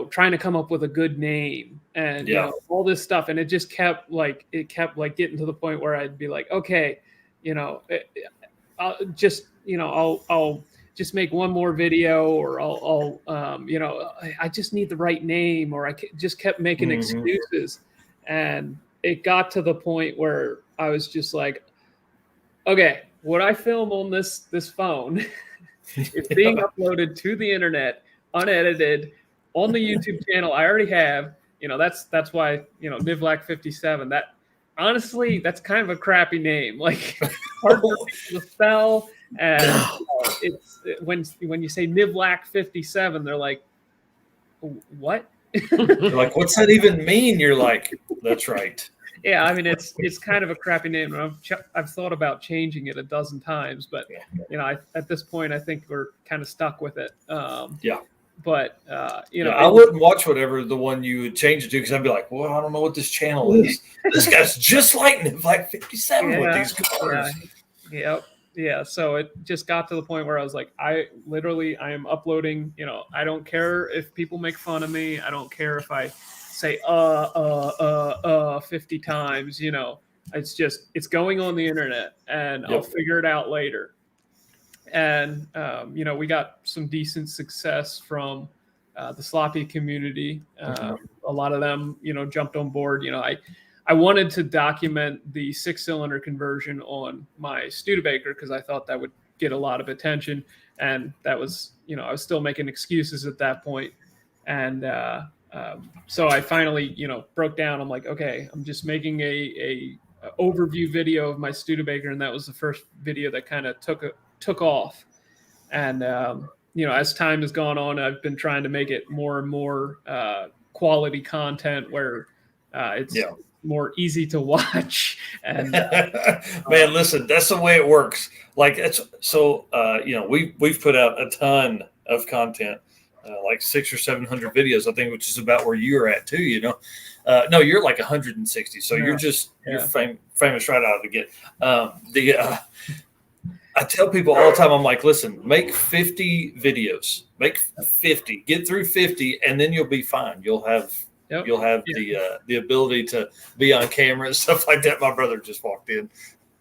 trying to come up with a good name and all this stuff. And it just kept getting to the point where I'd be like, okay, I'll just make one more video, or I just need the right name, or I just kept making excuses. And it got to the point where I was just like, okay, what I film on this phone is being uploaded to the internet, unedited, on the YouTube channel I already have. That's why, Nivlac57. That honestly, that's kind of a crappy name. Like, hard for people to spell, and it's when you say Nivlac57, they're like, what? They're like, what's that even mean? You're like, that's right. Yeah, I mean, it's kind of a crappy name, and I've thought about changing it a dozen times, but at this point, I think we're kind of stuck with it. But I wouldn't watch whatever the one you would change it to, because I'd be like, well, I don't know what this channel is. This guy's just like Nivlac57 with these colors. Yeah. So it just got to the point where I was like, I am uploading. I don't care if people make fun of me. I don't care if I say 50 times. It's going on the internet, and I'll figure it out later. And we got some decent success from the sloppy community. A lot of them jumped on board. I wanted to document the 6-cylinder conversion on my Studebaker, because I thought that would get a lot of attention, and that was I was still making excuses at that point. And so I finally broke down. I'm like, okay, I'm just making a overview video of my Studebaker, and that was the first video that kind of took off. And as time has gone on, I've been trying to make it more and more quality content, where it's more easy to watch. And man, listen, that's the way it works. Like, it's so we've put out a ton of content, like 600 or 700 videos, I think, which is about where you're at too. No, you're like 160, so you're famous right out of the gate. I tell people all the time, I'm like, listen, make 50 videos, make 50, get through 50, and then you'll be fine. You'll have the ability to be on camera and stuff like that. My brother just walked in.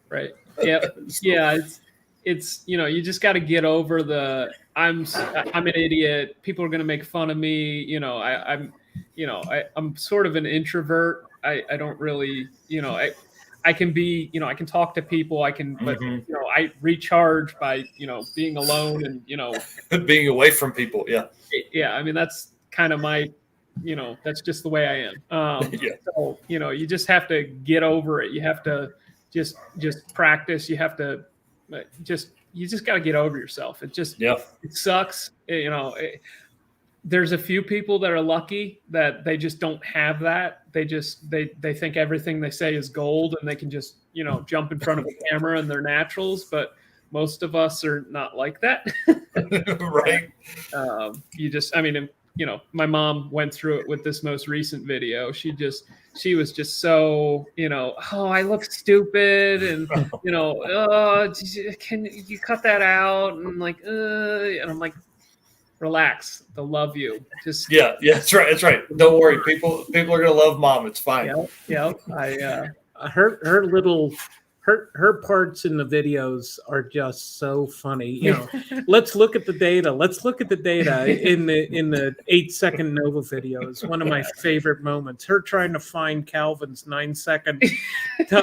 Right. Yeah. Yeah. It's you just got to get over the I'm an idiot. People are going to make fun of me. I'm sort of an introvert. I don't really, I can be, I can talk to people. I can, but I recharge by, being alone and, being away from people. Yeah. Yeah. I mean, that's kind of my, that's just the way I am. So, you just have to get over it. You have to just practice. You have to you just got to get over yourself. It just, it sucks. There's a few people that are lucky that they just don't have that. They think everything they say is gold, and they can just, jump in front of a camera and they're naturals. But most of us are not like that. Right. my mom went through it with this most recent video. She was just so, oh, I look stupid, and can you cut that out? And like, and I'm like, relax, they'll love you. Just yeah, that's right. Don't worry, people are gonna love mom. It's fine. Yeah. Her parts in the videos are just so funny. Let's look at the data. In the 8-second Nova video is one of my favorite moments. Her trying to find Calvin's 9-second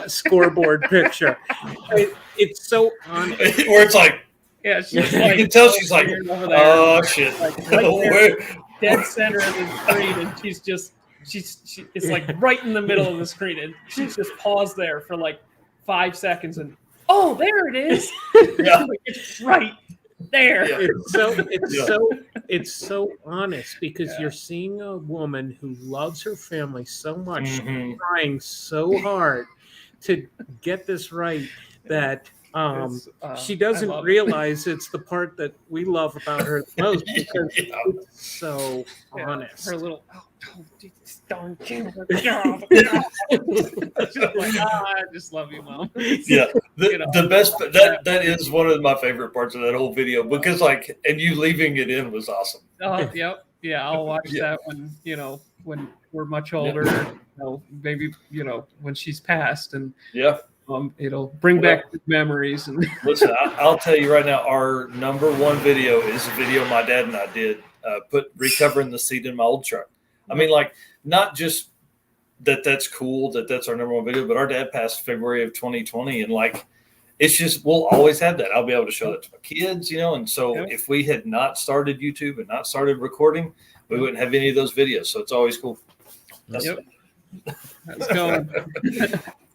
scoreboard picture. It's so honest. Where it's like, yeah, she's you can tell she's like, oh shit, like right dead center of the screen, and it's like right in the middle of the screen, and she's just paused there for like 5 seconds, and oh, there it is. Yeah. It's right there. Yeah. It's so honest, because you're seeing a woman who loves her family so much, trying so hard to get this right, that she doesn't realize it's the part that we love about her the most, because it's so honest. Her little darn kid. Like, I just love you, Mom. Yeah, the best, that is one of my favorite parts of that whole video, because and you leaving it in was awesome. Yep. Yeah, I'll watch that when we're much older, maybe when she's passed, and it'll bring back memories. And listen, I'll tell you right now, our number one video is a video my dad and I did, recovering the seat in my old truck. I mean, not just that's cool that's our number one video, but our dad passed February of 2020, and it's just, we'll always have that. I'll be able to show that to my kids, and so if we had not started YouTube and not started recording, we wouldn't have any of those videos. So it's always cool. That's going.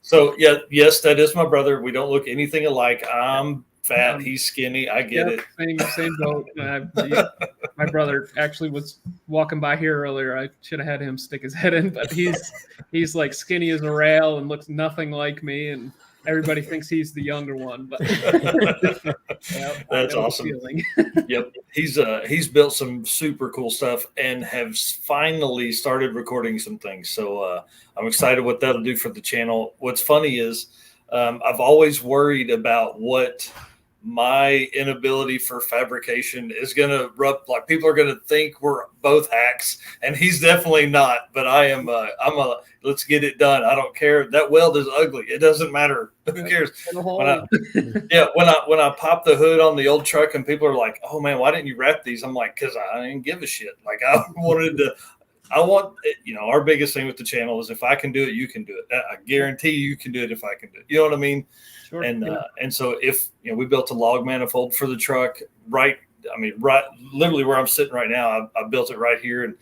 So yes, that is my brother. We don't look anything alike. I'm fat, he's skinny. I get it. Same boat. My brother actually was walking by here earlier. I should have had him stick his head in, but he's like skinny as a rail and looks nothing like me, and everybody thinks he's the younger one. But that's awesome. Yep, he's built some super cool stuff and has finally started recording some things. So I'm excited what that'll do for the channel. What's funny is I've always worried about what my inability for fabrication is going to people are going to think we're both hacks, and he's definitely not, but I am let's get it done. I don't care. That weld is ugly. It doesn't matter. Who cares? When I pop the hood on the old truck and people are like, oh man, why didn't you wrap these? I'm like, because I didn't give a shit. Our biggest thing with the channel is if I can do it, you can do it. I guarantee you can do it if I can do it. You know what I mean? Sure. And so if we built a log manifold for the truck, right literally where I'm sitting right now, I built it right here and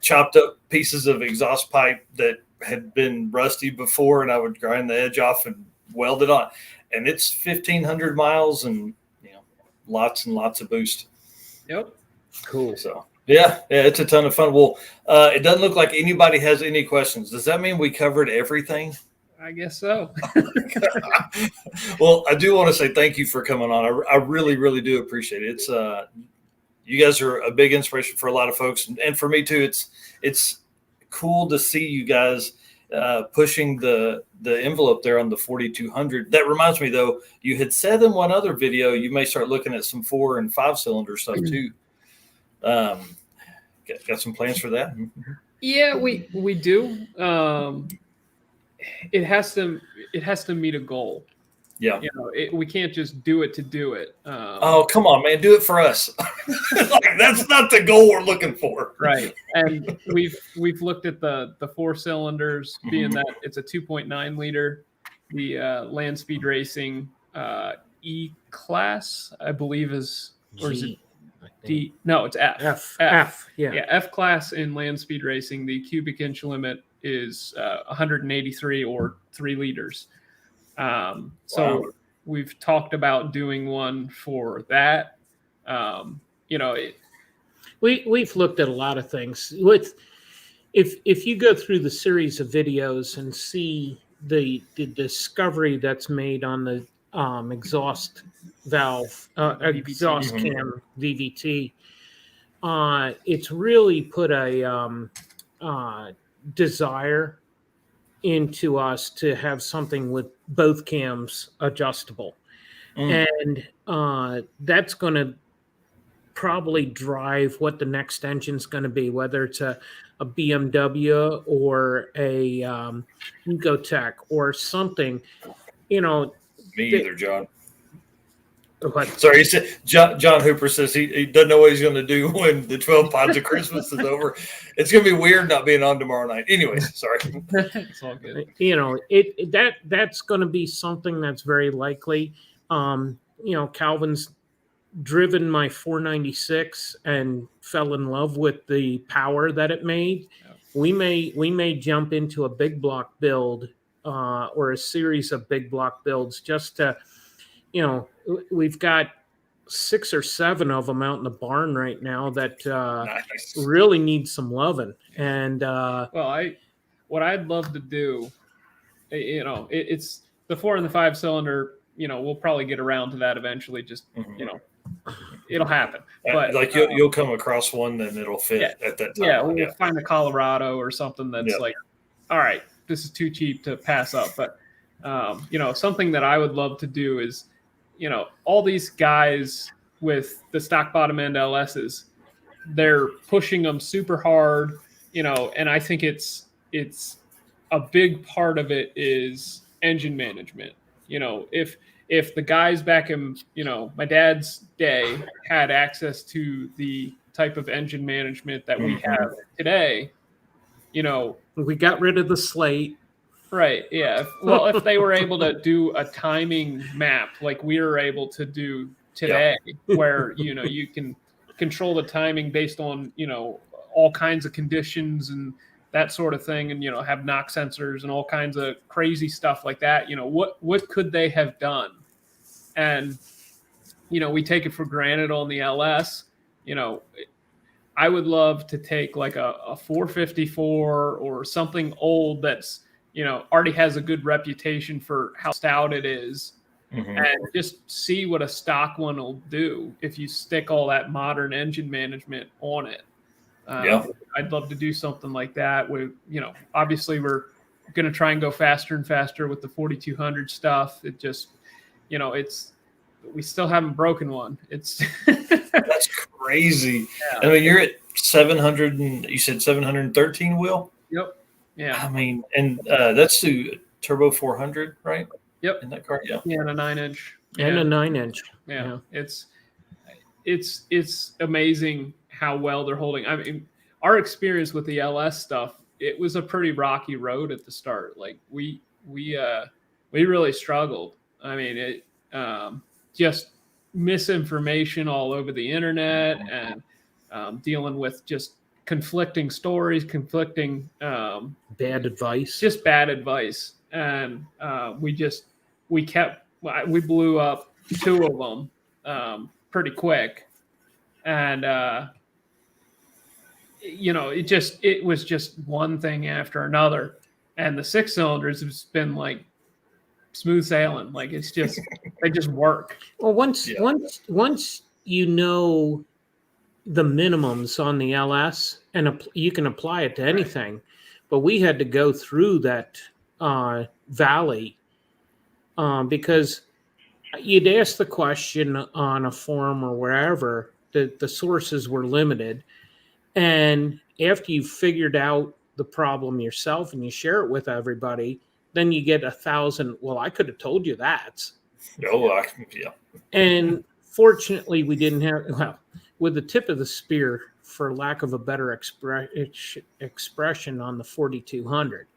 chopped up pieces of exhaust pipe that had been rusty before, and I would grind the edge off and weld it on. And it's 1,500 miles and lots and lots of boost. Yep. Cool. So yeah, it's a ton of fun. Well, it doesn't look like anybody has any questions. Does that mean we covered everything? I guess so. Well, I do want to say thank you for coming on. I really, really do appreciate it. It's you guys are a big inspiration for a lot of folks, and for me too. It's cool to see you guys pushing the envelope there on the 4200. That reminds me though, you had said in one other video you may start looking at some 4 and 5 cylinder stuff too. Got some plans for that? Yeah, we do. It has to meet a goal. Yeah. We can't just do it to do it. Oh, come on, man. Do it for us. That's not the goal we're looking for. Right. And we've looked at the 4 cylinders, being that it's a 2.9 liter, the Land Speed Racing E-Class, I believe is, or is it D? No, it's F. F. Yeah, F-Class in Land Speed Racing. The cubic inch limit is 183 or 3 liters. We've talked about doing one for that. We've looked at a lot of things. If you go through the series of videos and see the discovery that's made on the exhaust valve, exhaust cam VVT, it's really put a desire into us to have something with both cams adjustable. And that's going to probably drive what the next engine's going to be, whether it's a BMW or a Ecotech or something. You know, me either, John. What? Sorry, he said, John Hooper says he doesn't know what he's going to do when the 12 Pods of Christmas is over. It's going to be weird not being on tomorrow night. Anyways, sorry. It's all good. You know, that's going to be something that's very likely. You know, Calvin's driven my 496 and fell in love with the power that it made. Yeah. We may jump into a big block build or a series of big block builds just to, you know, we've got 6 or 7 of them out in the barn right now that nice. Really need some loving. And what I'd love to do, you know, it's the 4 and the 5 cylinder. You know, we'll probably get around to that eventually. Just you know, it'll happen. But like you'll come across one and it'll fit at that time. Yeah, we'll find a Colorado or something that's like, all right, this is too cheap to pass up. But you know, something that I would love to do is, you know, all these guys with the stock bottom end LSs, they're pushing them super hard, you know, and I think it's a big part of it is engine management. You know, if the guys back in, you know, my dad's day had access to the type of engine management that we have today, you know, we got rid of the slate. Right. Yeah. Well, if they were able to do a timing map like we are able to do today, where, you know, you can control the timing based on, you know, all kinds of conditions and that sort of thing, and, you know, have knock sensors and all kinds of crazy stuff like that, you know, what could they have done? And, you know, we take it for granted on the LS. You know, I would love to take like a 454 or something old that's, you know, already has a good reputation for how stout it is, and just see what a stock one will do if you stick all that modern engine management on it. I'd love to do something like that. We, you know, obviously we're going to try and go faster and faster with the 4200 stuff. It just, you know, we still haven't broken one. It's that's crazy. Yeah. I mean, you're at 700 and you said 713 wheel. Yep. Yeah. I mean, and that's the turbo 400, right? Yep. In that car. Yeah. Yeah. And a 9-inch. And a 9-inch. Yeah. It's amazing how well they're holding. I mean, our experience with the LS stuff, it was a pretty rocky road at the start. Like we really struggled. I mean, it just misinformation all over the internet and dealing with just conflicting stories, conflicting bad advice, just bad advice. And we blew up 2 of them pretty quick. And, you know, it was just one thing after another. And the 6 cylinders has been like smooth sailing. Like it's just, they just work. Well, once you know the minimums on the LS, and you can apply it to anything, right. But we had to go through that valley because you'd ask the question on a forum or wherever, the sources were limited. And after you figured out the problem yourself and you share it with everybody, then you get 1,000. Well, I could have told you that. Yeah. And fortunately, we didn't have, with the tip of the spear, for lack of a better expression, on the 4200.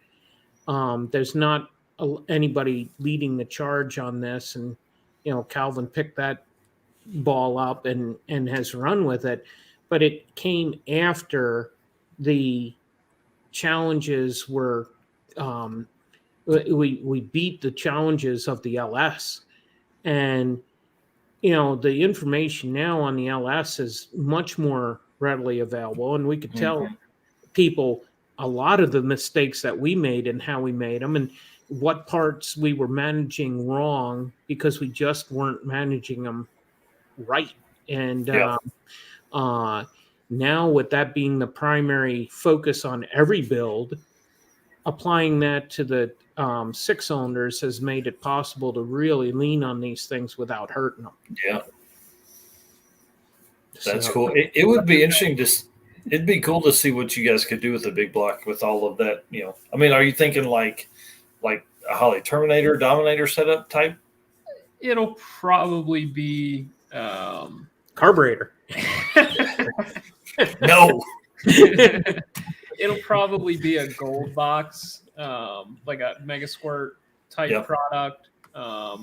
There's not anybody leading the charge on this. And, you know, Calvin picked that ball up and has run with it. But it came after the challenges were, we beat the challenges of the LS. And, you know, the information now on the LS is much more readily available. And we could tell people a lot of the mistakes that we made and how we made them and what parts we were managing wrong because we just weren't managing them right. And Now, with that being the primary focus on every build, applying that to the 6-cylinders has made it possible to really lean on these things without hurting them. Yeah. That's cool. It would be interesting it'd be cool to see what you guys could do with the big block with all of that. I mean, are you thinking like a Holly Terminator, Dominator setup type? It'll probably be carburetor. No. It'll probably be a gold box, like a Mega Squirt type product. I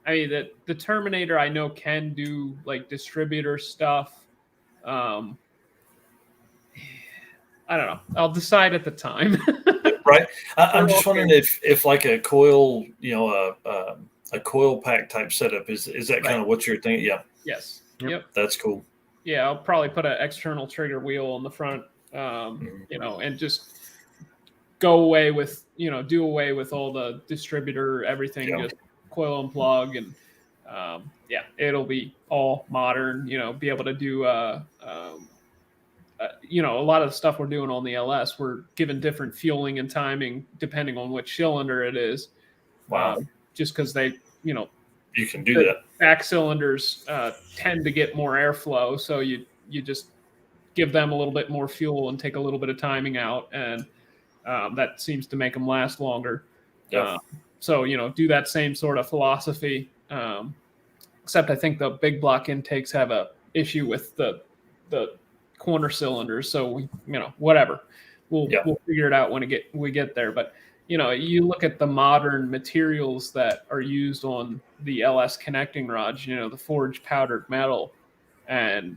mean, the Terminator I know can do like distributor stuff. I don't know. I'll decide at the time. Right. I'm just wondering if like a coil, a coil pack type setup is that kind of what you're thinking? Yeah. Yes. Yep. That's cool. Yeah, I'll probably put an external trigger wheel on the front, and just do away with all the distributor, everything, just coil and plug, and it'll be all modern. Be able to do a lot of the stuff we're doing on the LS. We're given different fueling and timing depending on which cylinder it is. Wow. Just because they, you can do that. Back cylinders tend to get more airflow, so you just give them a little bit more fuel and take a little bit of timing out, and that seems to make them last longer. Yep. So do that same sort of philosophy, except I think the big block intakes have a issue with the corner cylinders. So whatever, we'll figure it out when we get there. But you look at the modern materials that are used on the LS connecting rods, the forged powdered metal, and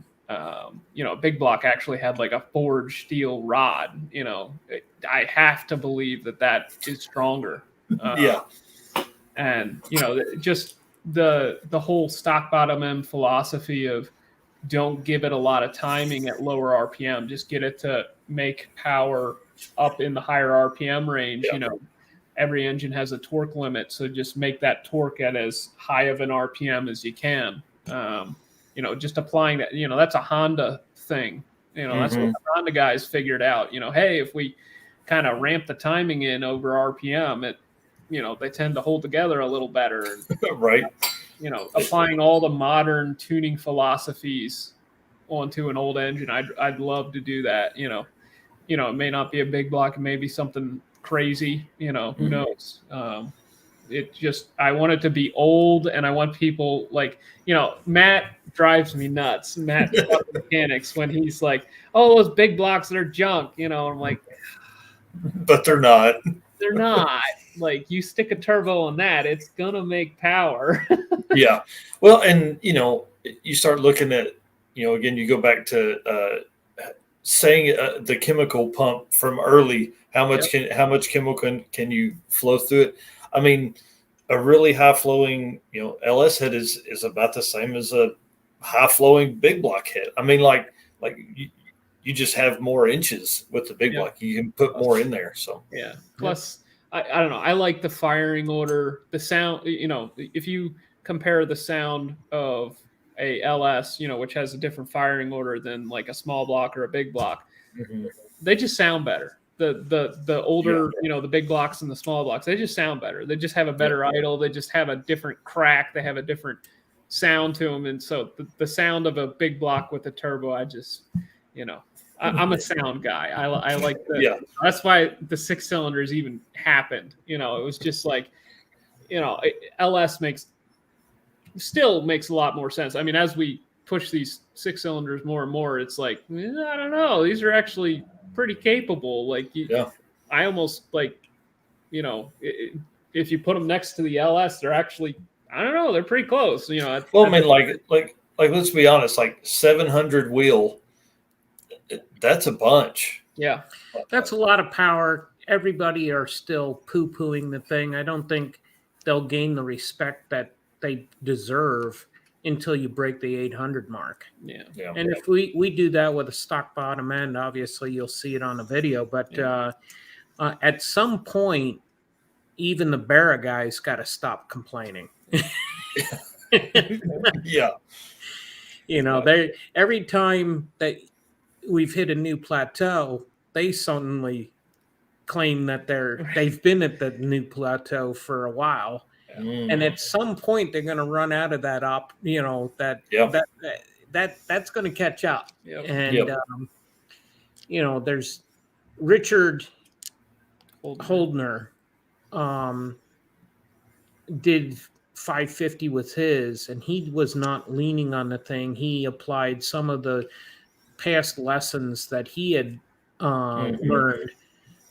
big block actually had like a forged steel rod. I have to believe that is stronger. And just the whole stock bottom end philosophy of don't give it a lot of timing at lower RPM, just get it to make power up in the higher RPM range. Every engine has a torque limit, so just make that torque at as high of an RPM as you can. Just applying that, that's a Honda thing. That's what the Honda guys figured out. Hey, if we kind of ramp the timing in over RPM, they tend to hold together a little better. Right. Applying all the modern tuning philosophies onto an old engine, I'd love to do that. It may not be a big block, it may be something crazy. Who knows? I want it to be old, and I want people like, Matt drives me nuts. Matt mechanics, when he's like, oh, those big blocks that are junk, I'm like, but they're not. They're not. Like, you stick a turbo on that, it's gonna make power. Yeah. Well, and you start looking at, again, you go back to saying the chemical pump from early. How much chemical can you flow through it? I mean, a really high flowing, LS head is about the same as a high flowing big block head. I mean, like you just have more inches with the big block. You can put more in there. So yeah. Plus, I don't know. I like the firing order, the sound. If you compare the sound of a LS, which has a different firing order than like a small block or a big block, they just sound better. The older, the big blocks and the small blocks, they just sound better. They just have a better idle. They just have a different crack. They have a different sound to them. And so the sound of a big block with a turbo, I just, I'm a sound guy. I like that's why the 6 cylinders even happened. It was just like, LS still makes a lot more sense. I mean, as we push these 6 cylinders more and more, it's like, I don't know, these are actually pretty capable. Like, I almost like, if you put them next to the LS, they're actually, I don't know, they're pretty close. Well, I mean, like let's be honest, like 700 wheel, that's a bunch. Yeah, that's a lot of power. Everybody are still poo-pooing the thing. I don't think they'll gain the respect that they deserve until you break the 800 mark. Yeah. And if we do that with a stock bottom end, obviously you'll see it on the video. But at some point, even the Barra guys got to stop complaining. Yeah. They every time that we've hit a new plateau, they suddenly claim that they've been at the new plateau for a while. And at some point they're going to run out of that that's going to catch up. Yep. And there's Richard Holdner did 550 with his, and he was not leaning on the thing. He applied some of the past lessons that he had learned,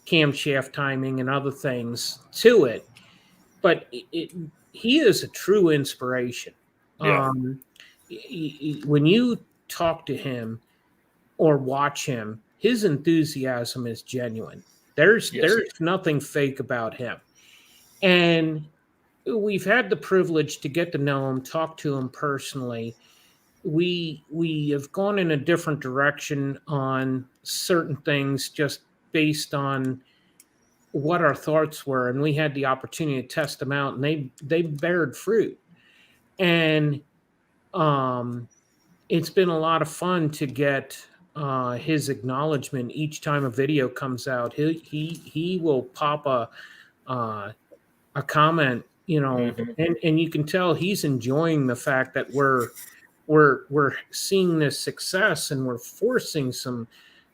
camshaft timing and other things to it. But he is a true inspiration. Yeah. When you talk to him or watch him, his enthusiasm is genuine. There's nothing fake about him. And we've had the privilege to get to know him, talk to him personally. We have gone in a different direction on certain things just based on what our thoughts were, and we had the opportunity to test them out, and they bared fruit. And it's been a lot of fun to get his acknowledgement each time a video comes out. He will pop a comment, and you can tell he's enjoying the fact that we're seeing this success, and we're forcing some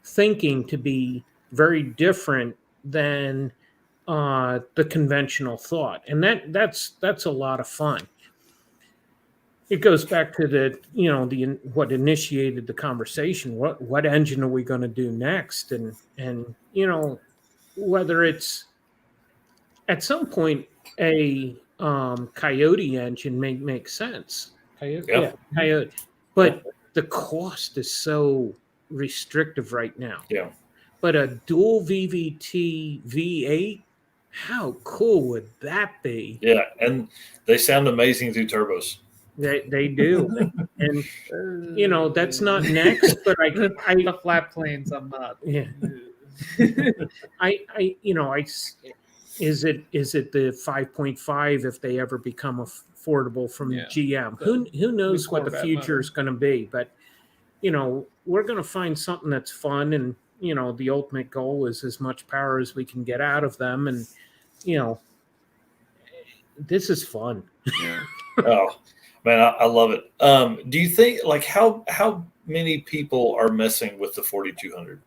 thinking to be very different than the conventional thought, and that's a lot of fun. It goes back to the what initiated the conversation. What engine are we going to do next? And whether it's at some point a Coyote engine may make sense. Coyote, but the cost is so restrictive right now. Yeah. But a dual VVT V8, how cool would that be? Yeah, and they sound amazing through turbos. They do, and that's not next. But I the flat planes, I'm not. Yeah. Is it the 5.5 if they ever become affordable from GM? Who knows what the future is going to be? But we're going to find something that's fun, and the ultimate goal is as much power as we can get out of them, and this is fun. Yeah. Oh man, I love it. Do you think how many people are messing with the 4200?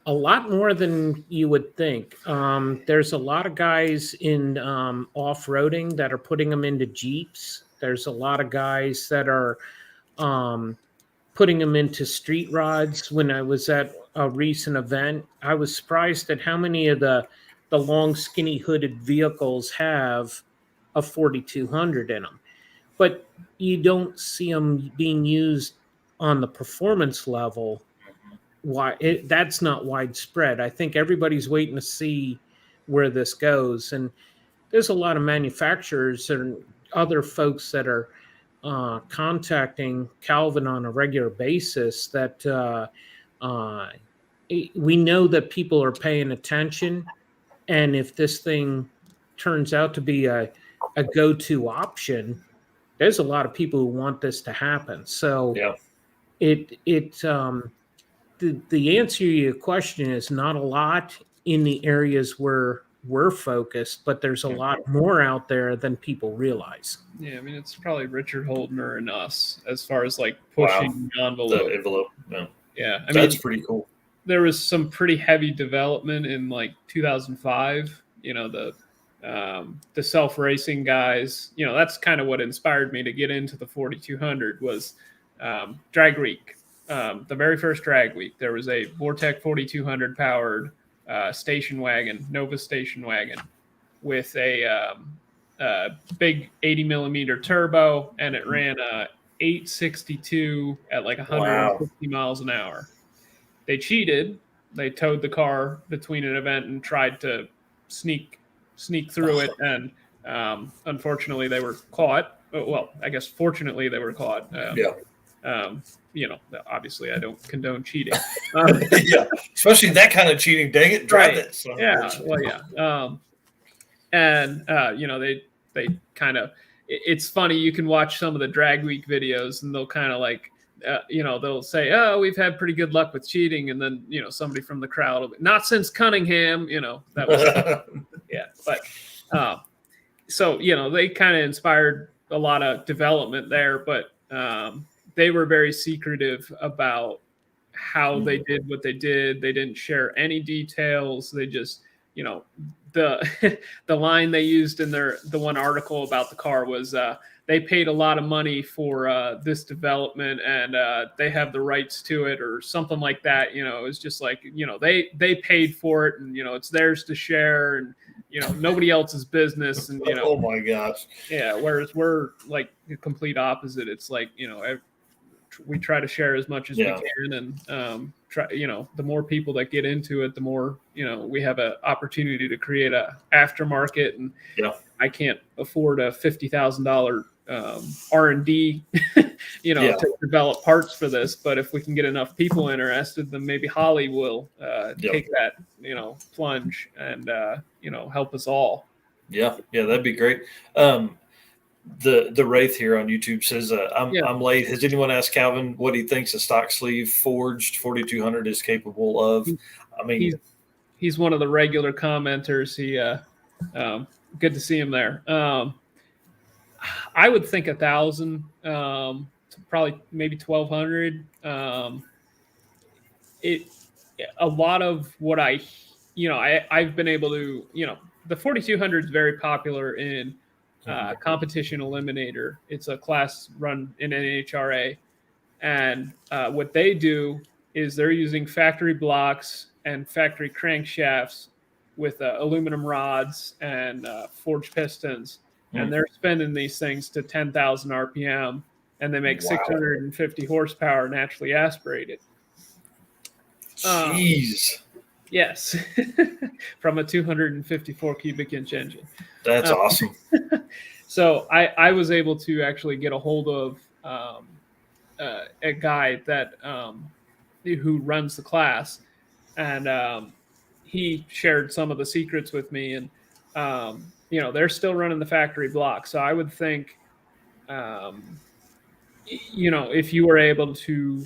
A lot more than you would think. There's a lot of guys in off-roading that are putting them into Jeeps. There's a lot of guys that are putting them into street rods. When I was at a recent event, I was surprised at how many of the long, skinny hooded vehicles have a 4200 in them. But you don't see them being used on the performance level. That's not widespread. I think everybody's waiting to see where this goes, and there's a lot of manufacturers and other folks that are contacting Calvin on a regular basis that we know that people are paying attention, and if this thing turns out to be a go-to option, there's a lot of people who want this to happen. So the answer to your question is not a lot in the areas where we're focused, but there's a lot more out there than people realize. Yeah, I mean, it's probably Richard Holdner and us as far as pushing the envelope. The envelope. Yeah, I mean, that's pretty cool. There was some pretty heavy development in 2005. The self-racing guys. That's kind of what inspired me to get into the 4200 was drag week. The very first drag week, there was a Vortec 4200 powered station wagon, Nova station wagon, with a big 80 millimeter turbo, and it ran 862 at 150 miles an hour. They cheated. They towed the car between an event and tried to sneak through it, and unfortunately they were caught. Well, I guess fortunately they were caught. Obviously I don't condone cheating. Yeah, especially that kind of cheating. Dang it, drive it. So they kind of. It's funny. You can watch some of the drag week videos, and they'll kind of they'll say, "Oh, we've had pretty good luck with cheating," and then somebody from the crowd will be, "Not since Cunningham," that was yeah. But so they kind of inspired a lot of development there, but they were very secretive about how they did what they did. They didn't share any details. They just, the the line they used in the one article about the car was they paid a lot of money for this development, and they have the rights to it, or something like that. It was just like, they paid for it, and it's theirs to share, and nobody else's business, and oh my gosh, yeah. Whereas we're like the complete opposite. It's like we try to share as much as we can, and try, the more people that get into it, the more we have an opportunity to create a aftermarket. And I can't afford a $50,000 R&D to develop parts for this, but if we can get enough people interested, then maybe Holly will take that plunge and help us all. That'd be great. The Wraith here on YouTube says, I'm late. Has anyone asked Calvin what he thinks a stock sleeve forged 4200 is capable of? I mean, he's one of the regular commenters. He good to see him there. I would think 1,000, probably maybe 1,200. A lot of what I've been able to, the 4200 is very popular in competition eliminator. It's a class run in NHRA, and what they do is they're using factory blocks and factory crankshafts with aluminum rods and forged pistons, and they're spinning these things to 10,000 RPM, and they make 650 horsepower naturally aspirated. Jeez. Yes, from a 254 cubic inch engine. That's awesome. So I was able to actually get a hold of a guy that who runs the class, and he shared some of the secrets with me. And they're still running the factory block, so I would think, if you were able to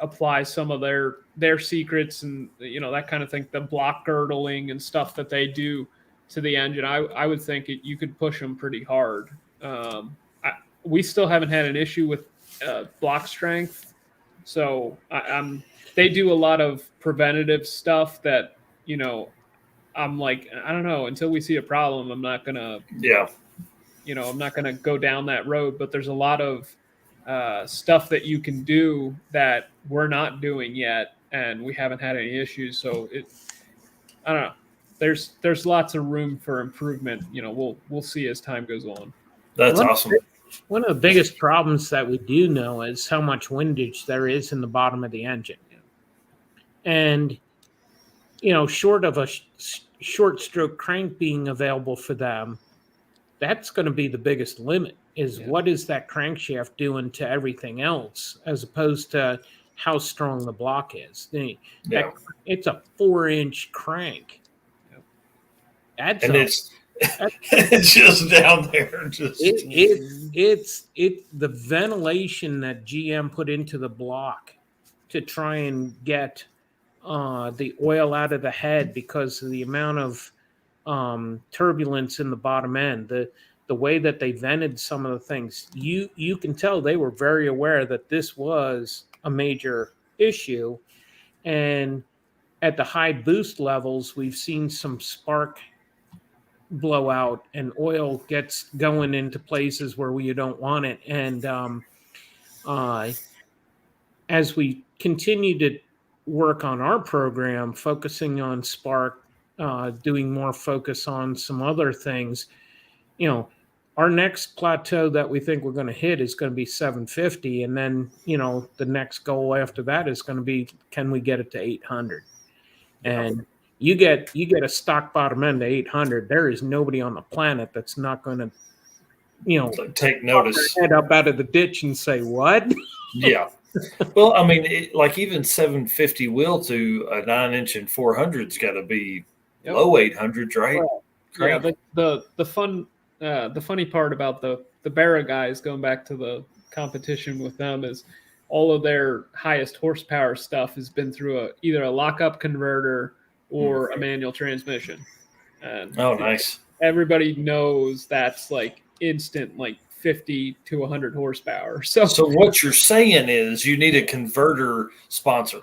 apply some of their secrets and that kind of thing, the block girdling and stuff that they do to the engine, I would think you could push them pretty hard. We still haven't had an issue with block strength, so they do a lot of preventative stuff that I'm like, I don't know, until we see a problem, I'm not gonna I'm not gonna go down that road. But there's a lot of stuff that you can do that we're not doing yet, and we haven't had any issues. So I don't know. There's lots of room for improvement. We'll see as time goes on. That's awesome. One of the biggest problems that we do know is how much windage there is in the bottom of the engine. And short of a short stroke crank being available for them, that's going to be the biggest limit. What is that crankshaft doing to everything else, as opposed to how strong the block is? It's a 4-inch crank. It's just down there. It's the ventilation that GM put into the block to try and get the oil out of the head, because of the amount of turbulence in the bottom end. The way that they vented some of the things, you can tell they were very aware that this was a major issue. And at the high boost levels, we've seen some spark blowout, and oil gets going into places where you don't want it. And as we continue to work on our program, focusing on spark, doing more focus on some other things, our next plateau that we think we're going to hit is going to be 750. And then, the next goal after that is going to be, can we get it to 800? And you get a stock bottom end to 800. There is nobody on the planet that's not going to, take notice, head up out of the ditch and say, what? Yeah. Well, I mean, like even 750 wheel to a 9-inch and 400's got to be low 800s, right? Yeah. The funny part about the Barra guys, going back to the competition with them, is all of their highest horsepower stuff has been through either a lockup converter or a manual transmission. And nice. Everybody knows that's like instant, like 50 to 100 horsepower. So what you're saying is you need a converter sponsor.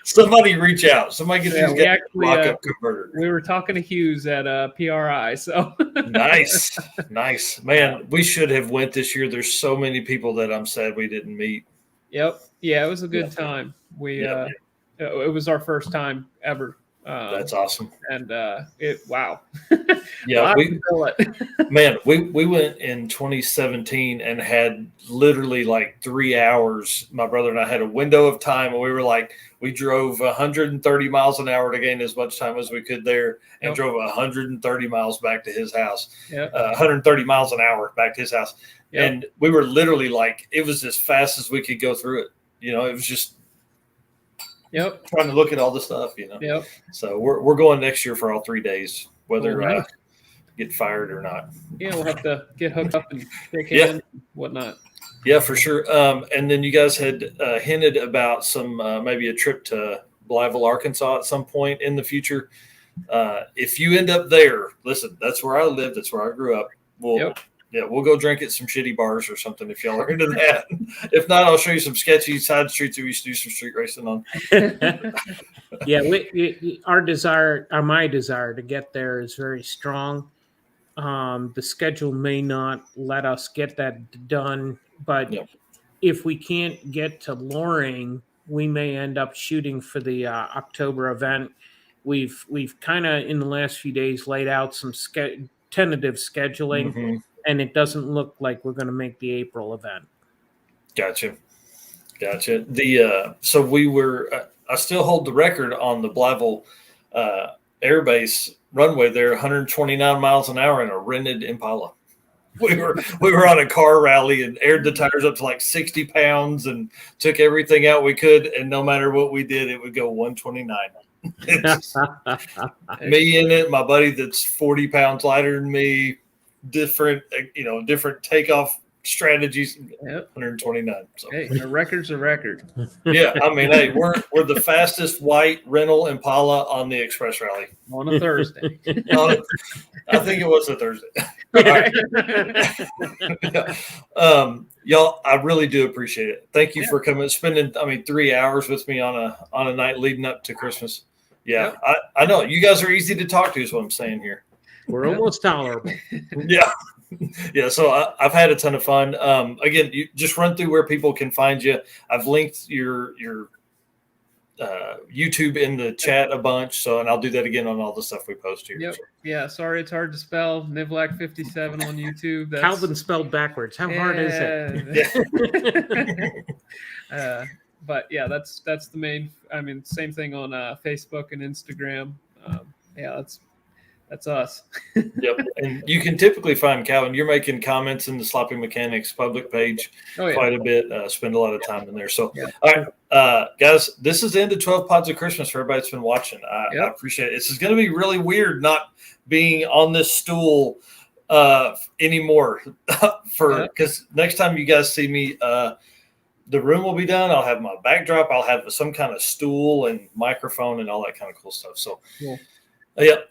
Somebody reach out. Somebody get these guys a lockup converter. We were talking to Hughes at PRI. So nice. Man, we should have went this year. There's so many people that I'm sad we didn't meet. Yep. Yeah, it was a good time. It was our first time ever. That's awesome. And wow. Yeah, we went in 2017 and had literally like 3 hours. My brother and I had a window of time, and we drove 130 miles an hour to gain as much time as we could there, and drove 130 miles back to his house. 130 miles an hour back to his house. And we were literally like, it was as fast as we could go through it. It was just trying to look at all the stuff, So we're going next year for all 3 days, whether get fired or not. Yeah, we'll have to get hooked up and shake hands and whatnot. Yeah, for sure. And then you guys had hinted about some maybe a trip to Blytheville, Arkansas at some point in the future. If you end up there, listen, that's where I lived. That's where I grew up. We'll go drink at some shitty bars or something if y'all are into that. If not, I'll show you some sketchy side streets that we used to do some street racing on. Yeah, my desire to get there is very strong. The schedule may not let us get that done, but if we can't get to Loring, we may end up shooting for the October event. We've kind of in the last few days laid out some tentative scheduling, and it doesn't look like we're going to make the April event. Gotcha. So we were. I still hold the record on the Blytheville Air Base runway there, 129 miles an hour in a rented Impala. We were on a car rally and aired the tires up to like 60 pounds and took everything out we could, and no matter what we did, it would go 129. Me in it, my buddy that's 40 pounds lighter than me, different takeoff strategies. 129. So. Hey, a record's a record. Yeah, I mean, hey, we're the fastest white rental Impala on the Express Rally on a Thursday. I think it was a Thursday. Y'all, I really do appreciate it. Thank you for coming, spending 3 hours with me on a night leading up to Christmas. Yeah. I know you guys are easy to talk to is what I'm saying here. We're almost tolerable. Yeah. So I've had a ton of fun. Again, you just run through where people can find you. I've linked your YouTube in the chat a bunch. And I'll do that again on all the stuff we post here. Yep. Yeah. Sorry, it's hard to spell. Nivlac57 on YouTube. That's... Calvin spelled backwards. How hard is it? But yeah, that's the main. Same thing on Facebook and Instagram. That's us. Yep. And you can typically find Calvin. You're making comments in the Sloppy Mechanics public page quite a bit. Spend a lot of time in there. So, all right, guys, this is the end of 12 Pods of Christmas for everybody that's been watching. I appreciate it. This is going to be really weird not being on this stool anymore because next time you guys see me, the room will be done. I'll have my backdrop. I'll have some kind of stool and microphone and all that kind of cool stuff. So,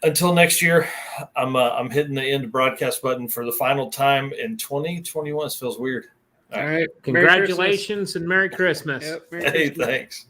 until next year, I'm hitting the end broadcast button for the final time in 2021. This feels weird. All right. Congratulations and Merry Christmas. Merry Christmas. Thanks.